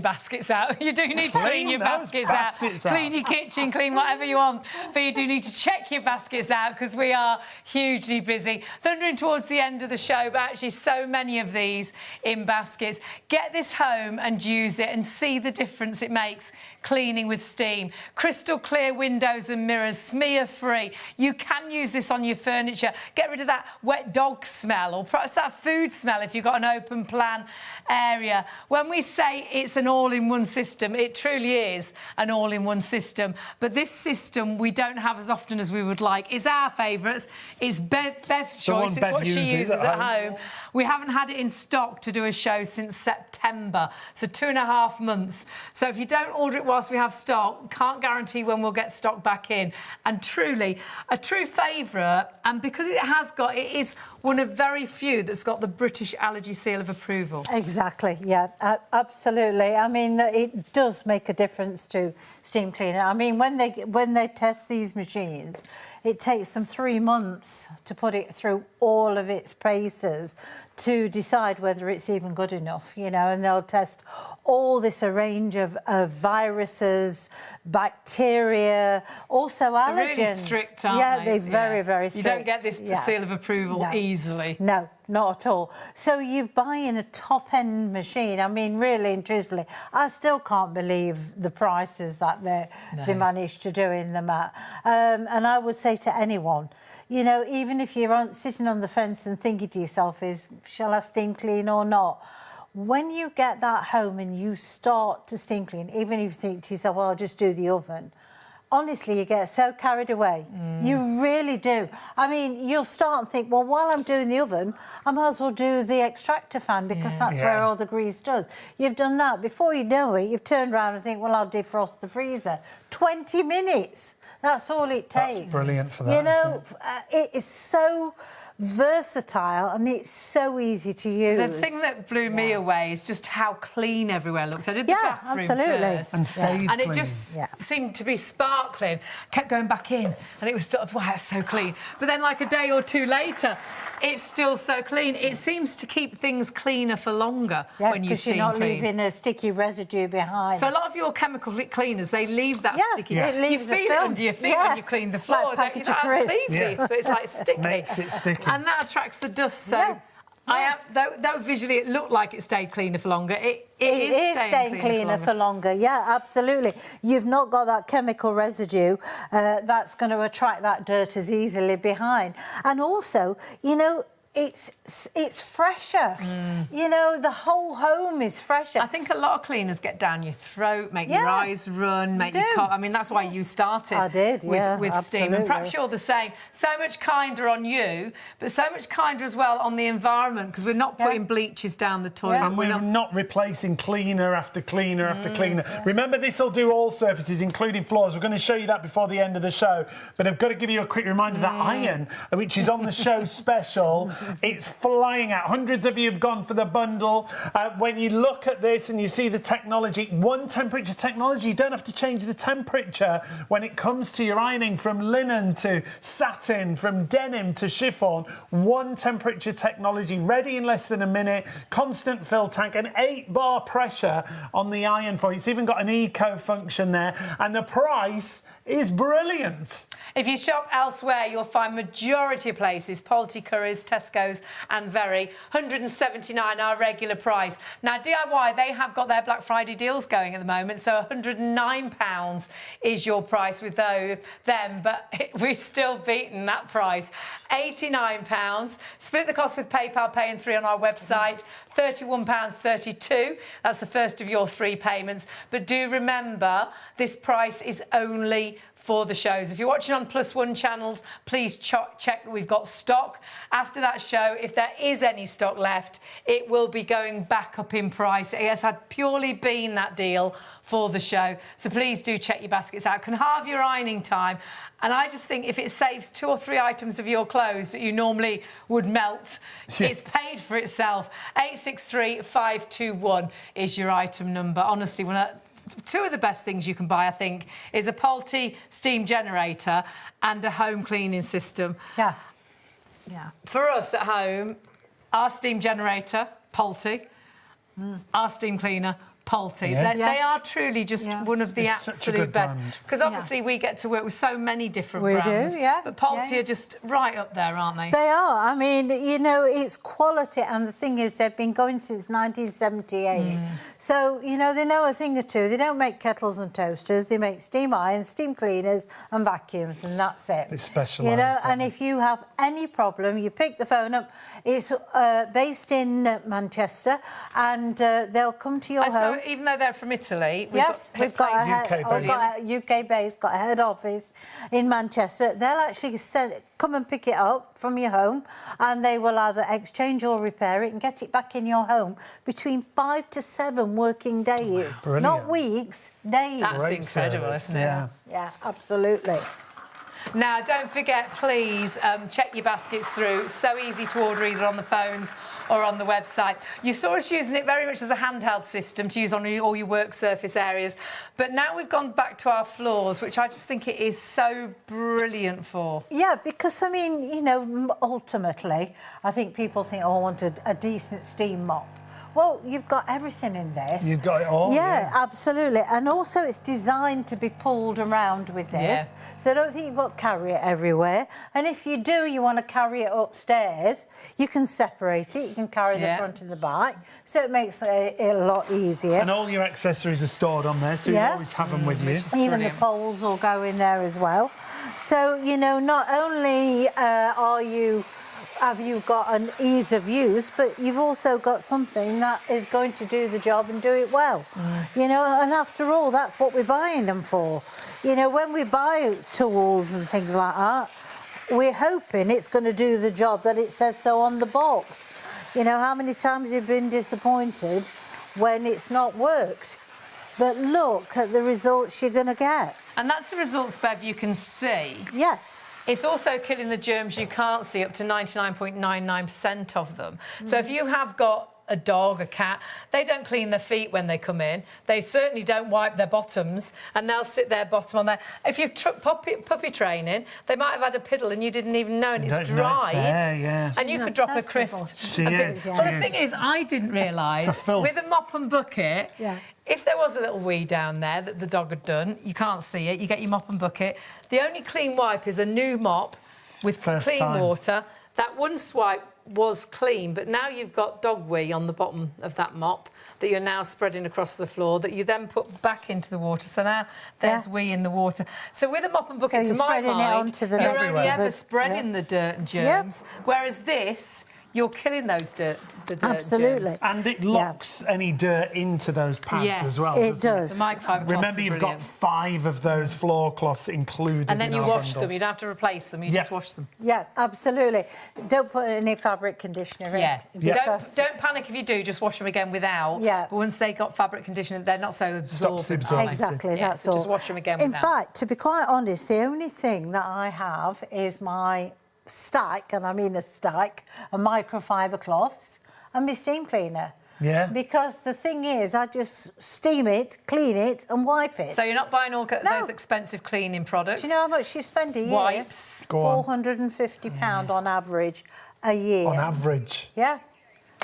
baskets out. You do need to clean your baskets out. Clean your kitchen, clean whatever you want. But you do need to check your baskets out because we are hugely busy. Thundering towards the end of the show, but actually so many of these in baskets. Get this home and use it and see the difference it makes cleaning with steam. Crystal clear windows and mirrors, smear-free. You can use this on your furniture. Get rid of that wet dog smell or perhaps that food smell if you've got an open plan area. When we say it's an all-in-one system, it truly is an all-in-one system. But this system we don't have as often as we would like. It's our favourites. It's Bev's choice. It's what she uses at home. We haven't had it in stock to do a show since September, so 2.5 months. So if you don't order it whilst we have stock, can't guarantee when we'll get stock back in. And truly, a true favourite, and because it is one of very few that's got the British Allergy Seal of Approval. Exactly, yeah, absolutely. I mean, it does make a difference to steam cleaner. I mean, when they test these machines, it takes them 3 months to put it through all of its paces to decide whether it's even good enough, and they'll test all this range of viruses, bacteria, also allergens. They're really strict, aren't they? Yeah, they're very, very strict. You don't get this seal of approval easily. No, not at all. So you're buying a top-end machine. I mean, really and truthfully, I still can't believe the prices that they managed to do in them at. And I would say to anyone, even if you're sitting on the fence and thinking to yourself, shall I steam clean or not? When you get that home and you start to steam clean, even if you think to yourself, well, I'll just do the oven, honestly, you get so carried away. You really do. I mean, you'll start and think, well, while I'm doing the oven, I might as well do the extractor fan because that's where all the grease does. You've done that. Before you know it, you've turned around and think, well, I'll defrost the freezer. 20 minutes. That's all it takes. That's brilliant for that. It is so versatile, and it's so easy to use. The thing that blew me away is just how clean everywhere looked. I did the bathroom absolutely. first. And stayed And it clean. just seemed to be sparkling. Kept going back in, and it was sort of, wow, it's so clean. But then, like a day or two later, it's still so clean. It seems to keep things cleaner for longer when you steam because you're not clean. leaving a sticky residue behind. So a lot of your chemical cleaners, they leave that sticky. it You leaves the feel it film. under your feet when you clean the floor. Like Don't you? package of crisps. Clean but it's like sticky. Makes it sticky. And that attracts the dust. So though visually it looked like it stayed cleaner for longer, it is staying cleaner for longer. Yeah, absolutely. You've not got that chemical residue that's going to attract that dirt as easily behind. And also, you know, it's fresher. You know, the whole home is fresher. I think a lot of cleaners get down your throat, make your eyes run, make you cough. I mean, that's why you started with steam. And perhaps you're the same. So much kinder on you, but so much kinder as well on the environment, because we're not putting bleaches down the toilet. And we're not replacing cleaner after cleaner after cleaner. Remember, this will do all surfaces, including floors. We're going to show you that before the end of the show. But I've got to give you a quick reminder that iron, which is on the show special, it's flying out. Hundreds of you have gone for the bundle. When you look at this and you see the technology, one temperature technology, you don't have to change the temperature when it comes to your ironing, from linen to satin, from denim to chiffon. One temperature technology, ready in less than a minute, constant fill tank, an 8-bar pressure on the iron for you. It's even got an eco function there, and the price is brilliant. If you shop elsewhere, you'll find majority of places, Polti, Currys, Tesco's and Very, $179 our regular price. Now, DIY, they have got their Black Friday deals going at the moment, so £109 is your price with them, but we're still beating that price. £89. Split the cost with PayPal Pay and 3 on our website. £31.32. That's the first of your 3 payments. But do remember, this price is only for the shows. If you're watching on +1 channels, please check that we've got stock. After that show, if there is any stock left, it will be going back up in price. It has had purely been that deal for the show. So please do check your baskets out. It can halve your ironing time. And I just think if it saves 2 or 3 items of your clothes that you normally would melt, it's paid for itself. 863521 is your item number. Honestly, two of the best things you can buy, I think, is a Polti steam generator and a home cleaning system. Yeah. For us at home, our steam generator, Polti, our steam cleaner, Polti. They are truly just one of the absolute best. Because obviously we get to work with so many different brands. We do, But Polti are just right up there, aren't they? They are. I mean, you know, it's quality, and the thing is, they've been going since 1978. So, you know, they know a thing or two. They don't make kettles and toasters. They make steam irons, steam cleaners and vacuums, and that's it. They specialise. You know, and if you have any problem, you pick the phone up. It's based in Manchester, and they'll come to your home. So even though they're from Italy, we've got a UK base, got a head office in Manchester. They'll actually come and pick it up from your home, and they will either exchange or repair it and get it back in your home between 5 to 7 working days. Brilliant. Not weeks, days. That's incredible, isn't it? Yeah, absolutely. Now, don't forget, please, check your baskets through. So easy to order either on the phones or on the website. You saw us using it very much as a handheld system to use on all your work surface areas. But now we've gone back to our floors, which I just think it is so brilliant for. Yeah, because, I mean, you know, ultimately, I think people think, oh, I want a decent steam mop. Well, you've got everything in this. You've got it all. Yeah, absolutely. And also it's designed to be pulled around with this. So I don't think you've got to carry it everywhere. And if you do, you want to carry it upstairs, you can separate it. You can carry the front and the back. So it makes it a lot easier. And all your accessories are stored on there, so you always have them with you. Even the poles will go in there as well. So, you know, not only have you got an ease of use, but you've also got something that is going to do the job and do it well. You know, and after all, that's what we're buying them for. You know, when we buy tools and things like that, we're hoping it's going to do the job that it says so on the box. You know, how many times you've been disappointed when it's not worked? But look at the results you're going to get. And that's the results, Bev, you can see. Yes. It's also killing the germs you can't see, up to 99.99% of them. So if you have got a dog, a cat, they don't clean their feet when they come in. They certainly don't wipe their bottoms, and they'll sit their bottom on there. If you've puppy training, they might have had a piddle and you didn't even know, and it's dried. There, yeah. And you could drop a crisp. She is. Well, the thing is, I didn't realise, with a mop and bucket, if there was a little wee down there that the dog had done, you can't see it, you get your mop and bucket. The only clean wipe is a new mop with clean water. That one swipe was clean, but now you've got dog wee on the bottom of that mop that you're now spreading across the floor that you then put back into the water. So now there's wee in the water. So with a mop and bucket, to my mind, you're only ever spreading the dirt and germs, whereas this, you're killing those the dirt Absolutely. germs. And it locks any dirt into those pads as well. It does. The microfibre Remember, you've got 5 of those floor cloths included. And then in you our wash bundle. them. You don't have to replace them. You just wash them. Yeah, absolutely. Don't put any fabric conditioner in. Don't panic if you do. Just wash them again without. But once they got fabric conditioner, they're not so absorbent. Exactly, that's all. Just wash them again without. In fact, to be quite honest, the only thing that I have is my stack, and I mean a stack, of microfibre cloths and my steam cleaner. Yeah. Because the thing is, I just steam it, clean it and wipe it. So you're not buying all those expensive cleaning products? Do you know how much you spend a year? Wipes. £450 on average a year. On average. Yeah.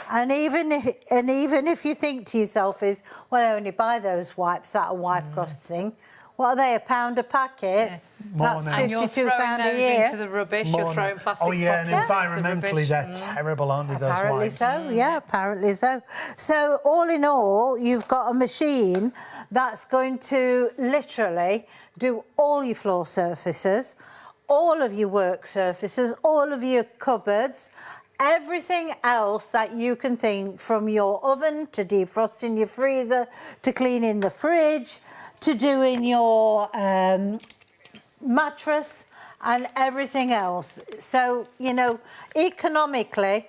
And even if you think to yourself is, well, I only buy those wipes, that wipe across thing. What are they, £1 a packet? That's £52 and you're throwing a those year. into the rubbish. You're throwing plastic bottles and into the environmentally rubbish. they're terrible, aren't they, those Apparently wipes? so, yeah, apparently so. So all in all, you've got a machine that's going to literally do all your floor surfaces, all of your work surfaces, all of your cupboards, everything else that you can think, from your oven to defrosting your freezer to cleaning the fridge to doing your mattress and everything else. So, you know, economically,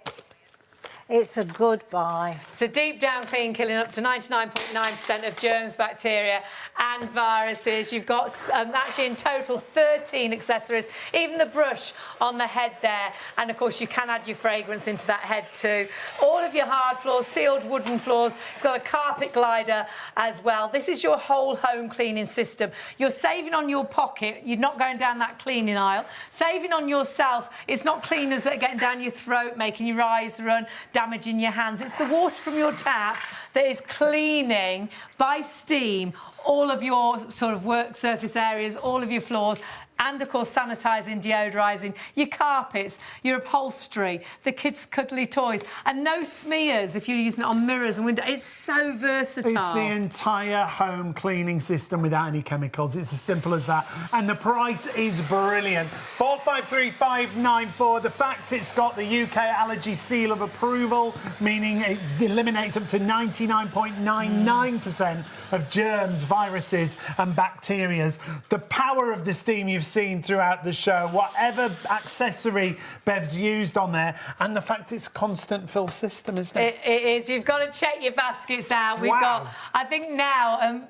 it's a good buy. It's a deep down clean, killing up to 99.9% of germs, bacteria and viruses. You've got actually in total 13 accessories, even the brush on the head there. And of course you can add your fragrance into that head too. All of your hard floors, sealed wooden floors. It's got a carpet glider as well. This is your whole home cleaning system. You're saving on your pocket. You're not going down that cleaning aisle. Saving on yourself. It's not cleaners that are getting down your throat, making your eyes run, damaging your hands. It's the water from your tap that is cleaning by steam all of your sort of work surface areas, all of your floors, and of course sanitising, deodorising your carpets, your upholstery, the kids' cuddly toys, and no smears if you're using it on mirrors and windows. It's so versatile. It's the entire home cleaning system without any chemicals. It's as simple as that. And the price is brilliant. 453594. The fact it's got the UK allergy seal of approval, meaning it eliminates up to 99.99% of germs, viruses and bacteria. The power of the steam you've seen throughout the show, whatever accessory Bev's used on there, and the fact it's a constant fill system, isn't it? It is. You've got to check your baskets out. We've got, I think now,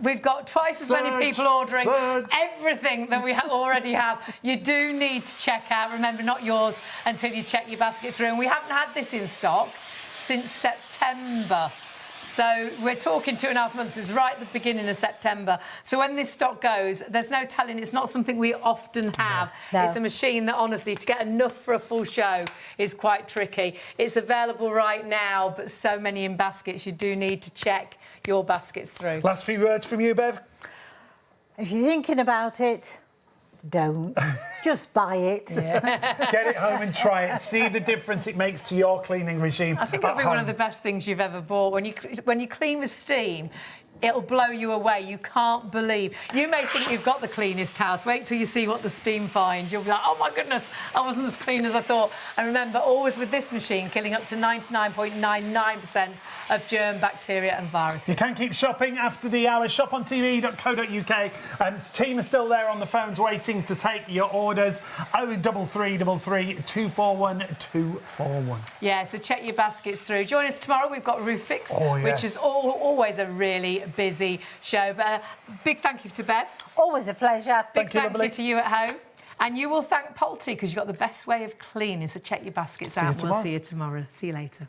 we've got twice as many people ordering everything that we already have. You do need to check out. Remember, not yours until you check your basket through. And we haven't had this in stock since September. So we're talking 2.5 months. It's right at the beginning of September. So when this stock goes, there's no telling. It's not something we often have. No. It's a machine that, honestly, to get enough for a full show is quite tricky. It's available right now, but so many in baskets, you do need to check your baskets through. Last few words from you, Bev? If you're thinking about it, don't. Just buy it. Get it home and try it. See the difference it makes to your cleaning regime. I think it'll be one of the best things you've ever bought. When you clean with steam, it'll blow you away. You can't believe. You may think you've got the cleanest house. Wait till you see what the steam finds. You'll be like, oh my goodness, I wasn't as clean as I thought. And remember, always with this machine, killing up to 99.99% of germ, bacteria and viruses. You can keep shopping after the hour. Shop on TV.co.uk. Team are still there on the phones waiting to take your orders. 03333 241 241. Yeah, so check your baskets through. Join us tomorrow. We've got Roof Fix, which is always a really busy show. But big thank you to Bev. Always a pleasure. Big thank you to you at home. And you will thank Polti because you've got the best way of cleaning. So check your baskets out. We'll see you tomorrow. See you later.